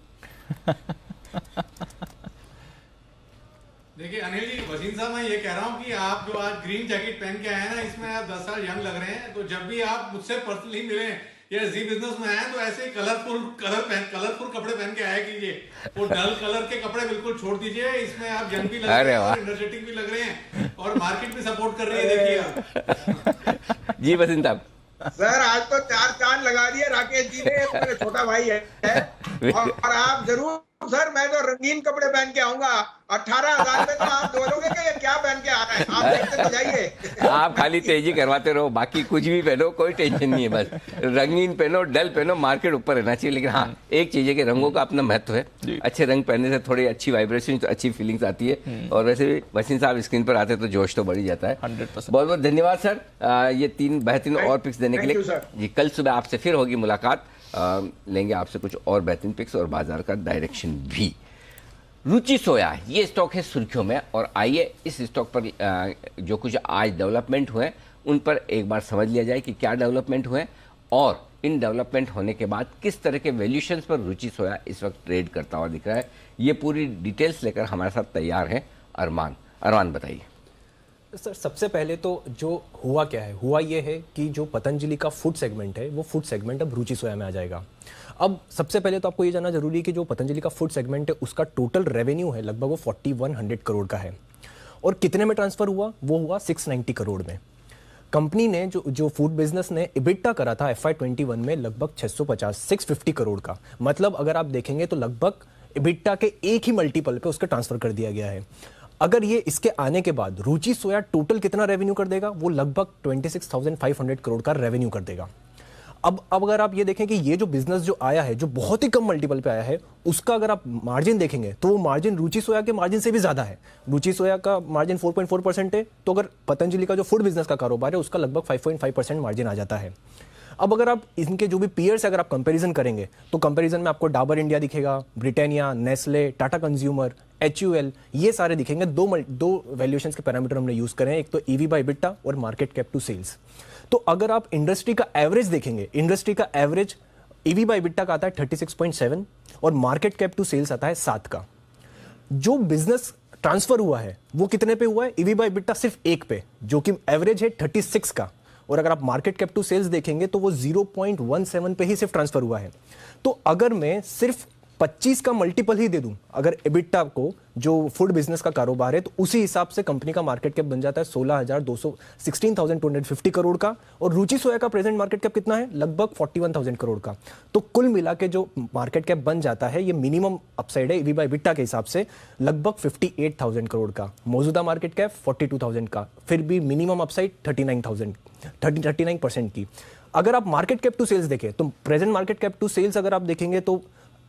देखिए अनिल जी, वसीम साहब, मैं ये कह रहा हूँ कि आप जो आज ग्रीन जैकेट पहन के आए हैं ना, इसमें आप 10 साल यंग लग रहे हैं। तो जब भी आप मुझसे पर्सनली मिले या जी बिजनेस में आए तो ऐसे कलरफुल कपड़े पहन के आया कीजिए। वो डल कलर के कपड़े बिल्कुल छोड़ दीजिए, इसमें आप यंग भी लग रहे हैं और एनर्जेटिक भी लग रहे हैं और मार्केट भी सपोर्ट कर रही है। देखिए आप जी वसीम साहब। सर आज तो 4 चांद लगा दिए राकेश जी ने, मेरा छोटा भाई है। और आप जरूर सर, मैं तो रंगीन कपड़े पहन के आऊंगा। 18,000 में तो आप बोलोगे कि ये क्या पहन के आ रहा है, आप देखते तो जाइए। आप खाली तेजी करवाते रहो, बाकी कुछ भी पहनो, कोई टेंशन नहीं है। बस रंगीन पहनो, डल पहनो, मार्केट ऊपर रहना चाहिए। लेकिन हाँ, एक चीज है कि रंगों का अपना महत्व है। अच्छे रंग पहनने से थोड़ी अच्छी वाइब्रेशन, तो अच्छी फीलिंग्स आती है। और वैसे भी वसीम साहब स्क्रीन पर आते तो जोश तो बढ़ ही जाता है। 100%। बहुत बहुत धन्यवाद सर, ये 3 बेहतरीन और पिक्स देने के लिए जी। कल सुबह आपसे फिर होगी मुलाकात, लेंगे आपसे कुछ और बेहतरीन पिक्स और बाजार का डायरेक्शन भी। रुचि सोया ये स्टॉक है सुर्खियों में, और आइए इस स्टॉक पर जो कुछ आज डेवलपमेंट हुए उन पर एक बार समझ लिया जाए कि क्या डेवलपमेंट हुए और इन डेवलपमेंट होने के बाद किस तरह के वैल्यूएशंस पर रुचि सोया इस वक्त ट्रेड करता हुआ दिख रहा है। ये पूरी डिटेल्स लेकर हमारे साथ तैयार है अरमान बताइए। सर सबसे पहले तो जो हुआ क्या है, हुआ ये है कि जो पतंजलि का फूड सेगमेंट है वो फूड सेगमेंट अब रुचि सोया में आ जाएगा। अब सबसे पहले तो आपको ये जानना जरूरी है कि जो पतंजलि का फूड सेगमेंट है उसका टोटल रेवेन्यू है लगभग वो 4100 करोड़ का है, और कितने में ट्रांसफर हुआ, वो हुआ 690 करोड़ में। कंपनी ने जो फूड बिजनेस ने इबिटा करा था FY21 में लगभग 650 करोड़ का, मतलब अगर आप देखेंगे तो लगभग इबिटा के एक ही मल्टीपल पे उसका ट्रांसफर कर दिया गया है। अगर ये इसके आने के बाद रुचि सोया टोटल कितना रेवेन्यू कर देगा, वो लगभग 26,500 करोड़ का रेवेन्यू कर देगा। अब अगर आप ये देखें कि ये जो बिजनेस जो आया है, जो बहुत ही कम मल्टीपल पे आया है, उसका अगर आप मार्जिन देखेंगे तो वो मार्जिन रुचि सोया के मार्जिन से भी ज्यादा है। रुचि सोया का मार्जिन 4.4% है, तो अगर पतंजलि का जो फूड बिजनेस का कारोबार है उसका लगभग 5.5% मार्जिन आ जाता है। अब अगर आप इनके जो भी पीयर्स अगर आप कंपैरिजन करेंगे तो कंपैरिजन में आपको डाबर इंडिया दिखेगा, Britannia, Nestle, Tata consumer, HUL, ये सारे दिखेंगे। दो वैल्यूएशंस के पैरामीटर हमने यूज करें, एक तो EV बाय EBITDA और मार्केट कैप टू सेल्स। तो अगर आप इंडस्ट्री का एवरेज देखेंगे, इंडस्ट्री का एवरेज EV बाय EBITDA का आता है 36.7 और मार्केट कैप टू सेल्स आता है 7 का। जो बिजनेस ट्रांसफर हुआ है वो कितने पे हुआ है, EV बाय EBITDA सिर्फ 1 पे, जो कि एवरेज है 36 का, और अगर आप मार्केट कैप टू सेल्स देखेंगे तो वो 0.17 पे ही सिर्फ ट्रांसफर हुआ है। तो अगर मैं सिर्फ 25 का मल्टीपल ही दे दूं अगर एबिटा को, जो फूड बिजनेस का कारोबार है, तो उसी हिसाब से कंपनी का मार्केट कैप बन जाता है 16,250 करोड़ का, और रुचि सोया का प्रेजेंट मार्केट कैप कितना है, लगभग 41,000 करोड़ का। तो कुल मिला के जो मार्केट कैप बन जाता है, ये मिनिमम अपसाइड है EV बाय EBITDA के हिसाब से लगभग 58,000 करोड़ का। मौजूदा मार्केट कैप 42,000 का, फिर भी मिनिमम अपसाइड 39% की। अगर आप मार्केट कैप टू सेल्स देखें तो present market cap to sales अगर आप देखेंगे तो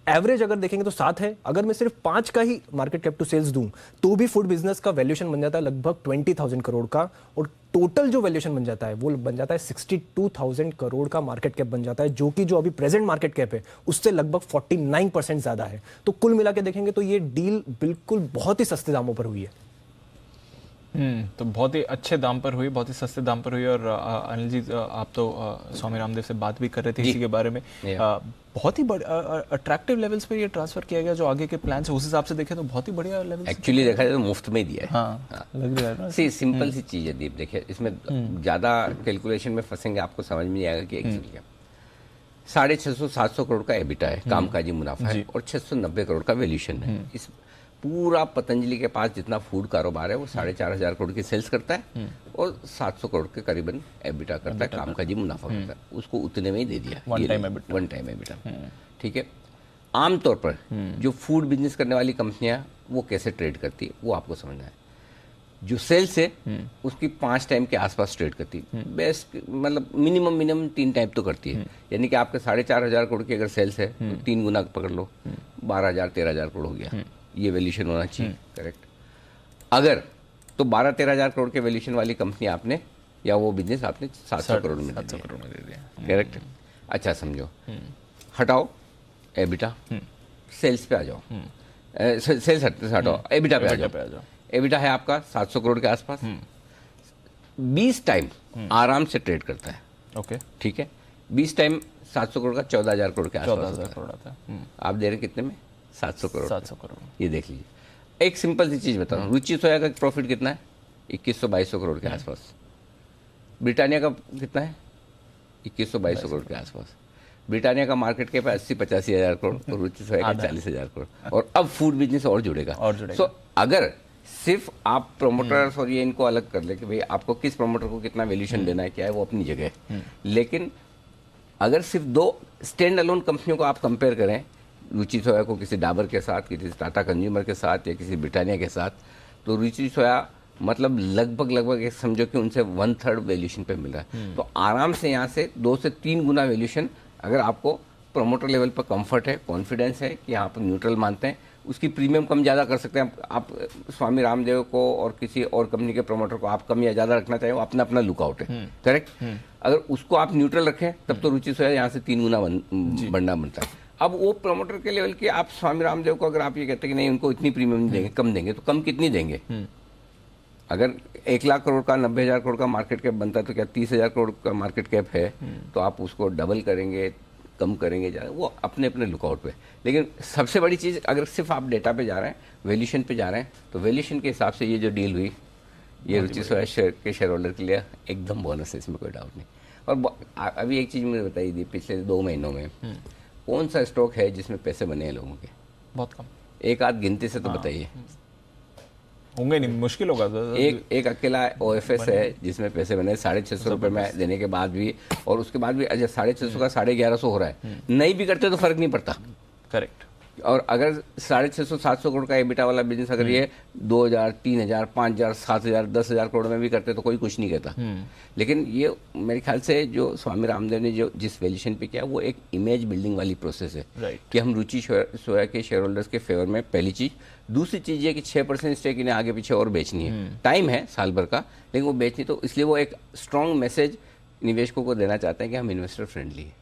एवरेज अगर देखेंगे तो 7 है। अगर मैं सिर्फ 5 का ही मार्केट कैप टू सेल्स दूं तो भी फूड बिजनेस का वैल्यूएशन बन जाता है लगभग 20,000 करोड़ का, और टोटल जो वैल्यूएशन बन जाता है वो बन जाता है 62,000 करोड़ का मार्केट कैप बन जाता है, जो कि जो अभी प्रेजेंट मार्केट कैप है उससे लगभग 49% ज्यादा है। तो कुल मिला के देखेंगे तो ये डील बिल्कुल बहुत ही सस्ते दामों पर हुई है। तो बहुत ही अच्छे दाम पर हुई, बहुत ही सस्ते दाम पर हुई। और अनिल जी, आप तो स्वामी रामदेव से बात भी कर रहे थे इसी के बारे में। बहुत ही अट्रैक्टिव लेवल्स पे ये ट्रांसफर किया गया, जो आगे के प्लान्स है उस हिसाब से देखें तो बहुत ही बढ़िया लेवल। एक्चुअली देखा जाए तो मुफ्त में दिया है। हाँ, लग रहा है ना। सिंपल सी चीज है दीप, देखिए इसमें ज्यादा कैलकुलेशन में फंसेंगे आपको समझ में नहीं आएगा कि एक्चुअली क्या। 650-700 करोड़ का एबिटा है, कामकाजी मुनाफा है, और 690 करोड़ का वैल्यूएशन है। इस पूरा पतंजलि के पास जितना फूड कारोबार है वो 4,500 करोड़ की सेल्स करता है और 700 करोड़ के करीबन एबिटा करता है, कामकाजी मुनाफा करता है। उसको उतने में ही दे दिया, वन टाइम एबिटा। ठीक है। आमतौर पर जो फूड बिजनेस करने वाली कंपनियां वो कैसे ट्रेड करती है वो आपको समझना है। जो सेल्स है उसकी 5 टाइम के आसपास ट्रेड करती है, बेस्ट मतलब मिनिमम 3 टाइम तो करती है। यानी कि आपके 4,500 करोड़ की अगर सेल्स है तो 3 गुना पकड़ लो, 12,000-13,000 करोड़ हो गया, ये वैल्यूएशन होना चाहिए। करेक्ट। अगर तो 12-13,000 करोड़ के वैल्यूएशन वाली कंपनी आपने या वो बिजनेस आपने 700 करोड़ में दे दिया। करेक्ट। अच्छा समझो, हटाओ एबिटा, सेल्स पे आ जाओ, सेल्स हटाओ, एबिटा पे आ जाओ। एबिटा है आपका 700 करोड़ के आसपास, 20 टाइम आराम से ट्रेड करता है। ओके, ठीक है। 20 टाइम 700 करोड़ का 14,000 करोड़ के आसपास 14,000 करोड़ आता है। आप दे रहे कितने में? 700 करोड़। 700 करोड़। ये देख लीजिए। एक सिंपल सी चीज बता रहा हूँ, रुचि सोया का प्रॉफिट कितना है? 2100-2200 करोड़ के आसपास। ब्रिटानिया का कितना है? 2100-2200 करोड़ के आसपास। ब्रिटानिया का मार्केट कैप है 80-85 हज़ार करोड़ और रुचि सोया का 40,000 करोड़। और अब फूड बिजनेस और जुड़ेगा। सो अगर सिर्फ आप प्रोमोटर्स और ये इनको अलग कर ले कि भाई आपको किस प्रोमोटर को कितना वैल्यूएशन देना है, क्या है, वो अपनी जगह है। लेकिन अगर सिर्फ 2 स्टैंड अलोन कंपनियों को आप कंपेयर करें, रुचि सोया को किसी डाबर के साथ, किसी टाटा कंज्यूमर के साथ या किसी ब्रिटानिया के साथ, तो रुचि सोया मतलब लगभग समझो कि उनसे 1/3 वैल्यूएशन पे मिल रहा है। तो आराम से यहाँ से 2 से 3 गुना वैल्यूएशन, अगर आपको प्रमोटर लेवल पर कंफर्ट है, कॉन्फिडेंस है कि यहाँ पर न्यूट्रल मानते हैं, उसकी प्रीमियम कम ज़्यादा कर सकते हैं। आप स्वामी रामदेव को और किसी और कंपनी के प्रमोटर को आप कम या ज़्यादा रखना चाहिए, वो अपना अपना लुकआउट है। करेक्ट। अगर उसको आप न्यूट्रल रखें तब तो रुचि सोया यहाँ से 3 गुना बढ़ना बनता है। अब वो प्रमोटर के लेवल की आप स्वामी रामदेव को अगर आप ये कहते हैं कि नहीं उनको इतनी प्रीमियम नहीं देंगे, कम देंगे, तो कम कितनी देंगे? अगर 1 लाख करोड़ का 90,000 करोड़ का मार्केट कैप बनता है तो क्या 30,000 करोड़ का मार्केट कैप है तो आप उसको डबल करेंगे, कम करेंगे, वो अपने अपने लुकआउट पे। लेकिन सबसे बड़ी चीज़, अगर सिर्फ आप डेटा पे जा रहे हैं, वैल्यूएशन पे जा रहे हैं, तो वैल्यूएशन के हिसाब से ये जो डील हुई, ये रुचि सोया के शेयर होल्डर के लिए एकदम बोनस है, इसमें कोई डाउट नहीं। और अभी एक चीज़ मुझे बताई थी, पिछले 2 महीनों में कौन सा स्टॉक है जिसमें पैसे बने हैं लोगों के? बहुत कम, एक आध गिनती से तो बताइए। होंगे नहीं, मुश्किल होगा। एक अकेला OFS है जिसमें पैसे बने 650 रुपये में देने के बाद भी, और उसके बाद भी अजय 650 का 1150 हो रहा है। नहीं भी करते तो फर्क नहीं पड़ता। करेक्ट। और अगर 650-700 करोड़ का एबिटा वाला बिजनेस अगर ये 2,000, 3,000, 5,000, 7,000, 10,000 करोड़ में भी करते तो कोई कुछ नहीं कहता। लेकिन ये मेरे ख्याल से जो स्वामी रामदेव ने जो जिस वैल्यूएशन पे किया, वो एक इमेज बिल्डिंग वाली प्रोसेस है कि हम रुचि सोया के शेयर होल्डर्स के फेवर में, पहली चीज। दूसरी चीज ये कि 6% स्टेक इन्हें आगे पीछे और बेचनी है। टाइम है साल भर का, लेकिन वो बेचनी, तो इसलिए वो एक स्ट्रॉन्ग मैसेज निवेशकों को देना चाहते हैं कि हम इन्वेस्टर फ्रेंडली है।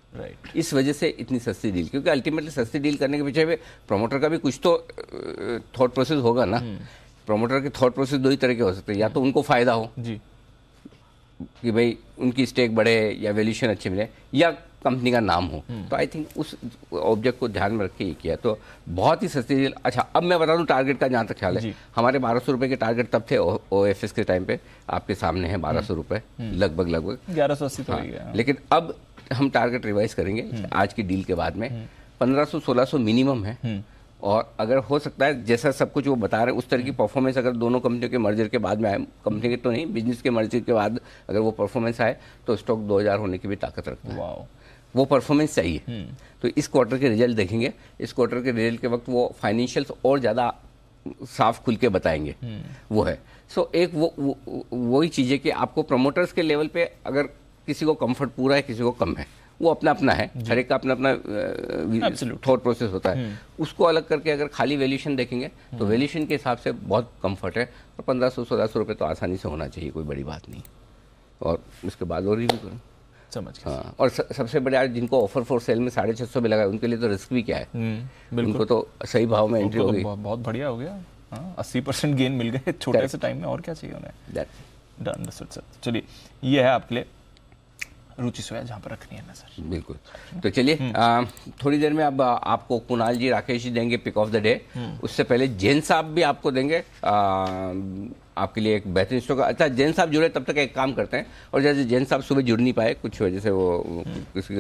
इस वजह से इतनी सस्ती डील, क्योंकि अल्टीमेटली सस्ती डील करने के पीछे प्रमोटर का भी कुछ तो थॉट प्रोसेस होगा ना। प्रमोटर के थॉट प्रोसेस 2 ही तरह के हो सकते हैं, या तो उनको फायदा हो जी कि भाई उनकी स्टेक बढ़े या वैल्यूएशन अच्छे मिले, या कंपनी का नाम हो। तो आई थिंक उस ऑब्जेक्ट को ध्यान में रख के ये किया, तो बहुत ही सस्ती डील। अच्छा, अब मैं बता दूं टारगेट का जहाँ तक ख्याल है, हमारे 1200 रुपये के टारगेट तब थे OFS के टाइम पे, आपके सामने है 1200 रुपये, लगभग 1180 तो हो गया। लेकिन अब हम टारगेट रिवाइज करेंगे आज की डील के बाद में। 1500-1600 मिनिमम है, और अगर हो सकता है जैसा सब कुछ वो बता रहे हैं उस तरह की परफॉर्मेंस अगर दोनों कंपनियों के मर्जर के बाद में आए, कंपनी के तो नहीं, बिजनेस के मर्जर के बाद अगर वो परफॉर्मेंस आए तो स्टॉक 2000 होने की भी ताकत रखता है। वो परफॉर्मेंस चाहिए। तो इस क्वार्टर के रिजल्ट देखेंगे, इस क्वार्टर के रिजल्ट के वक्त वो फाइनेंशियल्स और ज़्यादा साफ खुल के बताएंगे, वो है। सो एक वही चीज़ है कि आपको प्रमोटर्स के लेवल पे अगर किसी को कंफर्ट पूरा है, किसी को कम है, वो अपना अपना है, हर एक का अपना अपना थॉट प्रोसेस होता है। उसको अलग करके अगर खाली वैल्यूएशन देखेंगे तो वैल्यूएशन के हिसाब से बहुत कंफर्ट है, और 1500-1600 रुपये तो आसानी से होना चाहिए, कोई बड़ी बात नहीं। और उसके बाद और रिव्यू करें, समझ गया। हाँ, और सबसे बड़ा जिनको ऑफर फॉर सेल में 650 में लगा है, उनको लिए तो रिस्क भी क्या है, उनको तो सही भाव में एंट्री होगी। बहुत बढ़िया हो गया। 80% गेन मिल गए छोटे से टाइम में, और क्या चाहिए उन्हें। Done sir. चलिए ये है आपके लिए रुचि सोया जहाँ पर रखनी है नजर। बिल्कुल। तो चलिए थोड़ी देर में अब आपको कुणाल जी, राकेश जी देंगे पिक ऑफ द डे। उससे पहले जैन साहब भी आपको देंगे आपके लिए एक बेहतरीन स्टॉक। अच्छा, जैन साहब जुड़े तब तक एक काम करते हैं, और जैसे जैन साहब सुबह जुड़ नहीं पाए कुछ वजह से, वो किसी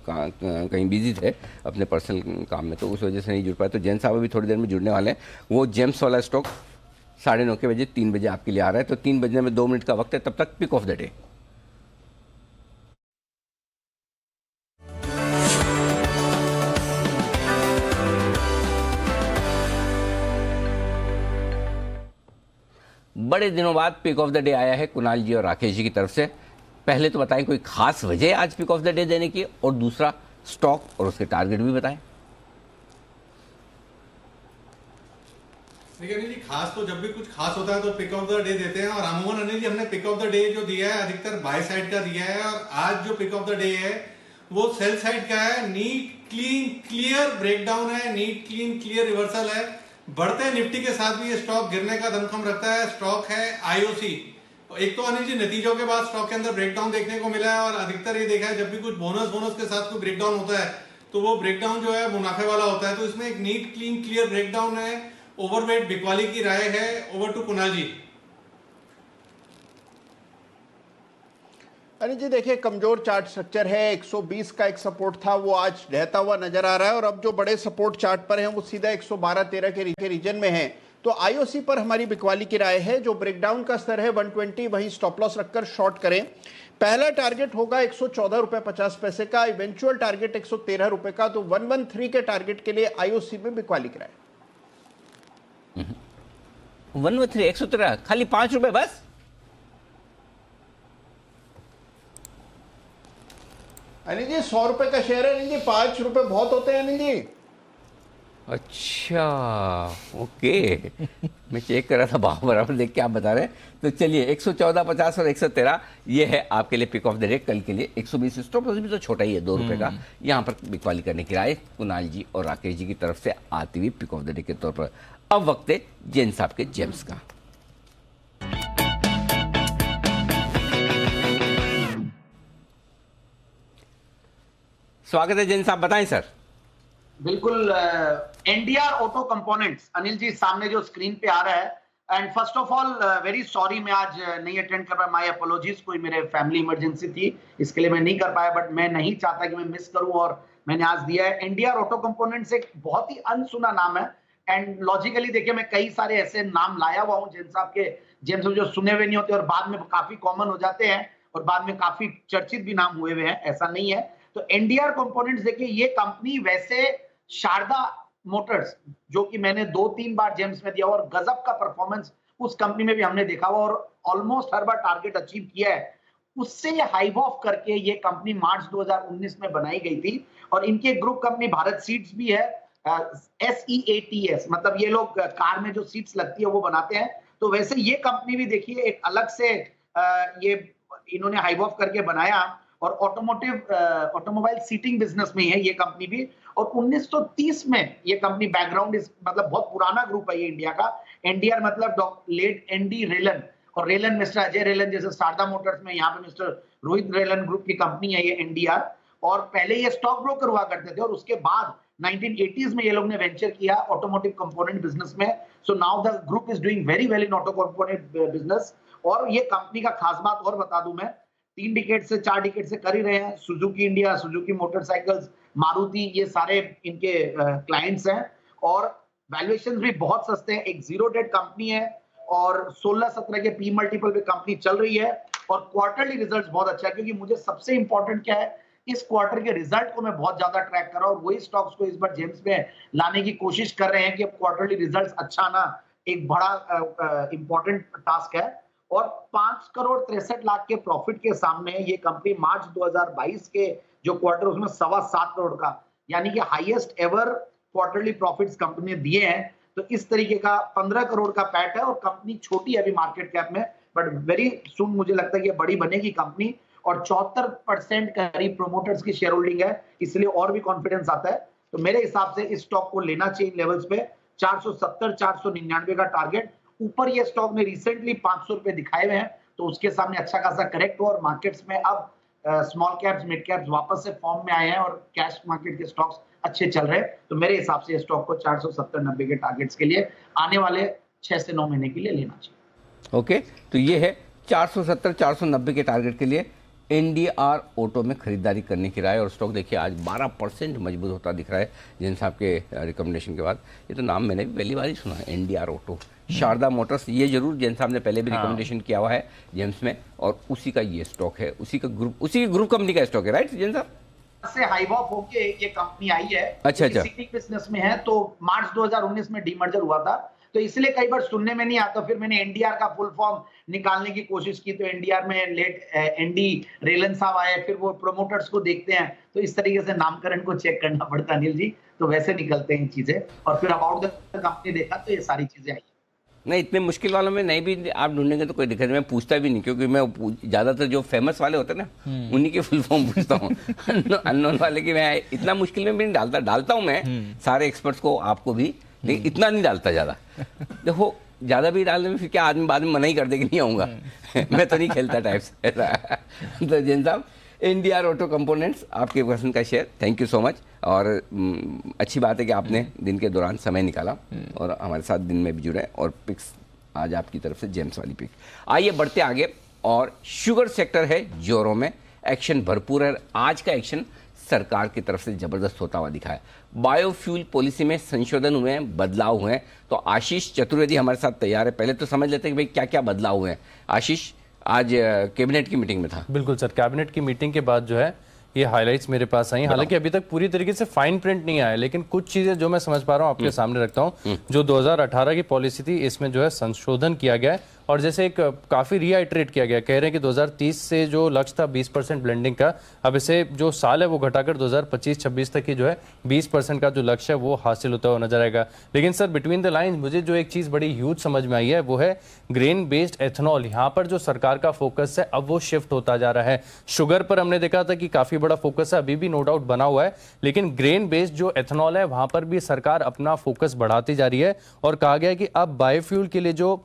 कहीं बिजी थे अपने पर्सनल काम में, तो उस वजह से नहीं जुड़ पाए। तो जैन साहब अभी थोड़ी देर में जुड़ने वाले हैं। वो जेम्स वाला स्टॉक 9:30 बजे 3 बजे आपके लिए आ रहा है, तो 3 बजने में 2 मिनट का वक्त है। तब तक पिक ऑफ द डे। बड़े दिनों बाद पिक ऑफ द डे आया है कुणाल जी और राकेश जी की तरफ से। पहले तो बताएं कोई खास वजह आज पिक ऑफ द डे देने की, और दूसरा स्टॉक और उसके टारगेट भी बताएं। देखिए अनिल जी, खास तो जब भी कुछ खास होता है तो पिक ऑफ द डे देते हैं, और अमूमन अनिल जी हमने पिक ऑफ द डे जो दिया है अधिकतर बाय साइड का दिया है, और आज जो पिक ऑफ द डे है वो सेल साइड का है। नीट क्लीन क्लियर ब्रेकडाउन है, नीट क्लीन क्लियर रिवर्सल है। बढ़ते निफ्टी के साथ भी ये स्टॉक गिरने का दमखम रखता है। स्टॉक है आईओसी। एक तो अनिल जी नतीजों के बाद स्टॉक के अंदर ब्रेकडाउन देखने को मिला है, और अधिकतर ये देखा है जब भी कुछ बोनस के साथ कोई ब्रेकडाउन होता है तो वो ब्रेकडाउन जो है मुनाफे वाला होता है। तो इसमें एक नीट क्लीन क्लियर ब्रेकडाउन है। ओवरवेट बिकवाली की राय है। ओवर टू कुणाल जी। अनिल जी देखिए, कमजोर चार्ट स्ट्रक्चर है। 120 का एक सपोर्ट था, वो आज रहता हुआ नजर आ रहा है, और अब जो बड़े सपोर्ट चार्ट पर हैं वो सीधा 112-13 के रीजन में है। तो आईओसी पर हमारी बिकवाली की राय है। जो ब्रेकडाउन का स्तर है 120, वहीं स्टॉप लॉस रखकर शॉर्ट करें। पहला टारगेट होगा 114 रुपए 50 पैसे का, इवेंचुअल टारगेट 113 रुपए का। तो 113 के टारगेट के लिए आईओसी में बिकवाली की राय। 113 113 खाली 5 रुपए बस। अनिल जी 100 रुपए का शेयर है अनिल जी, 5 रुपए बहुत होते हैं अनिल जी। अच्छा ओके। मैं चेक कर रहा था भाव बराबर देख के आप बता रहे हैं। तो चलिए 114.50 और 113 ये है आपके लिए पिक ऑफ द डे। कल के लिए 120 स्टॉप लॉस भी तो छोटा ही है 2 रुपए का। यहाँ पर बिकवाली करने की राय कुणाल जी और राकेश जी की तरफ से आती हुई पिक ऑफ द डे के तौर पर। अब वक्त है जैन साहब के जेम्स का। स्वागत है जैन साहब, बताएं सर। बिल्कुल। NDR auto components Anil ji सामने जो स्क्रीन पे आ रहा है। And first of all very sorry, मैं आज नहीं अटेंड कर पाया, माय अपोलॉजीज। कोई मेरे फैमिली इमरजेंसी थी, इसके लिए मैं नहीं कर पाया, बट मैं नहीं चाहता कि मैं मिस करूं, और मैंने आज दिया है। एनडीआर ऑटो कंपोनेंट्स एक बहुत ही अनसुना नाम है, एंड लॉजिकली देखिए मैं कई सारे ऐसे नाम लाया हुआ हूं जैन साहब के, जेम्स जो सुने हुए नहीं होते और बाद में काफी कॉमन हो जाते हैं, और बाद में काफी चर्चित भी नाम हुए हुए हैं, ऐसा नहीं है। तो एनडीआर कंपोनेंट्स देखिए, ये कंपनी वैसे शारदा मोटर्स जो कि मैंने 2-3 बार जेम्स में दिया, और गजब का परफॉर्मेंस उस कंपनी में भी हमने देखा हुआ, और ऑलमोस्ट हर बार टारगेट अचीव किया है। उससे हाइव ऑफ करके ये कंपनी मार्च 2019 में बनाई गई थी, और इनके ग्रुप कंपनी भारत सीट्स भी है। SEATS मतलब ये लोग कार में जो सीट्स लगती है वो बनाते हैं। तो वैसे ये कंपनी भी देखिए एक अलग से ये इन्होंने हाइव ऑफ करके बनाया, और ऑटोमोबाइल सीटिंग बिजनेस में है ये कंपनी भी। और 1930 में ये कंपनी बैकग्राउंड मतलब बहुत पुराना ग्रुप है ये इंडिया का। एनडीआर मतलब लेट एनडी रेलन, और रेलन मिस्टर अजय रेलन, जैसे शारदा मोटर्स में यहाँ पे मिस्टर रोहित रेलन ग्रुप की कंपनी है ये एनडीआर। और पहले ये स्टॉक ब्रोकर हुआ करते थे, और उसके बाद 1980s में ये लोग ने वेंचर किया ऑटोमोटिव कंपोनेंट बिजनेस में। So now the group is doing very well in auto component business. और ये कंपनी का खास बात और बता दूं मैं, 3 डिकेड से 4 डिकेड से कर ही रहे हैं। Suzuki India, Suzuki motorcycles, Maruti, ये सारे इनके क्लाइंट्स हैं, और वैल्यूएशंस भी बहुत सस्ते हैं। एक जीरो डेट कंपनी है, और 16-17 के पी मल्टीपल पे कंपनी चल रही है, और क्वार्टरली रिजल्ट्स बहुत अच्छा है। क्योंकि मुझे सबसे इंपॉर्टेंट क्या है, इस क्वार्टर के रिजल्ट को मैं बहुत ज्यादा ट्रैक कर रहा हूं, और वही स्टॉक्स को इस बार जेम्स में लाने की कोशिश कर रहे हैं कि अब क्वार्टरली रिजल्ट्स अच्छा आना एक बड़ा इंपॉर्टेंट टास्क है। और 5 करोड़ 63 लाख के प्रॉफिट के सामने ये कंपनी मार्च 2022 के जो क्वार्टर उसमें 7.25 करोड़ का, यानी कि highest ever quarterly profits company ने दिए हैं। तो इस तरीके का 15 करोड़ का पैट है, और कंपनी छोटी है अभी मार्केट कैप में, बट वेरी सून मुझे लगता है कि बड़ी बनेगी कंपनी। और 74% करीब प्रोमोटर्स की शेयर होल्डिंग है, इसलिए और भी कॉन्फिडेंस आता है। तो मेरे हिसाब से इस स्टॉक को लेना चाहिए लेवल्स पे 470 499 का टारगेट। ऊपर ये स्टॉक ने रिसेंटली 500 रुपए दिखाए हुए हैं, तो उसके सामने अच्छा खासा करेक्ट हुआ और मार्केट्स में अब स्मॉल कैप्स मिड कैप्स वापस से फॉर्म में आए हैं और कैश मार्केट के स्टॉक्स अच्छे चल रहे हैं। तो मेरे हिसाब से स्टॉक को 470-90 के टारगेट्स के लिए आने वाले 6 से 9 महीने के लिए लेना चाहिए। ओके, तो ये है 470-490 के टारगेट के लिए एनडीआर ऑटो में खरीदारी करने की राय। और स्टॉक देखिए आज 12% मजबूत होता दिख रहा है जिन साहब के रिकमेंडेशन के बाद। ये तो नाम मैंने भी पहली बार ही सुना है, एनडीआर ऑटो। शारदा मोटर्स, ये जरूर जैन साहब ने पहले भी रिकमेंडेशन किया हुआ है जेम्स में, और उसी का ये स्टॉक है, उसी की ग्रुप कंपनी का स्टॉक है, राइट जैन साहब? से हाइवॉक होके ये कंपनी आई है। अच्छा। सीटी बिजनेस में है, तो मार्च 2019 में डीमर्जर हुआ था, तो इसलिए कई बार सुनने में नहीं आता। फिर मैंने एनडीआर का फुल फॉर्म निकालने की कोशिश की, तो एनडीआर में लेट एनडी रेलन साहब आए, फिर वो प्रोमोटर्स को देखते हैं, तो इस तरीके से नामकरण को चेक करना पड़ता है अनिल जी, तो वैसे निकलते हैं चीजें। और फिर अबाउट द कंपनी देखा तो ये सारी चीजें आई। नहीं, इतने मुश्किल वालों में नहीं भी आप ढूंढेंगे तो कोई दिक्कत नहीं, मैं पूछता भी नहीं, क्योंकि मैं ज्यादातर जो फेमस वाले होते हैं ना उन्हीं के फुल फॉर्म पूछता हूँ। अननोन वाले की मैं इतना मुश्किल में भी नहीं डालता हूँ मैं सारे एक्सपर्ट्स को, आपको भी, लेकिन इतना नहीं डालता ज्यादा। देखो ज्यादा भी डालने में फिर क्या आदमी बाद में मना ही कर दे कि नहीं आऊंगा। मैं तो नहीं खेलता टाइप से। तो जैन साहब, एनडीआर ऑटो कंपोनेंट्स आपके पसंद का share, thank you so much. और अच्छी बात है कि आपने दिन के दौरान समय निकाला और हमारे साथ दिन में भी जुड़े, और पिक्स आज आपकी तरफ से जेम्स वाली पिक। आइए बढ़ते आगे, और शुगर सेक्टर है जोरों में, एक्शन भरपूर है। आज का एक्शन सरकार की तरफ से जबरदस्त होता हुआ दिखा है। बायोफ्यूल पॉलिसी में संशोधन हुए हैं, बदलाव हुए हैं। तो आशीष चतुर्वेदी हमारे साथ तैयार है। पहले तो समझ लेते हैं कि भाई क्या क्या बदलाव हुए हैं। आशीष, आज कैबिनेट की मीटिंग में था। बिल्कुल सर, कैबिनेट की मीटिंग के बाद जो है ये हाइलाइट्स मेरे पास आई। हालांकि अभी तक पूरी तरीके से फाइन प्रिंट नहीं आया, लेकिन कुछ चीजें जो मैं समझ पा रहा हूँ आपके सामने रखता हूँ। जो 2018 की पॉलिसी थी, इसमें जो है संशोधन किया गया है, और जैसे एक काफी रीआइटरेट किया गया, कह रहे हैं कि 2030 से जो लक्ष्य था 20% ब्लेंडिंग का, अब इसे जो साल है वो घटाकर 2025-26 तक की जो है 20% का जो लक्ष्य है वो हासिल होता हुआ नजर आएगा। लेकिन सर, बिटवीन द लाइंस मुझे जो एक चीज बड़ी ह्यूज समझ में आई है वो है ग्रेन बेस्ड एथेनॉल। यहाँ पर जो सरकार का फोकस है अब वो शिफ्ट होता जा रहा है। शुगर पर हमने देखा था कि काफी बड़ा फोकस है, अभी भी नो डाउट बना हुआ है, लेकिन ग्रेन बेस्ड जो एथेनॉल है वहां पर भी सरकार अपना फोकस बढ़ाती जा रही है। और कहा गया है कि अब बायोफ्यूल के लिए जो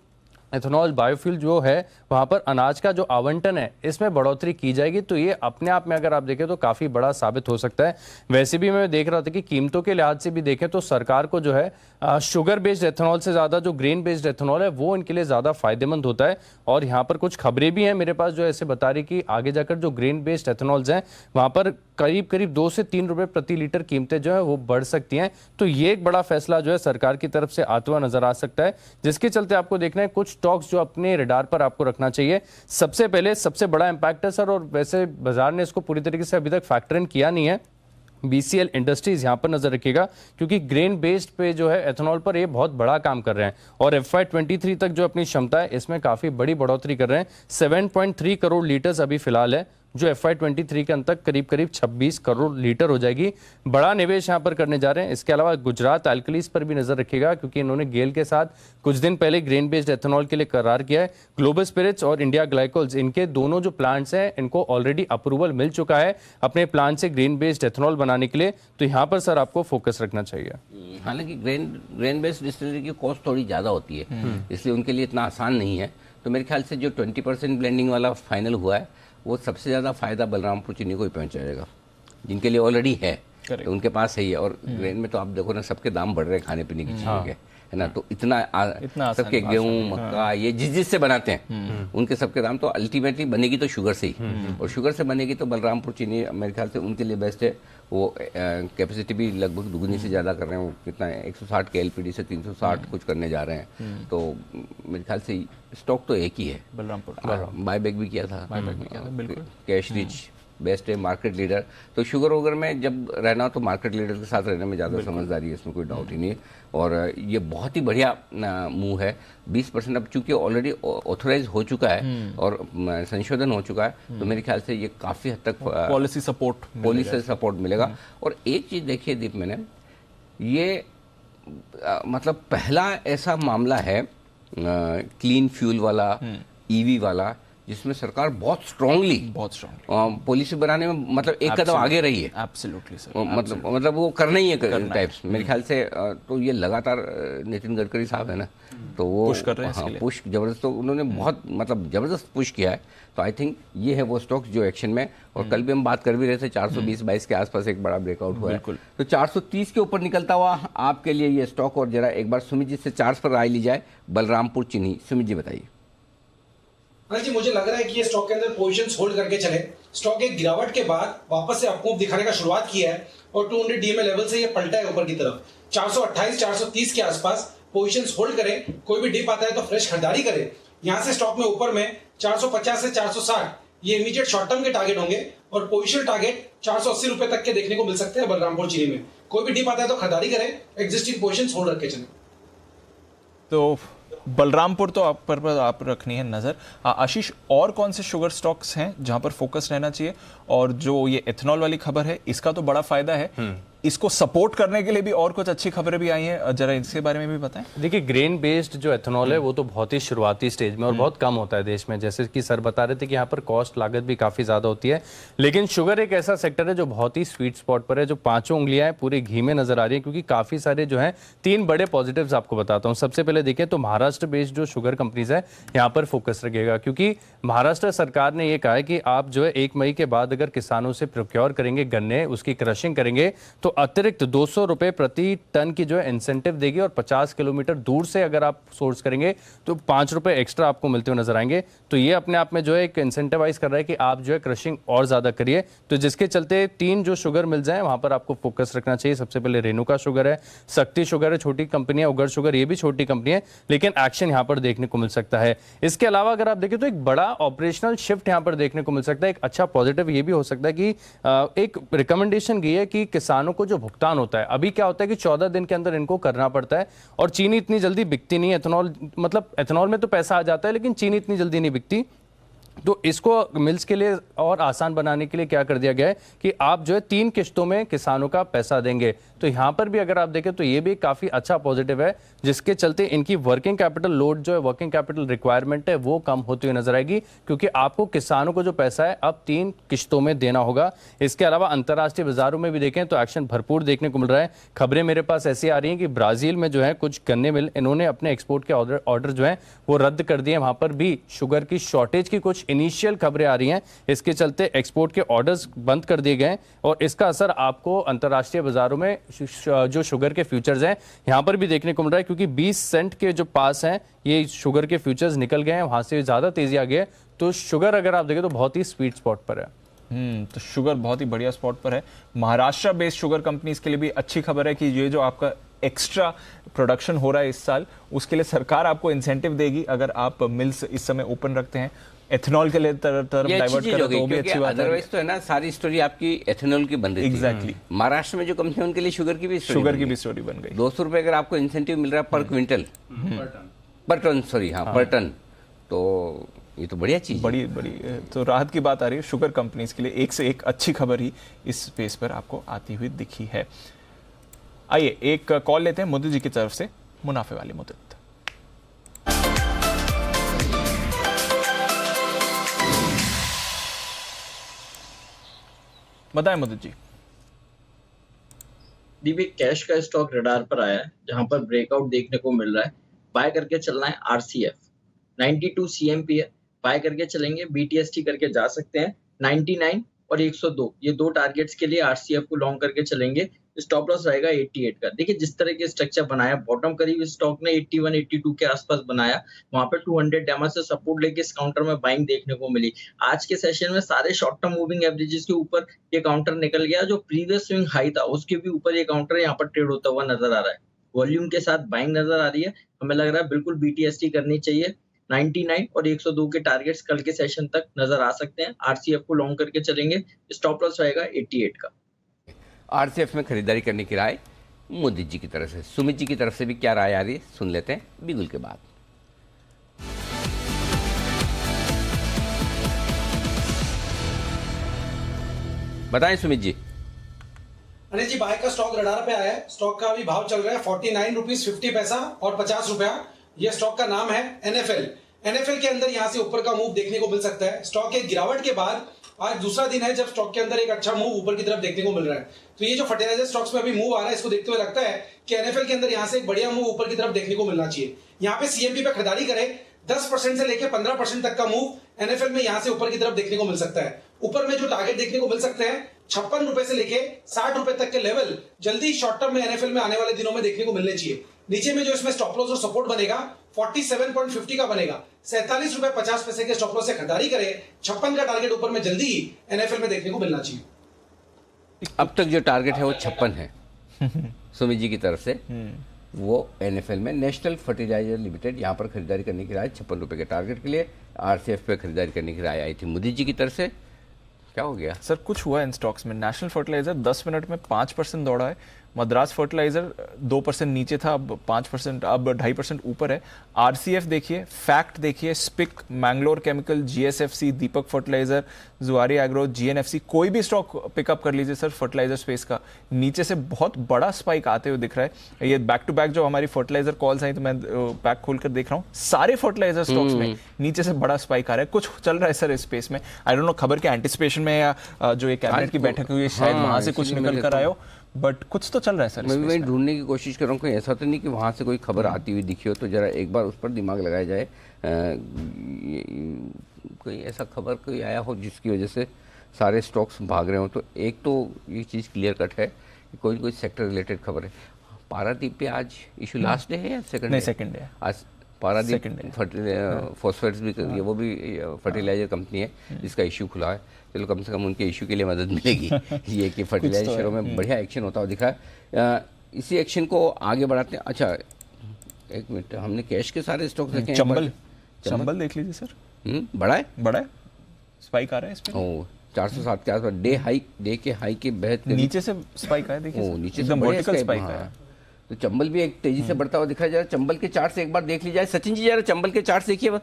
एथेनॉल बायोफ्यूल जो है वहां पर अनाज का जो आवंटन है इसमें बढ़ोतरी की जाएगी। तो ये अपने आप में अगर आप देखें तो काफी बड़ा साबित हो सकता है। वैसे भी मैं देख रहा था कि कीमतों के लिहाज से भी देखें तो सरकार को जो है शुगर बेस्ड एथेनॉल से ज्यादा जो ग्रेन बेस्ड एथेनॉल है वो इनके लिए ज्यादा फायदेमंद होता है। और यहाँ पर कुछ खबरें भी हैं मेरे पास जो ऐसे बता रही कि आगे जाकर जो ग्रेन बेस्ड एथेनॉल्स हैं वहां पर करीब करीब 2 से 3 रुपए प्रति लीटर कीमतें जो है वो बढ़ सकती हैं। तो ये एक बड़ा फैसला जो है सरकार की तरफ से आता हुआ नजर आ सकता है, जिसके चलते आपको देखना है कुछ स्टॉक्स जो अपने रडार पर आपको रखना चाहिए। सबसे पहले सबसे बड़ा इंपैक्ट है सर, और वैसे बाजार ने इसको पूरी तरीके से अभी तक फैक्टर इन किया नहीं है, BCL इंडस्ट्रीज यहां पर नजर रखिएगा, क्योंकि ग्रेन बेस्ड पे जो है एथेनॉल पर ये बहुत बड़ा काम कर रहे हैं और FY23 तक जो अपनी क्षमता है इसमें काफी बड़ी बढ़ोतरी कर रहे हैं। 7.3 करोड़ लीटर्स अभी फिलहाल है, जो FY23 के अंत तक करीब करीब 26 करोड़ लीटर हो जाएगी। बड़ा निवेश यहां पर करने जा रहे हैं। इसके अलावा गुजरात एल्कलीज पर भी नजर रखिएगा, क्योंकि इन्होंने गेल के साथ कुछ दिन पहले ग्रेन बेस्ड एथेनॉल के लिए करार किया है। ग्लोबल स्पिरिट्स और इंडिया ग्लाइकोल्स, इनके दोनों जो प्लांट्स हैं इनको ऑलरेडी अप्रूवल मिल चुका है अपने प्लांट से ग्रेन बेस्ड एथेनॉल बनाने के लिए। तो यहाँ पर सर आपको फोकस रखना चाहिए। हालांकि ग्रेन बेस्ड डिस्टिलरी की कॉस्ट थोड़ी ज्यादा होती है, इसलिए उनके लिए इतना आसान नहीं है। तो मेरे ख्याल से जो 20% ब्लेंडिंग वाला फाइनल हुआ है वो सबसे ज़्यादा फायदा बलरामपुर चीनी को ही पहुंचाएगा, जिनके लिए ऑलरेडी है, तो उनके पास है ही है। और ग्रेन में तो आप देखो ना, सबके दाम बढ़ रहे हैं खाने पीने की चीज़ों के, है ना। तो इतना सबके गेहूं मक्का ये जिस से बनाते हैं उनके सबके दाम, तो अल्टीमेटली बनेगी तो शुगर से ही, और शुगर से बनेगी तो बलरामपुर चीनी मेरे ख्याल से उनके लिए बेस्ट है। वो कैपेसिटी भी लगभग दुगनी से ज़्यादा कर रहे हैं। वो कितना है, 160 के LPD से 360 कुछ करने जा रहे हैं। तो मेरे ख्याल से स्टॉक तो एक ही है बलरामपुर। बायबैक भी किया था, बिल्कुल कैश रिच बेस्ट है, मार्केट लीडर। तो शुगर वगैरह में जब रहना तो मार्केट लीडर के साथ रहने में ज़्यादा समझदारी है, इसमें कोई डाउट ही नहीं है। और ये बहुत ही बढ़िया मूव है। 20% अब चूंकि ऑलरेडी ऑथोराइज हो चुका है और संशोधन हो चुका है, तो मेरे ख्याल से ये काफ़ी हद तक पॉलिसी सपोर्ट मिलेगा। और एक चीज़ देखिए दीप, मैंने ये मतलब पहला ऐसा मामला है क्लीन फ्यूल वाला, EV वाला, जिसमें सरकार बहुत स्ट्रांगली पॉलिसी बनाने में मतलब एक कदम आगे रही है। एब्सोल्युटली सर, मतलब वो करना ही है टाइप्स मेरे ख्याल से। तो ये लगातार नितिन गडकरी साहब है ना, तो वो पुश कर रहे हैं इसके लिए। पुश जबरदस्त, तो उन्होंने बहुत मतलब जबरदस्त पुश किया है। तो आई थिंक ये है वो स्टॉक्स जो एक्शन में, और कल भी हम बात कर भी रहे थे 420-22 के आसपास एक बड़ा ब्रेकआउट हुआ है, तो 430 के ऊपर निकलता हुआ आपके लिए ये स्टॉक। और जरा एक बार सुमित जी से चार्ट पर राय ली जाए, बलरामपुर चीनी। सुमित जी बताइए। अनिल जी, मुझे लग रहा है कि ये स्टॉक के अंदर पोजीशंस होल्ड करके चले। स्टॉक एक गिरावट के बाद वापस से अपमूव दिखाने का शुरुआत किया है और 200 DMA लेवल से ये पलटा है ऊपर की तरफ। 428-430 के आसपास पोजीशंस होल्ड करें, कोई भी डिप आता है तो फ्रेश खरीदारी करें। यहां से स्टॉक में ऊपर में 450 से 460 ये इमीडिएट शॉर्ट टर्म के टारगेट होंगे, और पोजीशन टारगेट 480 रुपए तक के देखने को मिल सकते हैं बलरामपुर चीनी में। कोई भी डिप आता है तो खरीदारी करें, एग्जिस्टिंग पोजीशंस होल्ड रख के चलें। तो बलरामपुर तो आप रखनी है नजर। आशीष, और कौन से शुगर स्टॉक्स हैं जहां पर फोकस रहना चाहिए? और जो ये एथेनॉल वाली खबर है, इसका तो बड़ा फायदा है, इसको सपोर्ट करने के लिए भी और कुछ अच्छी खबरें भी आई हैं, जरा इसके बारे में भी बताएं। देखिए, ग्रेन बेस्ड जो एथेनॉल है वो तो बहुत ही शुरुआती स्टेज में और बहुत कम होता है देश में। जैसे कि सर बता रहे थे कि यहाँ पर कॉस्ट लागत भी काफी ज्यादा होती है, लेकिन शुगर एक ऐसा सेक्टर है जो बहुत ही स्वीट स्पॉट पर है, जो पांचों उंगलियां पूरे घी में नजर आ रही है, क्योंकि काफी सारे जो है 3 बड़े पॉजिटिव्स आपको बताता हूँ। सबसे पहले देखें तो महाराष्ट्र बेस्ड जो शुगर कंपनीज है यहाँ पर फोकस रखेगा, क्योंकि महाराष्ट्र सरकार ने यह कहा है कि आप जो है 1 मई के बाद अगर किसानों से प्रोक्योर करेंगे गन्ने, उसकी क्रशिंग करेंगे, तो अतिरिक्त 200 रुपए प्रति टन की जो है इंसेंटिव देगी, और 50 किलोमीटर दूर से अगर आप सोर्स करेंगे तो 5 रुपए एक्स्ट्रा आपको मिलते हुए नजर आएंगे। तो ये अपने आप में जो है एक इंसेंटिवाइज कर रहा है कि आप जो है क्रशिंग और ज्यादा करिए। तो जिसके चलते 3 जो शुगर मिल जाए वहां पर आपको फोकस रखना चाहिए। सबसे पहले रेणुका शुगर है, शक्ति शुगर है, छोटी कंपनी है, उगर शुगर ये भी छोटी कंपनी है, लेकिन एक्शन यहाँ पर देखने को मिल सकता है। इसके अलावा अगर आप देखें तो एक बड़ा ऑपरेशनल शिफ्ट यहाँ पर देखने को मिल सकता है। एक अच्छा पॉजिटिव ये भी हो सकता है कि एक रिकमेंडेशन की है कि किसानों को जो भुगतान होता है, अभी क्या होता है कि 14 दिन के अंदर इनको करना पड़ता है, और चीनी इतनी जल्दी बिकती नहीं है। एथेनॉल मतलब एथेनॉल में तो पैसा आ जाता है, लेकिन चीनी इतनी जल्दी नहीं बिकती। तो इसको मिल्स के लिए और आसान बनाने के लिए क्या कर दिया गया है कि आप जो है 3 किश्तों में किसानों का पैसा देंगे। तो यहां पर भी अगर आप देखें तो ये भी काफी अच्छा पॉजिटिव है, जिसके चलते इनकी वर्किंग कैपिटल लोड जो है, वर्किंग कैपिटल रिक्वायरमेंट है, वो कम होती हुई नजर आएगी, क्योंकि आपको किसानों को जो पैसा है अब 3 किश्तों में देना होगा। इसके अलावा अंतर्राष्ट्रीय बाजारों में भी देखें तो एक्शन भरपूर देखने को मिल रहा है। खबरें मेरे पास ऐसी आ रही हैं कि ब्राजील में जो है कुछ गन्ने मिल, इन्होंने अपने एक्सपोर्ट के ऑर्डर जो है वो रद्द कर दिए। वहां पर भी शुगर की शॉर्टेज की कुछ इनिशियल खबरें आ रही हैं, इसके चलते एक्सपोर्ट के ऑर्डर्स बंद कर दिए गए, और इसका असर आपको अंतर्राष्ट्रीय बाजारों में जो शुगर के फ्यूचर्स हैं यहां पर भी देखने को मिल रहा है, क्योंकि 20 सेंट के जो पास हैं ये शुगर के फ्यूचर्स निकल गए हैं, वहां से ज्यादा तेजी आ गई है। तो शुगर अगर आप देखें तो बहुत ही स्वीट स्पॉट पर है। तो शुगर बहुत ही बढ़िया स्पॉट पर है। महाराष्ट्र बेस्ड शुगर कंपनीज के लिए भी अच्छी खबर है कि ये जो आपका एक्स्ट्रा प्रोडक्शन हो रहा है इस साल, उसके लिए सरकार आपको इंसेंटिव देगी अगर आप मिल्स इस समय ओपन रखते हैं। एथेनॉल के लिए तरफ डाइवर्ट करें तो भी अच्छी बात है। अदरवाइज तो है ना, सारी स्टोरी आपकी एथेनॉल की बन रही थी। एग्जैक्टली। महाराष्ट्र में जो कंपनी उनके लिए शुगर की भी स्टोरी बन गई। 200 रुपए अगर आपको इंसेंटिव मिल रहा है पर क्विंटल, पर टन, सॉरी, हाँ पर टन, तो ये तो बढ़िया चीज, बड़ी तो राहत की बात आ रही है शुगर कंपनीज के लिए। एक से एक अच्छी खबर ही इस स्पेस पर आपको आती हुई दिखी है। आइए एक कॉल लेते हैं मोदी जी की तरफ से, मुनाफे वाली मुद्दत। बताएं मोदी जी। दीपी, कैश का स्टॉक रडार पर आया है, जहां पर ब्रेकआउट देखने को मिल रहा है। बाय करके चलना है आरसीएफ 92 CMP है, बाय करके चलेंगे। BTST करके जा सकते हैं 99 और 102, ये 2 टारगेट्स के लिए आरसीएफ को लॉन्ग करके चलेंगे। स्टॉप लॉस रहेगा 88 का। देखिए जिस तरह के स्ट्रक्चर बनाया, बॉटम करीब स्टॉक ने 81 82 के आसपास बनाया, वहां पे 200 डेमा से सपोर्ट लेके इस काउंटर में बाइंग देखने को मिली। आज के सेशन में सारे शॉर्ट टर्म मूविंग एवरेजेस के ऊपर ये काउंटर निकल गया, जो प्रीवियस स्विंग हाई था उसके भी ऊपर ये काउंटर यहाँ पर ट्रेड होता हुआ नजर आ रहा है। वॉल्यूम के साथ बाइंग नजर आ रही है, हमें लग रहा है बिल्कुल BTST करनी चाहिए। 99 और 102 के टारगेट्स कल के सेशन तक नजर आ सकते हैं। आरसीएफ को लॉन्ग करके चलेंगे, स्टॉप लॉस रहेगा 88 का। आरसीएफ में खरीदारी करने की राय मोदी जी की तरफ से। सुमित जी की तरफ से भी क्या राय आ रही है, सुन लेते हैं बिगुल के बाद। बताएं सुमित जी। अनिल जी, बाय का स्टॉक रडार पे आया है। स्टॉक का अभी भाव चल रहा है 49 रुपीज 50 पैसा और 50 रुपया। ये स्टॉक का नाम है NFL। एनएफएल के अंदर यहां से ऊपर का मूव देखने को मिल सकता है। स्टॉक के गिरावट के बाद आज दूसरा दिन है जब स्टॉक के अंदर एक अच्छा मूव ऊपर की तरफ देखने को मिल रहा है। तो ये जो फर्टिलाइजर स्टॉक्स में अभी मूव आ रहा है, इसको देखते हुए लगता है कि एनएफएल के अंदर यहां से एक बढ़िया मूव ऊपर की तरफ देखने को मिलना चाहिए। यहाँ पे सीएमपी पे खरीदारी करें, 10% से लेकर 15% तक का मूव एनएफएल में यहां से ऊपर की तरफ देखने को मिल सकता है। ऊपर में जो टारगेट देखने को मिल सकते हैं 56 रुपए से लेके 60 रुपए तक के लेवल जल्दी शॉर्ट टर्म में एनएफएल में आने वाले दिनों में देखने को मिलने चाहिए। नीचे में जो इसमें स्टॉप लॉस और सपोर्ट बनेगा 47.50 का बनेगा। 47 रुपए 50 पैसे के स्टॉप लॉस से खरीदारी करें, 56 का टारगेट ऊपर में जल्दी ही एनएफएल में देखने को मिलना चाहिए। अब तक जो टारगेट है वो 56 है सुमित जी की तरफ से। वो एनएफएल में नेशनल फर्टिलाइजर लिमिटेड यहाँ पर खरीदारी करने की राय 56 रुपए के टारगेट के लिए। आरसीएफ पे खरीदारी करने की राय आई थी मोदी जी की तरफ से। क्या हो गया सर? कुछ हुआ इन स्टॉक्स में। नेशनल फर्टिलाइजर 10 मिनट में 5% दौड़ा है। मद्रास फर्टिलाइजर 2% नीचे था, अब 5%, अब 2.5% ऊपर है। आरसीएफ देखिए, फैक्ट देखिए, स्पिक, मैंगलोर केमिकल, जीएसएफसी, दीपक फर्टिलाइजर, जुआरी एग्रो, जीएनएफसी, कोई भी स्टॉक पिकअप कर लीजिए सर फर्टिलाइजर स्पेस का, नीचे से बहुत बड़ा स्पाइक आते हुए दिख रहा है। ये बैक टू बैक जो हमारी फर्टिलाइजर कॉल्स आई तो मैं बैक खोलकर देख रहा हूँ, सारे फर्टिलाइजर स्टॉक्स में नीचे से बड़ा स्पाइक आ रहा है। कुछ चल रहा है सर इस स्पेस में। आई डोंट नो खबर के एंटिसिपेशन में या जो ये कैबिनेट की बैठक हुई है शायद वहां से कुछ निकल कर आए हो, बट कुछ तो चल रहा है सर। मैं ढूंढने की कोशिश कर रहा हूँ, कोई ऐसा तो नहीं कि वहाँ से कोई खबर आती हुई दिखी हो, तो जरा एक बार उस पर दिमाग लगाया जाए। कोई ऐसा खबर कोई आया हो जिसकी वजह से सारे स्टॉक्स भाग रहे हो। तो एक तो ये चीज़ क्लियर कट है कि कोई सेक्टर रिलेटेड खबर है। पारादीप पे आज इशू लास्ट डे है या सेकंड? नहीं, सेकंड डे। आज पारादीप फॉस्फेट्स भी वो भी फर्टिलाइजर कंपनी है जिसका इशू खुला है। चलो कम से कम उनके इशू के लिए मदद मिलेगी। ये कि फर्टिलाइजर शेयरों में बढ़िया एक्शन होता हुआ दिख रहा है। इसी एक्शन को आगे बढ़ाते हैं। अच्छा एक मिनट, हमने कैश के सारे स्टॉक देखे। चंबल देख लीजिए सर, बड़ा है, स्पाइक आ रहा है इस पे। 407 के आसपास डे के हाई के बेहद नीचे से स्पाइक आया, देखिए नीचे से वर्टिकल स्पाइक आया। तो चंबल भी एक तेजी से बढ़ता हुआ दिखा जा रहा है। चंबल के चार्ट से एक बार देख ली जाए। सचिन जी जरा चंबल के चार्ट देखिए।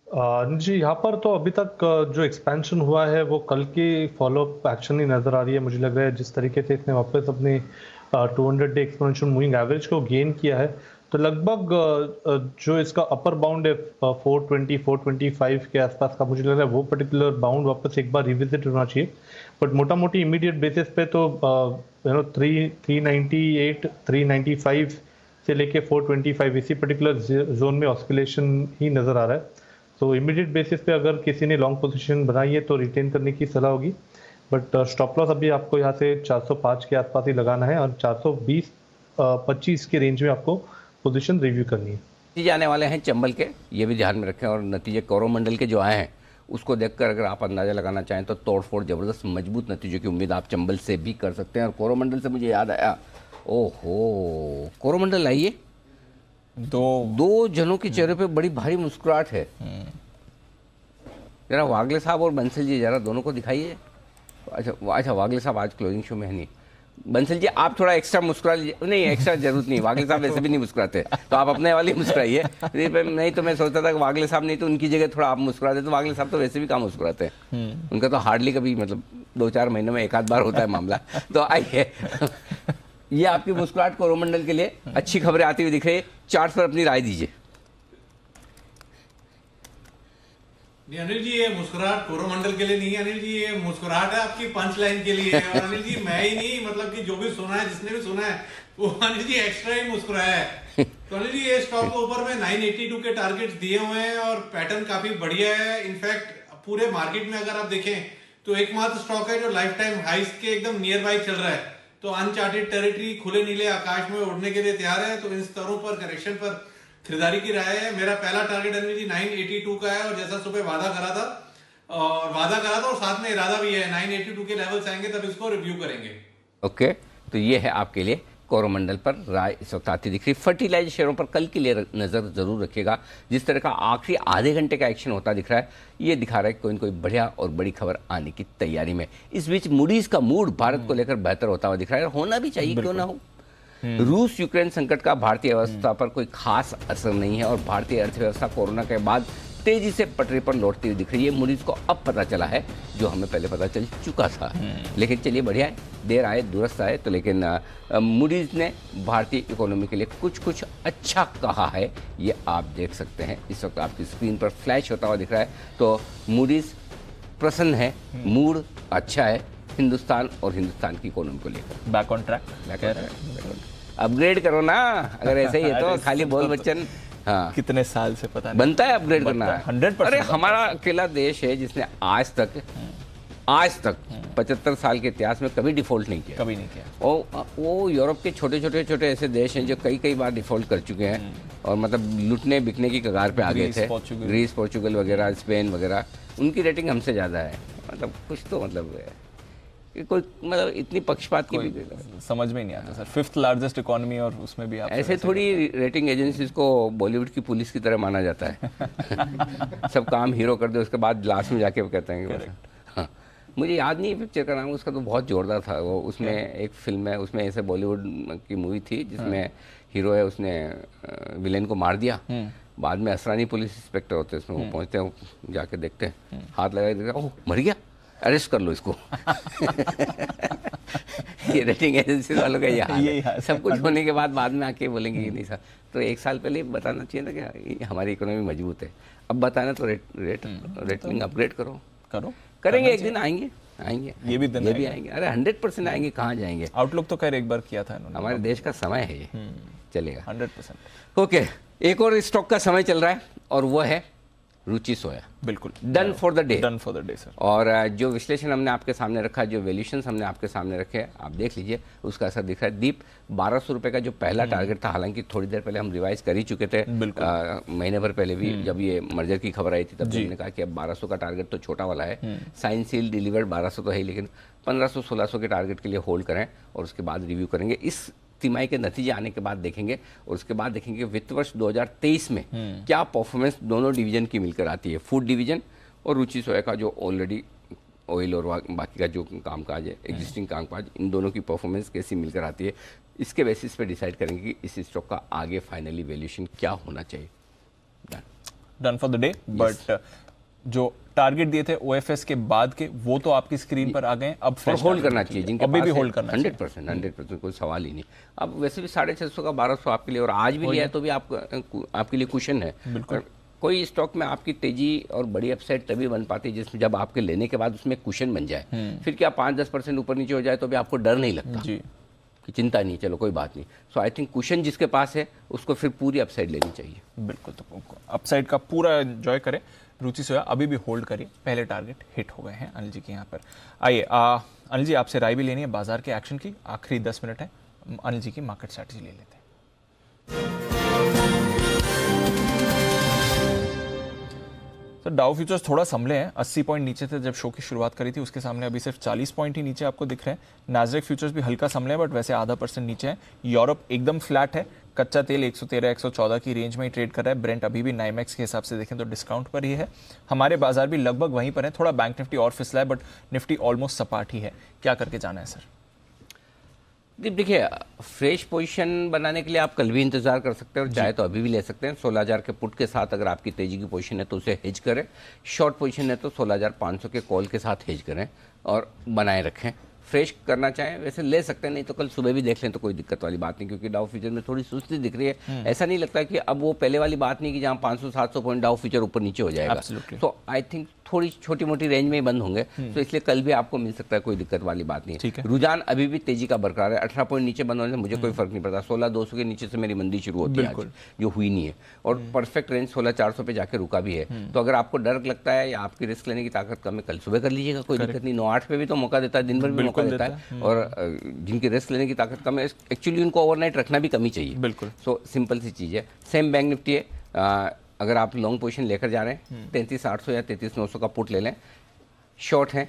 जी यहाँ पर तो अभी तक जो एक्सपेंशन हुआ है वो कल की फॉलोअप एक्शन ही नजर आ रही है। मुझे लग रहा है जिस तरीके से इसने वापस अपने 200 डे एक्सपोनेंशियल मूविंग एवरेज को गेन किया है, तो लगभग जो इसका अपर बाउंड है 420-425 के आसपास का, मुझे लग रहा है वो पर्टिकुलर बाउंड वापस एक बार रिविजिट होना चाहिए। बट मोटा मोटी इमीडिएट बेसिस पे तो 398, 395 से लेके 425 इसी पर्टिकुलर जोन में ऑस्किलेशन ही नजर आ रहा है। तो इमीडिएट बेसिस पे अगर किसी ने लॉन्ग पोजीशन बनाई है तो रिटेन करने की सलाह होगी। बट स्टॉप लॉस अभी आपको यहाँ से 405 के आसपास ही लगाना है और 420-25 के रेंज में आपको पोजीशन रिव्यू करनी है। नतीजे आने वाले हैं चंबल के, ये भी ध्यान में रखें। और नतीजे कोरोमंडल के जो आए हैं उसको देखकर अगर आप अंदाजा लगाना चाहें तो तोड़फोड़ जबरदस्त मजबूत नतीजों की उम्मीद आप चंबल से भी कर सकते हैं। और कोरोमंडल से मुझे याद आया, ओहो कोरोमंडल आइए, दो जनों के चेहरे पे बड़ी भारी मुस्कुराहट है। जरा वागले साहब और बंसल जी जरा दोनों को दिखाइए। अच्छा वागले साहब आज क्लोजिंग शो में है नहीं। बंसल जी आप थोड़ा एक्स्ट्रा मुस्कुरा लीजिए। नहीं एक्स्ट्रा जरूरत नहीं, वागले साहब वैसे भी नहीं मुस्कुराते, तो आप अपने वाली मुस्कुराइए। नहीं तो मैं सोचता था कि वागले साहब नहीं तो उनकी जगह थोड़ा आप मुस्कुराते, तो वागले साहब तो वैसे भी कम मुस्कुराते हैं। उनका तो हार्डली कभी मतलब 2-4 महीनों में एक आध बार होता है मामला। तो आइए ये आपकी मुस्कुराहट कोरोमंडल के लिए अच्छी खबरें आती हुई दिख रही है। चार्ट पर अपनी राय दीजिए। अनिल जी ये मुस्कुराहट कोरोमंडल के लिए नहीं है अनिल जी, ये मुस्कुराहट है आपकी पंच लाइन के लिए। और अनिल जी मैं ही नहीं, मतलब कि जो भी सुना है, जिसने भी सुना है वो अनिल जी एक्स्ट्रा ही मुस्कुराया है। तो अनिल जी ये स्टॉक के ऊपर में 982 के टारगेट्स दिए हुए हैं और पैटर्न काफी बढ़िया है। इनफैक्ट पूरे मार्केट में अगर आप देखें तो एकमात्र स्टॉक है जो लाइफ टाइम हाइस के एकदम नियर बाई चल रहा है। तो अनचार्टेड टेरिटरी, खुले नीले आकाश में उड़ने के लिए तैयार है। तो इन स्तरों पर करेक्शन पर खरीदारी की राय है। मेरा पहला टारगेट अनिल जी 982 का है और जैसा सुबह वादा करा था और साथ में इरादा भी है 982 के लेवल्स आएंगे तब इसको रिव्यू करेंगे। ओके तो ये है आपके लिए कोरोमंडल पर राय इस वक्त आती दिख रही। फर्टिलाइजर शेयरों पर कल के लिए नजर जरूर रखिएगा। जिस तरह का आखिरी आधे घंटे का एक्शन होता दिख रहा है, ये दिखा रहा है कि कोई न कोई बढ़िया और बड़ी खबर आने की तैयारी में। इस बीच मूडीज का मूड भारत को लेकर बेहतर होता हुआ दिख रहा है, होना भी चाहिए, क्यों ना हो। रूस यूक्रेन संकट का भारतीय अर्थव्यवस्था पर कोई खास असर नहीं है और भारतीय अर्थव्यवस्था कोरोना के बाद तेजी से पटरी पर लौटती हुई दिख रही है। मूडीज को अब पता चला है जो हमें पहले पता चल चुका था, लेकिन चलिए बढ़िया है, देर आए दुरुस्त आए। तो लेकिन मूडीज ने भारतीय इकोनॉमी के लिए कुछ अच्छा कहा है, ये आप देख सकते हैं। इस वक्त आपकी स्क्रीन पर फ्लैश होता हुआ दिख रहा है। तो मूडीज प्रसन्न है, मूड अच्छा है हिंदुस्तान और हिंदुस्तान की इकोनॉमी को लेकर। बैक ऑन ट्रैक, अपग्रेड करो ना, अगर ऐसे ही है तो खाली बोल बच्चन। हाँ, कितने साल से पता नहीं बनता है अपग्रेड करना है 100%। अरे हमारा अकेला देश है जिसने आज तक 75 साल के इतिहास में कभी डिफॉल्ट नहीं किया, कभी नहीं किया। वो यूरोप के छोटे ऐसे देश हैं जो कई बार डिफॉल्ट कर चुके हैं और मतलब लूटने बिकने की कगार पे आ गए थे। ग्रीस, पोर्चुगल वगैरह, स्पेन वगैरह, उनकी रेटिंग हमसे ज़्यादा है। मतलब कुछ तो मतलब कोई मतलब इतनी पक्षपात की भी समझ में नहीं आता सर। 5th लार्जेस्ट इकोनॉमी और उसमें भी आप ऐसे थोड़ी रेटिंग एजेंसीज को बॉलीवुड की पुलिस की तरह माना जाता है। सब काम हीरो कर दे, उसके बाद लास्ट में जाके वो कहते हैं कि हाँ। मुझे याद नहीं है पिक्चर का नाम, उसका तो बहुत जोरदार था वो। उसमें एक फिल्म है, उसमें ऐसे बॉलीवुड की मूवी थी जिसमें हीरो है, उसने विलेन को मार दिया। बाद में असरानी पुलिस इंस्पेक्टर होते हैं, उसमें वो पहुंचते हैं, जाके देखते हैं, हाथ लगा देखते, ओह मर गया, अरेस्ट कर लो इसको। ये रेटिंग एजेंसी वालों का यही हाल। सब कुछ होने के बाद में आके बोलेंगे कि नहीं सर, तो 1 साल पहले बताना चाहिए था कि हमारी इकोनॉमी मजबूत है। अब बताना तो रेटिंग अपग्रेड करो। करेंगे, एक दिन आएंगे ये भी दिन आएंगे। अरे 100% आएंगे, कहाँ जाएंगे। आउटलुक तो खैर एक बार किया था इन्होंने। हमारे देश का समय है ये, चलेगा 100%। ओके, एक और स्टॉक का समय चल रहा है और वो है रुचि सोया। बिल्कुल done for the day sir. और जो विश्लेषण हमने आपके सामने रखा, जो वैल्यूएशंस हमने आपके सामने रखे, आप देख लीजिए, उसका असर दिख रहा है। दीप 1200 रुपए का जो पहला टारगेट था, हालांकि थोड़ी देर पहले हम रिवाइज कर ही चुके थे, महीने भर पहले भी जब ये मर्जर की खबर आई थी तब हमने कहा कि अब 1200 का टारगेट तो छोटा वाला है। साइन सील डिलीवर्ड 1200 तो है, लेकिन 1500-1600 के टारगेट के लिए होल्ड करें और उसके बाद रिव्यू करेंगे। इस तिमाही के नतीजे आने के बाद देखेंगे और उसके बाद देखेंगे वित्त वर्ष 2023 में क्या परफॉर्मेंस दोनों डिवीजन की मिलकर आती है, फूड डिवीजन और रुचि सोया का जो ऑलरेडी ऑयल और बाकी का जो कामकाज है, एग्जिस्टिंग कामकाज, इन दोनों की परफॉर्मेंस कैसी मिलकर आती है। इसके बेसिस पे डिसाइड करेंगे कि इस स्टॉक का आगे फाइनली वैल्यूएशन क्या होना चाहिए। Done for the day. But जो टारगेट दिए थे ओएफएस के बाद के, वो तो आपकी स्क्रीन पर आ गए। अब होल्ड करना चाहिए, जिनके अभी भी होल्ड करना 100% कोई सवाल ही नहीं। अब वैसे भी 650 का 1200 आपके लिए, और आज भी लिया है तो भी आपके लिए कुशन है। कोई स्टॉक में आपकी तेजी और बड़ी अपसाइड तभी बन पाती है जिसमें जब आपके लेने के बाद उसमें कुशन बन जाए। फिर क्या 5-10% ऊपर नीचे हो जाए तो भी आपको डर नहीं लगता कि चिंता नहीं, चलो कोई बात नहीं। सो आई थिंक कुशन जिसके पास है उसको फिर पूरी अपसाइड लेनी चाहिए। बिल्कुल, तो अपसाइड का पूरा एंजॉय करें। रुचि सोया अभी भी होल्ड करिए, पहले टारगेट हिट हो गए हैं अनिल जी के यहाँ पर। आइए अनिल जी, आपसे राय भी लेनी है बाजार के एक्शन की। आखिरी 10 मिनट है, अनिल जी की मार्केट स्ट्रैटेजी ले लेते हैं। तो डाउ फ्यूचर्स थोड़ा संभले हैं, 80 पॉइंट नीचे थे जब शो की शुरुआत करी थी, उसके सामने अभी सिर्फ 40 पॉइंट ही नीचे आपको दिख रहे हैं। नाज़रेक फ्यूचर्स भी हल्का संभले हैं, बट वैसे आधा % नीचे है। यूरोप एकदम फ्लैट है, कच्चा तेल 113-114 की रेंज में ही ट्रेड कर रहा है। ब्रेंट अभी भी नाइमेक्स के हिसाब से देखें तो डिस्काउंट पर ही है। हमारे बाजार भी लगभग वहीं पर है, थोड़ा बैंक निफ्टी और फिसला है, बट निफ्टी ऑलमोस्ट सपाट ही है। क्या करके जाना है सर? देखिए, फ्रेश पोजीशन बनाने के लिए आप कल भी इंतजार कर सकते हैं और चाहे तो अभी भी ले सकते हैं। 16,000 के पुट के साथ अगर आपकी तेजी की पोजीशन है तो उसे हेज करें। शॉर्ट पोजीशन है तो 16,500 के कॉल के साथ हेज करें और बनाए रखें। फ्रेश करना चाहें वैसे ले सकते हैं, नहीं तो कल सुबह भी देख लें तो कोई दिक्कत वाली बात नहीं, क्योंकि डाउ फ्यूचर में थोड़ी सुस्ती दिख रही है। ऐसा नहीं लगता कि अब वो पहले वाली बात नहीं कि जहां 500-700 पॉइंट डाउ फ्यूचर ऊपर नीचे हो जाएगा। तो आई थिंक थोड़ी छोटी मोटी रेंज में ही बंद होंगे, तो इसलिए कल भी आपको मिल सकता है, कोई दिक्कत वाली बात नहीं है। रुझान अभी भी तेजी का बरकरार है। 18 पॉइंट नीचे बंद होने से मुझे कोई फर्क नहीं पड़ता। 16,200 के नीचे से मेरी मंदी शुरू होती है आज, जो हुई नहीं है, और परफेक्ट रेंज 16,400 पे जाके रुका भी है। तो अगर आपको डर लगता है या आपकी रिस्क लेने की ताकत कम है, कल सुबह कर लीजिएगा, कोई दिक्कत नहीं। 9-8 पे भी तो मौका देता है, दिन भर भी मौका देता है। और जिनकी रिस्क लेने की ताकत कम है, एक्चुअली उनको ओवरनाइट रखना भी कमी चाहिए। बिल्कुल, सो सिंपल सी चीज़ है। सेम बैंक निफ्टी है, अगर आप लॉन्ग पोजीशन लेकर जा रहे हैं 33,800 या 33,900 का पुट ले लें। शॉर्ट है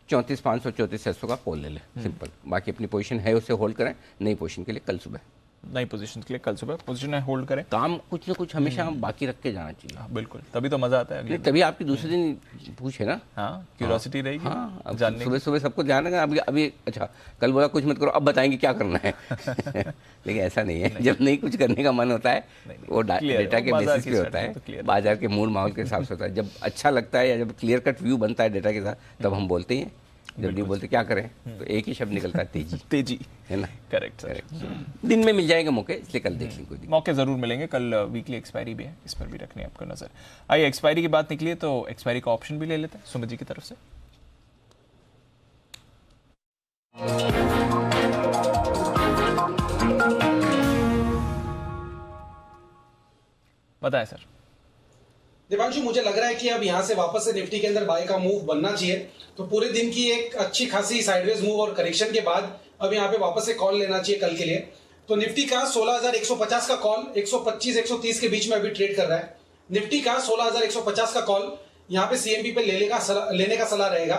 34,500 34,600 का कॉल ले लें, सिंपल। बाकी अपनी पोजीशन है उसे होल्ड करें, नई पोजीशन के लिए कल सुबह। नई पोजीशन के लिए कल सुबह पोजीशन होल्ड करें। काम कुछ ना कुछ हमेशा बाकी रख के जाना चाहिए। बिल्कुल, तभी तो मजा आता है। तभी आपकी दूसरे दिन पूछे ना, हाँ, क्यूरियोसिटी रहेगी। हाँ, जानने सुबह सुबह सबको ध्यान रखना। अभी अच्छा कल बोला कुछ मत करो, अब बताएंगे क्या करना है। लेकिन ऐसा नहीं है, जब नहीं कुछ करने का मन होता है वो डेटा के बेसिस पे होता है, बाजार के मूड माहौल के हिसाब से होता है। जब अच्छा लगता है या जब क्लियर कट व्यू बनता है डेटा के साथ, तब हम बोलते हैं। जब नहीं बोलते क्या करें, तो एक ही शब्द निकलता है, तेजी। तेजी है ना? करेक्ट। दिन में मिल जाएंगे मौके, इसलिए कल देख लेंगे। कोई मौके जरूर मिलेंगे। कल वीकली एक्सपायरी भी है, इस पर भी रखनी है आपको नजर। आइए एक्सपायरी की बात निकली है तो एक्सपायरी का ऑप्शन भी ले लेते हैं सुमित जी की तरफ से। बताएं सर। दीपांशु, मुझे लग रहा है कि अब यहां से वापस से निफ्टी के अंदर बाय का मूव बनना चाहिए। तो पूरे दिन की एक अच्छी खासी साइडवेज मूव और करेक्शन के बाद अब यहां पे वापस से कॉल लेना चाहिए कल के लिए। तो निफ्टी का 16,150 का कॉल 125-130 के बीच में अभी ट्रेड कर रहा है। निफ्टी का 16,150 का कॉल यहाँ पे सीएमपी पे लेने का सलाह रहेगा।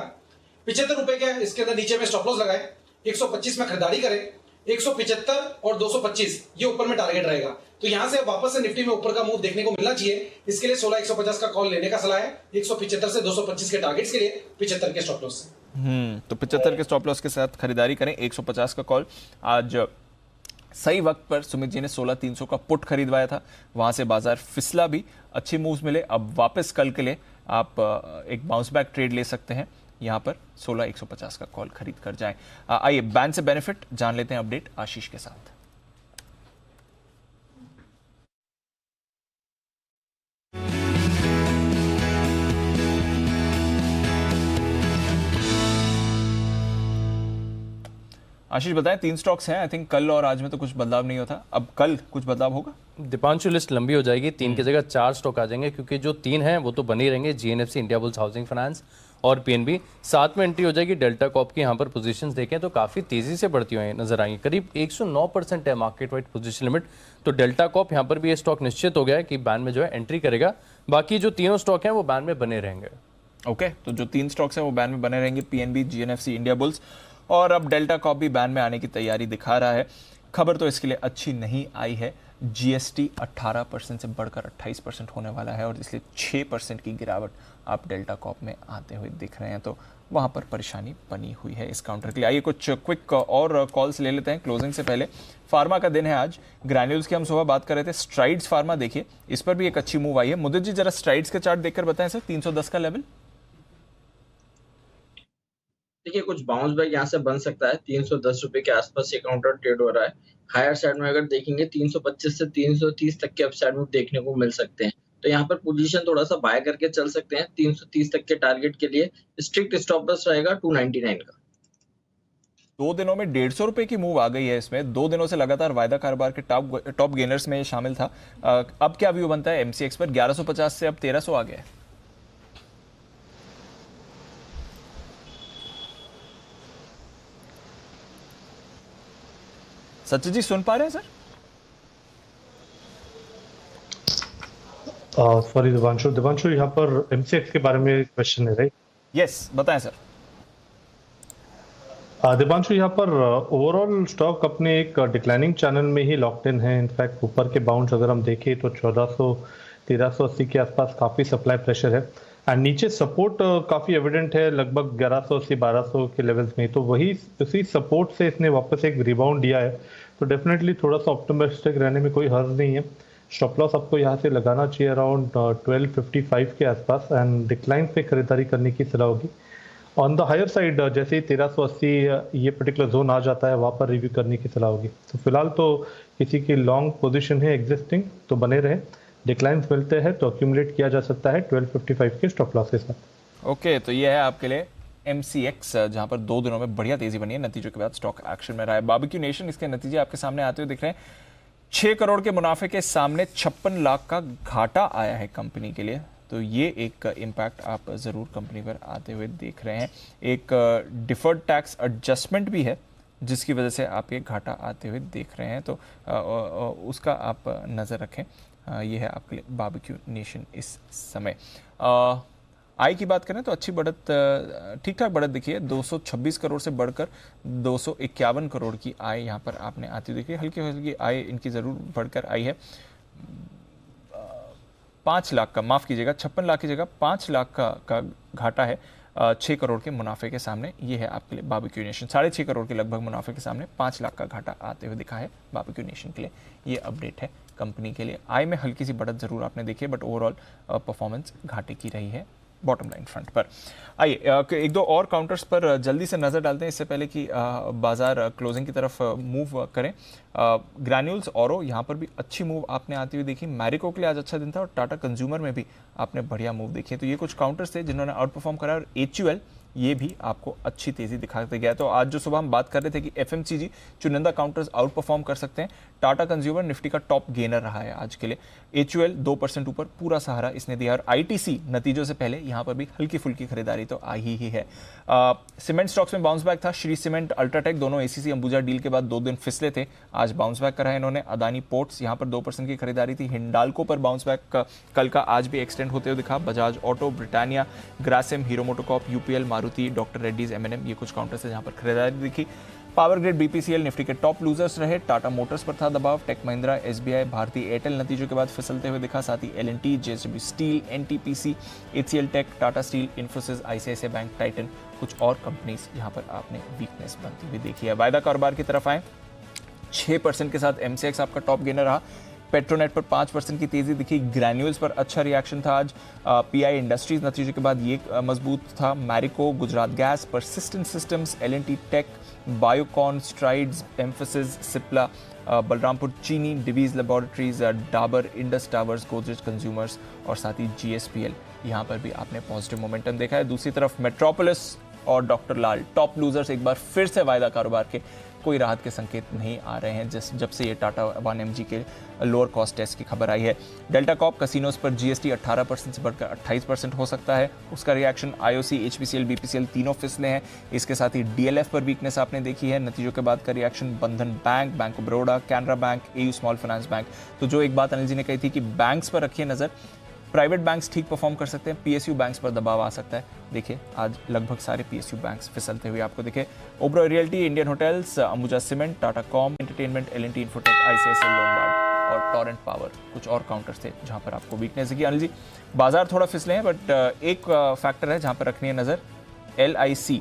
75 रुपए के इसके अंदर नीचे में स्टॉप लॉस लगाए, 125 में खरीदारी करें, 175 और 225 ये ऊपर में टारगेट रहेगा। तो यहां से वापस से निफ्टी में ऊपर का मूव देखने को मिलना चाहिए। इसके लिए 16,150 का कॉल लेने का सलाह है, 175 से 225 के टारगेट्स के लिए 75 के स्टॉप लॉस से। तो 75 के स्टॉप लॉस के साथ खरीदारी करें। 150 का कॉल आज सही वक्त पर सुमित जी ने 16,300 का पुट खरीदवाया था, वहां से बाजार फिसला भी, अच्छी मूव्स मिले। अब वापस कल के लिए आप एक बाउंस बैक ट्रेड ले सकते हैं। यहाँ पर 16,150 का कॉल खरीद कर जाएं। आइए बैन से बेनिफिट जान लेते हैं अपडेट आशीष के साथ। आशीष बताएं, 3 स्टॉक्स हैं आई थिंक, कल और आज में तो कुछ बदलाव नहीं होता, अब कल कुछ बदलाव होगा? दीपांशु लिस्ट लंबी हो जाएगी, 3 की जगह 4 स्टॉक आ जाएंगे, क्योंकि जो 3 हैं वो तो बने ही रहेंगे, GNFC, India Bulls housing finance और पीएनबी। साथ में एंट्री हो जाएगी डेल्टा कॉप की। यहाँ पर पोजीशंस देखें तो काफ़ी तेज़ी से बढ़ती हुई नजर आएंगी, करीब 109% है मार्केट वाइड पोजीशन लिमिट। तो डेल्टा कॉप यहाँ पर भी ये स्टॉक निश्चित हो गया है कि बैन में जो है एंट्री करेगा। बाकी जो तीनों स्टॉक हैं वो बैन में बने रहेंगे। ओके, तो जो 3 स्टॉक्स हैं वो बैन में बने रहेंगे, पीएनबी, जीएनएफसी, इंडिया बुल्स, और अब डेल्टा कॉप भी बैन में आने की तैयारी दिखा रहा है। खबर तो इसके लिए अच्छी नहीं आई है, जीएसटी 18% से बढ़कर 28% होने वाला है और इसलिए 6% की गिरावट आप डेल्टा कॉप में आते हुए दिख रहे हैं, तो वहाँ पर परेशानी बनी हुई है इस काउंटर के लिए। आइए कुछ क्विक और कॉल्स ले लेते हैं क्लोजिंग से पहले। फार्मा का दिन है आज, ग्रैन्यूल्स की हम सुबह बात कर रहे थे, स्ट्राइड्स फार्मा देखिए, इस पर भी एक अच्छी मूव आई है। मुदित जी जरा स्ट्राइड्स का चार्ट देखकर बताएं सर, 310 का लेवल। देखिए कुछ बाउंस बैक यहाँ से बन सकता है, 310 रुपए के आसपास ये काउंटर ट्रेड हो रहा है। हायर साइड में अगर देखेंगे 325 से 330 तक के अपसाइड में देखने को मिल सकते हैं, तो यहाँ पर पोजीशन थोड़ा सा बाय करके चल सकते हैं। 330 तक के टारगेट के लिए स्ट्रिक्ट स्टॉप लॉस रहेगा 299 का। 2 दिनों में 150 रुपए की मूव आ गई है इसमें, 2 दिनों से लगातार वायदा कारोबार के टॉप गेनर्स में शामिल था। अब क्या व्यू बनता है एमसीएक्स पर? 1150 से अब 1300 आ गया है। सचिन जी सुन पा रहे हैं सर? सॉरी दिवांशु, यहाँ पर एमसीएक्स के बारे में क्वेश्चन है राइट? यस, बताएं सर। दिवांशु, यहाँ पर ओवरऑल स्टॉक अपने एक डिक्लाइनिंग चैनल में ही लॉक्ड इन है। इनफैक्ट ऊपर के बाउंड्स अगर हम देखें तो 1400-1380 के आसपास काफ़ी सप्लाई प्रेशर है, एंड नीचे सपोर्ट काफ़ी एविडेंट है लगभग 1180-1200 के लेवल्स में। तो वही उसी सपोर्ट से इसने वापस एक रिबाउंड दिया है, तो डेफिनेटली थोड़ा सा ऑप्टिमिस्टिक रहने में कोई हर्ज नहीं है। स्टॉप लॉस आपको यहाँ से लगाना चाहिए अराउंड 1255 के आसपास, एंड डिक्लाइन पे खरीदारी करने की सलाह होगी। ऑन द हायर साइड जैसे ही 1380 ये पर्टिकुलर जोन आ जाता है, वहाँ पर रिव्यू करने की सलाह होगी। तो फिलहाल तो किसी की लॉन्ग पोजीशन है एग्जिस्टिंग तो बने रहे, डिक्लाइंस मिलते हैं तो अक्यूमुलेट किया जा सकता है 1255 के स्टॉप लॉस के साथ। ओके, तो ये है आपके लिए एमसीएक्स, जहां पर 2 दिनों में बढ़िया तेजी बनी है, नतीजों के बाद स्टॉक एक्शन में रहा है। बारबेक्यू नेशन, इसके नतीजे आपके सामने आते हुए दिख रहे हैं। 6 करोड़ के मुनाफे के सामने 56 लाख का घाटा आया है कंपनी के लिए, तो ये एक इम्पैक्ट आप ज़रूर कंपनी पर आते हुए देख रहे हैं। एक डिफर्ड टैक्स एडजस्टमेंट भी है जिसकी वजह से आप ये घाटा आते हुए देख रहे हैं, तो उसका आप नज़र रखें। ये है आपके लिए बारबेक्यू नेशन इस समय। आई की बात करें तो अच्छी बढ़त, ठीक ठाक बढ़त दिखी है। 226 करोड़ से बढ़कर 251 करोड़ की आय यहाँ पर आपने आती हुई देखी है। हल्की हल्की आय इनकी जरूर बढ़कर आई है। 5 लाख का, माफ कीजिएगा 56 लाख की जगह 5 लाख का घाटा है 6 करोड़ के मुनाफे के सामने। ये है आपके लिए बारबेक्यू नेशन। 6.5 करोड़ के लगभग मुनाफे के सामने 5 लाख का घाटा आते हुए दिखा है बारबेक्यू नेशन के लिए। ये अपडेट है कंपनी के लिए। आय में हल्की सी बढ़त जरूर आपने देखी है, बट ओवरऑल परफॉर्मेंस घाटे की रही है बॉटम लाइन फ्रंट पर। आइए एक दो और काउंटर्स पर जल्दी से नजर डालते हैं इससे पहले कि बाजार क्लोजिंग की तरफ मूव करें। ग्रैन्यूल्स औरो यहाँ पर भी अच्छी मूव आपने आती हुई देखी। मैरिको के लिए आज अच्छा दिन था और टाटा कंज्यूमर में भी आपने बढ़िया मूव देखी। तो ये कुछ काउंटर्स थे जिन्होंने आउट परफॉर्म करा और HUL ये भी आपको अच्छी तेजी दिखाते गया। तो आज जो सुबह हम बात कर रहे थे कि FMCG चुनिंदा काउंटर्स आउट परफॉर्म कर सकते हैं, टाटा कंज्यूमर निफ्टी का टॉप गेनर रहा है आज के लिए। HUL 2% ऊपर पूरा सहारा इसने दिया और ITC नतीजों से पहले यहाँ पर भी हल्की फुल्की खरीदारी तो आई ही है। सीमेंट स्टॉक्स में बाउंस बैक था। श्री सीमेंट, अल्ट्राटेक दोनों ACC अंबुजा डील के बाद 2 दिन फिसले थे, आज बाउंस बैक करा है इन्होंने। अदानी पोर्ट्स यहाँ पर 2% की खरीदारी थी। हिंडाल्को पर बाउंस बैक कल का आज भी एक्सटेंड होते हुए दिखा। Bajaj auto, Britannia, Grasim, Hero MotoCorp, UPL, Maruti, doctor Reddy's, M&M, ये कुछ काउंटर्स है जहां पर खरीदारी दिखी। पावर ग्रिड, BPCL निफ्टी के टॉप लूजर्स रहे। टाटा मोटर्स पर था दबाव। Tech Mahindra, SBI, Bharti Airtel नतीजों के बाद फिसलते हुए दिखा। साथ ही L&T, JSW steel, NTPC, HCL tech, Tata steel, Infosys, ICICI bank, Titan, कुछ और कंपनीज यहां पर आपने वीकनेस बनती हुई देखी है। वायदा कारोबार की तरफ आए, 6% के साथ MCX आपका टॉप गेनर रहा। पेट्रोनेट पर 5% की तेजी दिखी। ग्रैन्यूल्स पर अच्छा रिएक्शन था आज। PI इंडस्ट्रीज नतीजों के बाद ये मजबूत था। Marico, Gujarat gas, Persistent Systems, L&T Tech, Biocon, Strides, Mphasis, Cipla, Balrampur Chini, Divi's laboratories, Dabur, Indus towers, Godrej consumers और साथ ही GSPL, यहाँ पर भी आपने पॉजिटिव मोमेंटम देखा है। दूसरी तरफ मेट्रोपोलिस और डॉक्टर लाल टॉप लूजर्स एक बार फिर से वायदा कारोबार के कोई राहत के संकेत नहीं आ रहे हैं जब से ये टाटा 1MG के लोअर कॉस्ट टेस्ट की खबर आई है। डेल्टा कॉप, कसिनोज पर GST 18% से बढ़कर 28% हो सकता है, उसका रिएक्शन। IOC, HPCL, BPCL तीनों फिसले हैं। इसके साथ ही DLF पर वीकनेस आपने देखी है नतीजों के बाद का रिएक्शन। बंधन bank, bank of Baroda, Canara bank, AU small finance bank. तो जो एक बात अनिल जी ने कही थी कि बैंक्स पर रखिए नजर, प्राइवेट बैंक्स ठीक परफॉर्म कर सकते हैं, PSU बैंक्स पर दबाव आ सकता है। देखिए आज लगभग सारे PSU बैंक्स फिसलते हुए आपको दिखे। Oberoi realty, Indian hotels, Ambuja cement, Tata comm entertainment, L&T Infotech, ICICI Lombard और टोरेंट पावर, कुछ और काउंटर्स थे जहां पर आपको वीकनेस दिखी। अनिल जी बाजार थोड़ा फिसले हैं, बट एक फैक्टर है जहां पर रखनी है नजर। LIC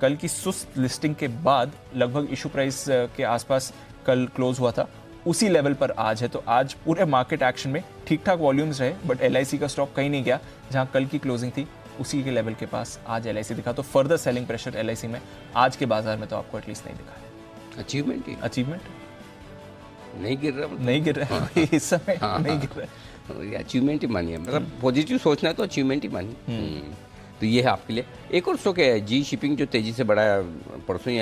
कल की सुस्त लिस्टिंग के बाद लगभग इशू प्राइस के आसपास कल क्लोज हुआ था, उसी लेवल पर आज है। तो आज पूरे मार्केट एक्शन में ठीक ठाक वॉल्यूम्स रहे, बट LIC का स्टॉक कहीं नहीं गया। जहां कल की क्लोजिंग थी उसी के लेवल के पास आज LIC दिखा। तो फर्दर सेलिंग प्रेशर LIC में आज के बाजार में तो आपको एटलीस्ट नहीं दिखा है। अचीवमेंट नहीं गिर रहा, नहीं गिर रहा है इस समय। नहीं गिर रहा है, अचीवमेंट ही मानिए। मतलब पॉजिटिव सोचना है तो अचीवमेंट ही मानिए। तो ये है आपके लिए। एक और स्टॉक है जी शिपिंग, जो तेजी से बढ़ा है। परसों ही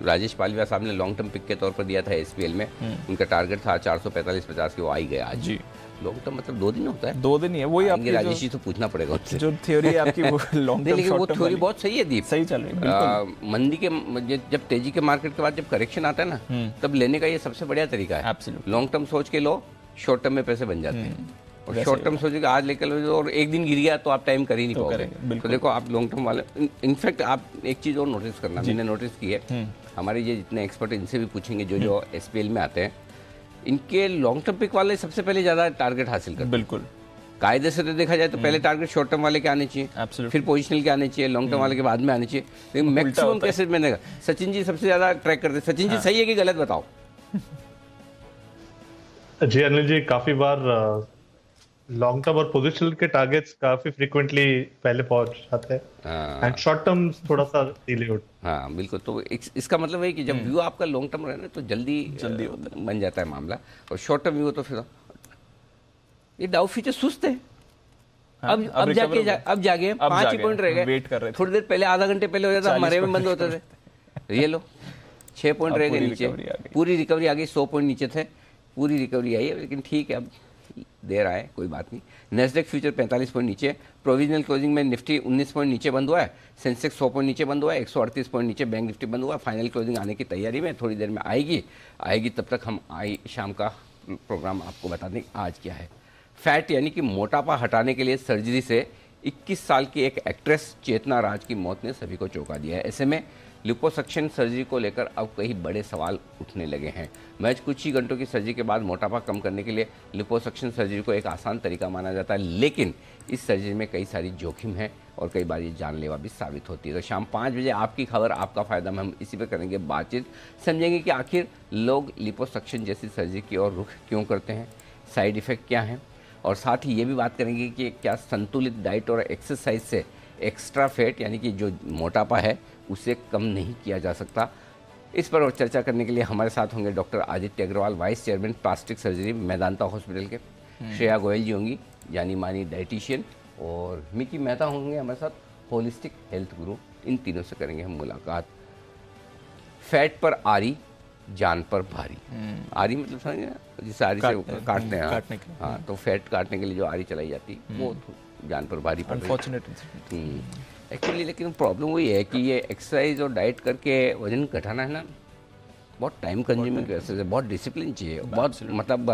राजेश पालीवाल साहब ने लॉन्ग टर्म पिक के तौर पर दिया था SPL में। उनका टारगेट था 445-50 की, वो आई गया आज। जी लॉन्ग टर्म मतलब 2 दिन होता है, 2 दिन ही है। वही आपकी राजेश जी तो पूछना पड़ेगा उससे। जो थ्योरी है आपकी वो लॉन्ग टर्म, लेकिन वो थ्योरी बहुत सही है दीप, सही चल रही है। मंदी के जब तेजी के मार्केट के बाद जब करेक्शन आता है ना, तब लेने का ये सबसे बढ़िया तरीका है। लॉन्ग टर्म सोच के लो, शॉर्ट टर्म में पैसे बन जाते हैं। और शॉर्ट टर्म सोचेगा आज लेकर लो और एक दिन गिर गया तो आप टाइम कर ही नहीं पाओगे। तो देखो आप लॉन्ग टर्म वाले, इनफैक्ट आप एक चीज़ और नोटिस करना, मैंने नोटिस की है, हमारे ये जितने एक्सपर्ट इनसे भी पूछेंगे जो SPL में आते हैं, इनके लॉन्ग टर्म पिक वाले सबसे पहले ज़्यादा टारगेट हासिल करते हैं। बिल्कुल कायदे से तो देखा जाए तो पहले टारगेट शॉर्ट टर्म वाले के आने चाहिए, फिर पोजिशनल के आने चाहिए, लॉन्ग टर्म वाले के बाद में आने चाहिए। लेकिन मैक्सिमम कैसे मैंने सचिन जी सबसे ज़्यादा ट्रैक करते हैं। सचिन जी सही है कि गलत बताओ? जी अनिल जी, काफ़ी बार लॉन्ग टर्म और पोजिशनल के टारगेट्स काफी फ्रीक्वेंटली पहले पहुंच जाते हैं एंड शॉर्ट टर्म थोड़ा सा डिले होता है। हाँ बिल्कुल। तो इसका मतलब है कि जब व्यू आपका लॉन्ग टर्म रहना तो जल्दी बन जाता है मामला, और शॉर्ट टर्म व्यू तो फिर ये डाउ फ्यूचर सुस्त है। अब जागे 5 ही पॉइंट रह गए, वेट कर रहे थे। थोड़ी देर पहले, आधा घंटे पहले हो जाता, हमारे में बंद होते थे। ये लो 6 पॉइंट रह गए नीचे, पूरी रिकवरी आ गई। 100 पॉइंट नीचे थे, पूरी रिकवरी आई है, लेकिन ठीक है अब देर आए, कोई बात नहीं। नेस्डेक फ्यूचर 45 पॉइंट नीचे, प्रोविजनल क्लोजिंग में निफ्टी 19 पॉइंट नीचे बंद हुआ है, सेंसेक्स 100 पॉइंट नीचे बंद हुआ है, 138 पॉइंट नीचे बैंक निफ्टी बंद हुआ है। फाइनल क्लोजिंग आने की तैयारी में, थोड़ी देर में आएगी। तब तक हम शाम का प्रोग्राम आपको बता दें आज क्या है। फैट यानी कि मोटापा हटाने के लिए सर्जरी से 21 साल की एक एक्ट्रेस चेतना राज की मौत ने सभी को चौंका दिया है। ऐसे में लिपोसक्शन सर्जरी को लेकर अब कई बड़े सवाल उठने लगे हैं। महज कुछ ही घंटों की सर्जरी के बाद मोटापा कम करने के लिए लिपोसक्शन सर्जरी को एक आसान तरीका माना जाता है, लेकिन इस सर्जरी में कई सारी जोखिम है और कई बार ये जानलेवा भी साबित होती है। तो शाम 5 बजे आपकी खबर आपका फ़ायदा में हम इसी पर करेंगे बातचीत, समझेंगे कि आखिर लोग लिपोसक्शन जैसी सर्जरी की ओर रुख क्यों करते हैं, साइड इफ़ेक्ट क्या हैं, और साथ ही ये भी बात करेंगे कि क्या संतुलित डाइट और एक्सरसाइज से एक्स्ट्रा फैट यानी कि जो मोटापा है उसे कम नहीं किया जा सकता। इस पर और चर्चा करने के लिए हमारे साथ होंगे doctor Aditya Agarwal, vice chairman plastic surgery Medanta hospital के, श्रेया गोयल जी होंगी जानी मानी डाइटिशियन, और मिकी मेहता होंगे हमारे साथ, होलिस्टिक हेल्थ गुरु। इन तीनों से करेंगे हम मुलाकात। फैट पर आरी, जान पर भारी। आरी मतलब समझ ना, जिस आरी से काटते हैं, हाँ, तो फैट काटने के लिए जो आरी चलाई जाती है वो जान पर भारी पड़ रही है एक्चुअली। लेकिन प्रॉब्लम वही है कि ये एक्सरसाइज और डाइट करके वजन घटाना है ना, बहुत टाइम कंज्यूमिंग प्रोसेस है, बहुत डिसिप्लिन चाहिए, बहुत मतलब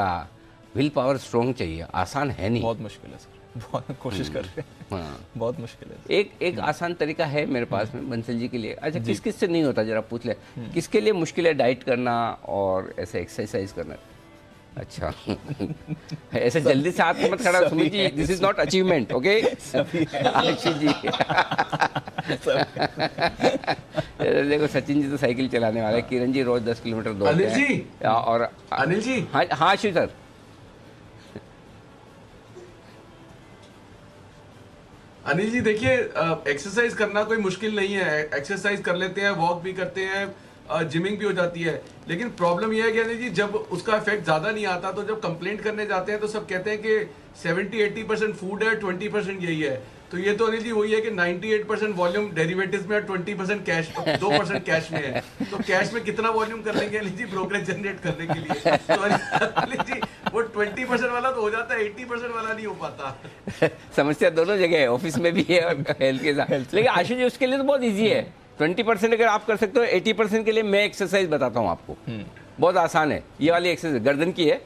विल पावर स्ट्रॉन्ग चाहिए, आसान है नहीं, बहुत मुश्किल है सर, बहुत कोशिश कर रहे हैं। हाँ, बहुत मुश्किल है। एक आसान तरीका है मेरे पास में बंसल जी के लिए। अच्छा, किस किस से नहीं होता जरा पूछ ले, किसके लिए मुश्किल है डाइट करना और ऐसे एक्सरसाइज करना? अच्छा ऐसे जल्दी से हाथ मत खड़ा, Sumit ji, this is not achievement, okay Ashish ji. देखो सचिन जी तो साइकिल चलाने वाले, किरण जी रोज 10 किलोमीटर दौड़ते हैं। और अनिल जी, हाँ आशीष सर। अनिल जी देखिए, एक्सरसाइज करना कोई मुश्किल नहीं है, एक्सरसाइज कर लेते हैं, वॉक भी करते हैं, जिमिंग भी हो जाती है, लेकिन प्रॉब्लम यह है कि अनिल जी जब उसका इफेक्ट ज्यादा नहीं आता तो जब कंप्लेंट करने जाते हैं तो सब कहते हैं कि 70-80% फूड है, 20% यही है। तो ये तो अनिल जी वही है कि 98% वॉल्यूम डेरिवेटिव्स में है, 20% कैश, 2% कैश में है। तो कैश में कितना वॉल्यूम कर लेंगे अनिल जी ब्रोकरेज जनरेट करने के लिए? तो अनिल जी वो 20% वाला तो हो जाता है, 80% वाला नहीं हो पाता। समस्या दोनों जगह है, ऑफिस में भी है और हेल्थ के साथ। लेकिन आशीष जी उसके लिए तो बहुत ईजी है, 20% अगर आप कर सकते हो, 80% के लिए मैं एक्सरसाइज बताता हूँ आपको, बहुत आसान है। ये वाली एक्सरसाइज गर्दन की है,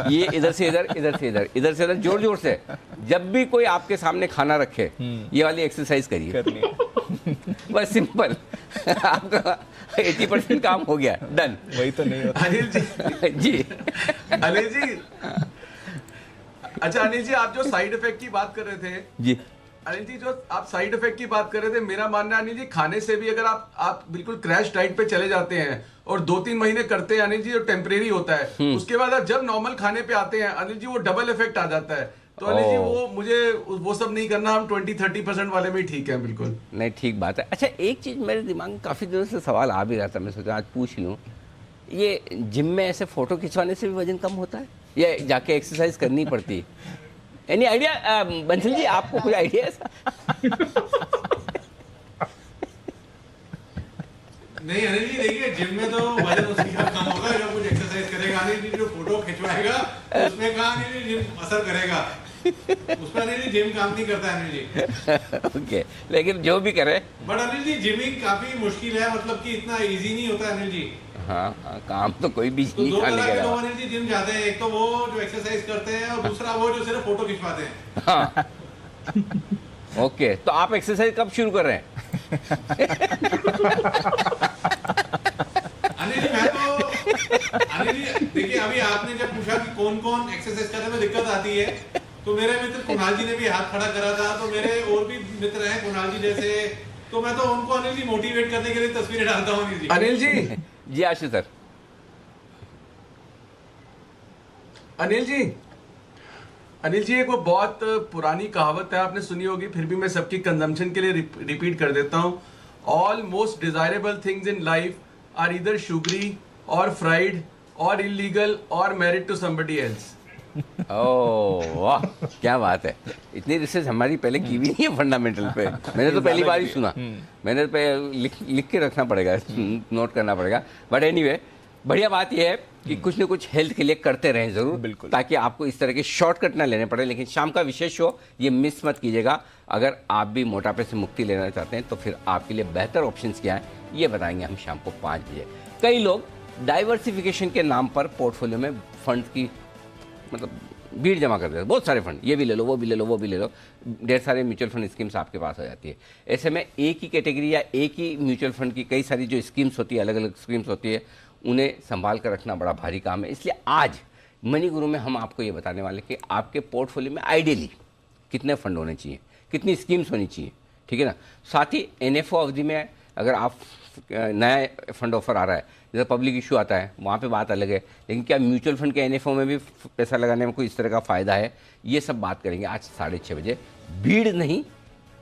ये इधर से इधर, इधर से इधर, इधर से इधर, जोर जोर से। जब भी कोई आपके सामने खाना रखे ये वाली एक्सरसाइज करिए, बस सिंपल, आपका 80% काम हो गया, डन। वही तो नहीं होता अनिल जी। जी अनिल जी, अच्छा अनिल जी, आप जो साइड इफेक्ट की बात कर रहे थे जी, अनिल जी जो आप साइड इफेक्ट की बात कर रहे थे, मेरा मानना है अनिल जी खाने से भी अगर आप बिल्कुल क्रैश डाइट पे चले जाते हैं और 2-3 महीने करते हैं अनिल जी, जो टेम्परेरी होता है, उसके बाद आप जब नॉर्मल खाने पे आते हैं अनिल जी वो डबल इफेक्ट आ जाता है। तो अनिल जी वो मुझे वो सब नहीं करना, हम 20-30% वाले में ठीक है। बिल्कुल नहीं, ठीक बात है। अच्छा, एक चीज मेरे दिमाग में काफी दिनों से सवाल आ भी रहा था, मैं सोचा आज पूछ लूं, ये जिम में ऐसे फोटो खिंचवाने से भी वजन कम होता है या जाके एक्सरसाइज करनी पड़ती है? एनी आइडिया बंसल जी, आपको कोई आइडिया ऐसा? नहीं अनिल जी देखिए, जिम में तो वजन उसका कम होगा जो कुछ एक्सरसाइज करेगा। अनिल जी जो फोटो खिंचवाएगा उसमें कहाँ अनिल जी जिम असर करेगा, उसमें अनिल जी जिम काम नहीं करता अनिल जी। ओके, लेकिन जो भी करे, बट अनिल जी जिमिंग काफी मुश्किल है, मतलब कि इतना इजी नहीं होता अनिल जी। हाँ, काम तो कोई भी तो नहीं दो खाने तरह के के लोग अलावा। अनिल जी जिम जाते हैं, एक तो वो जो एक्सरसाइज करते हैं और दूसरा वो जो सिर्फ फोटो खिंचवाते हैं। हाँ ओके, तो आप एक्सरसाइज कब शुरू कर रहे हैं? अनिल जी मैं तो अनिल जी देखिए, अभी आपने जब पूछा कि कौन कौन एक्सरसाइज करने में दिक्कत आती है, तो मेरे मित्र कुणाल जी ने भी हाथ खड़ा करा था, तो मेरे और भी मित्र हैं कुणाल जी जैसे, तो मैं तो उनको अनिल जी मोटिवेट करने के लिए तस्वीरें डालता हूँ अनिल जी। अनिल जी जी आशीष सर। अनिल जी एक वो बहुत पुरानी कहावत है, आपने सुनी होगी, फिर भी मैं सबकी कंजम्पशन के लिए रिपीट कर देता हूँ। All most desirable things in life are either sugary और फ्राइड और इलीगल और married to somebody else. Oh वाह, क्या बात है। इतनी रिसर्च हमारी पहले की भी नहीं है फंडामेंटल पे, मैंने तो पहली बार ही सुना। मैंने पे लिख के रखना पड़ेगा, नोट करना पड़ेगा। बट एनीवे, बढ़िया बात यह है कि कुछ न कुछ हेल्थ के लिए करते रहें जरूर, बिल्कुल, ताकि आपको इस तरह के शॉर्टकट ना लेने पड़े। लेकिन शाम का विशेष शो ये मिस मत कीजिएगा। अगर आप भी मोटापे से मुक्ति लेना चाहते हैं तो फिर आपके लिए बेहतर ऑप्शंस क्या हैं ये बताएंगे हम शाम को 5 बजे। कई लोग डाइवर्सिफिकेशन के नाम पर पोर्टफोलियो में फंड की मतलब भीड़ जमा कर देते हैं, बहुत सारे फंड, ये भी ले लो, वो भी ले लो, वो भी ले लो, ढेर सारे म्यूचुअल फंड स्कीम्स आपके पास आ जाती है। ऐसे में एक ही कैटेगरी या एक ही म्यूचुअल फंड की कई सारी जो स्कीम्स होती है, अलग अलग स्कीम्स होती है, उन्हें संभाल कर रखना बड़ा भारी काम है। इसलिए आज मनी गुरु में हम आपको ये बताने वाले कि आपके पोर्टफोलियो में आइडियली कितने फंड होने चाहिए, कितनी स्कीम्स होनी चाहिए, ठीक है ना। साथ ही NFO अवधि में अगर आप नया फंड ऑफर आ रहा है, जैसे पब्लिक इशू आता है, वहाँ पे बात अलग है, लेकिन क्या म्यूचुअल फंड के NFO में भी पैसा लगाने में कोई इस तरह का फ़ायदा है, ये सब बात करेंगे आज 6:30 बजे। भीड़ नहीं,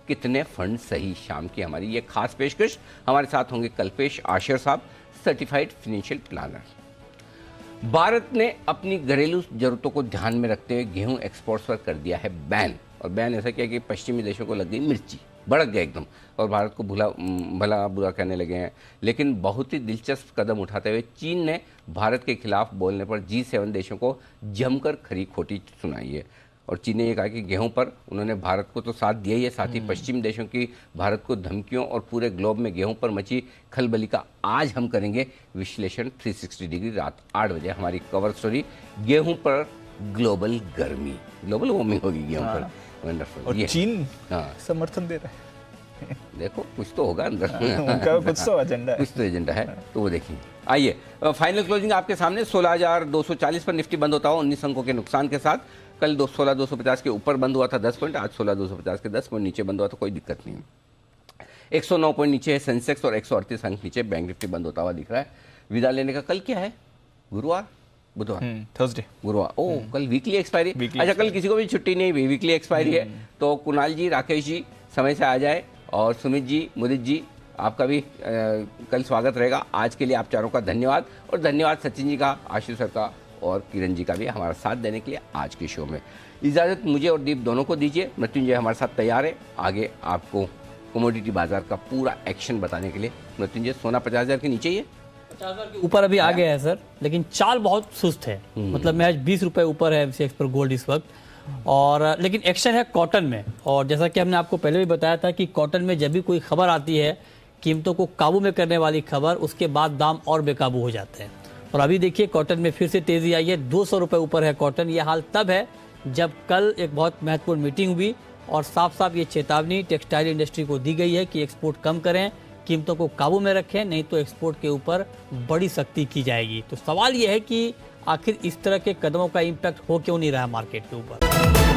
कितने फंड सही, शाम की हमारी ये खास पेशकश। हमारे साथ होंगे कल्पेश आशर साहब, सर्टिफाइड फाइनेंशियल प्लानर। भारत ने अपनी घरेलू जरूरतों को ध्यान में रखते हुए गेहूं एक्सपोर्ट्स पर कर दिया है बैन। और बैन ऐसा किया कि पश्चिमी देशों को लग गई मिर्ची, भड़क गया एकदम, और भारत को भला बुरा कहने लगे हैं। लेकिन बहुत ही दिलचस्प कदम उठाते हुए चीन ने भारत के खिलाफ बोलने पर G7 देशों को जमकर खरी खोटी सुनाई है। और चीन ने यह कहा कि गेहूं पर उन्होंने भारत को तो साथ दिया ही है, साथ ही पश्चिमी देशों की भारत को धमकियों और पूरे ग्लोब में गेहूं पर मची खलबली का आज हम करेंगे विश्लेषण 360 डिग्री। रात 8 बजे हमारी कवर स्टोरी, गेहूं पर ग्लोबल गर्मी, ग्लोबल वार्मिंग होगी गेहूं पर। वंडरफुल। और चीन समर्थन दे रहा है। देखो कुछ तो होगा अंदर, उनका कुछ तो एजेंडा है, कुछ तो एजेंडा है, तो वो देखेंगे। आइए फाइनल क्लोजिंग आपके सामने 16,240 पर निफ्टी बंद होता हो 19 अंकों के नुकसान के साथ। कल 16,250 के ऊपर बंद हुआ था 10 पॉइंट, आज 16,250 के 10 पॉइंट नीचे बंद हुआ, तो कोई दिक्कत नहीं है। 109 पॉइंट नीचे है सेंसेक्स और 138 अंक नीचे बैंक निफ्टी बंद होता हुआ दिख रहा है। विदा लेने का कल क्या है, गुरुवार, बुधवार, थर्सडे, गुरुवार। ओ कल वीकली एक्सपायरी। अच्छा, कल किसी को भी छुट्टी नहीं हुई, वीकली एक्सपायरी है। तो कुणाल जी, राकेश जी समय से आ जाए, और सुमित जी, मुदित जी, आपका भी कल स्वागत रहेगा। आज के लिए आप चारों का धन्यवाद, और धन्यवाद सचिन जी का, आशीष सर का और किरण जी का भी हमारा साथ देने के लिए आज के शो में। इजाज़त मुझे और दीप दोनों को दीजिए। मृत्युंजय हमारे साथ तैयार है आगे आपको कमोडिटी बाजार का पूरा एक्शन बताने के लिए। मृत्युंजय, सोना 50,000 के नीचे ही है, 50,000 के ऊपर अभी आ गया है सर, लेकिन चाल बहुत सुस्त है। मतलब महज 20 रुपए ऊपर है MCX पर गोल्ड इस वक्त, और लेकिन एक्शन है कॉटन में। और जैसा कि हमने आपको पहले भी बताया था कि कॉटन में जब भी कोई खबर आती है कीमतों को काबू में करने वाली खबर, उसके बाद दाम और बेकाबू हो जाते हैं। और अभी देखिए कॉटन में फिर से तेजी आई है, 200 रुपए ऊपर है कॉटन। ये हाल तब है जब कल एक बहुत महत्वपूर्ण मीटिंग हुई और साफ साफ ये चेतावनी टेक्सटाइल इंडस्ट्री को दी गई है कि एक्सपोर्ट कम करें, कीमतों को काबू में रखें, नहीं तो एक्सपोर्ट के ऊपर बड़ी सख्ती की जाएगी। तो सवाल ये है कि आखिर इस तरह के कदमों का इम्पैक्ट हो क्यों नहीं रहा मार्केट के ऊपर।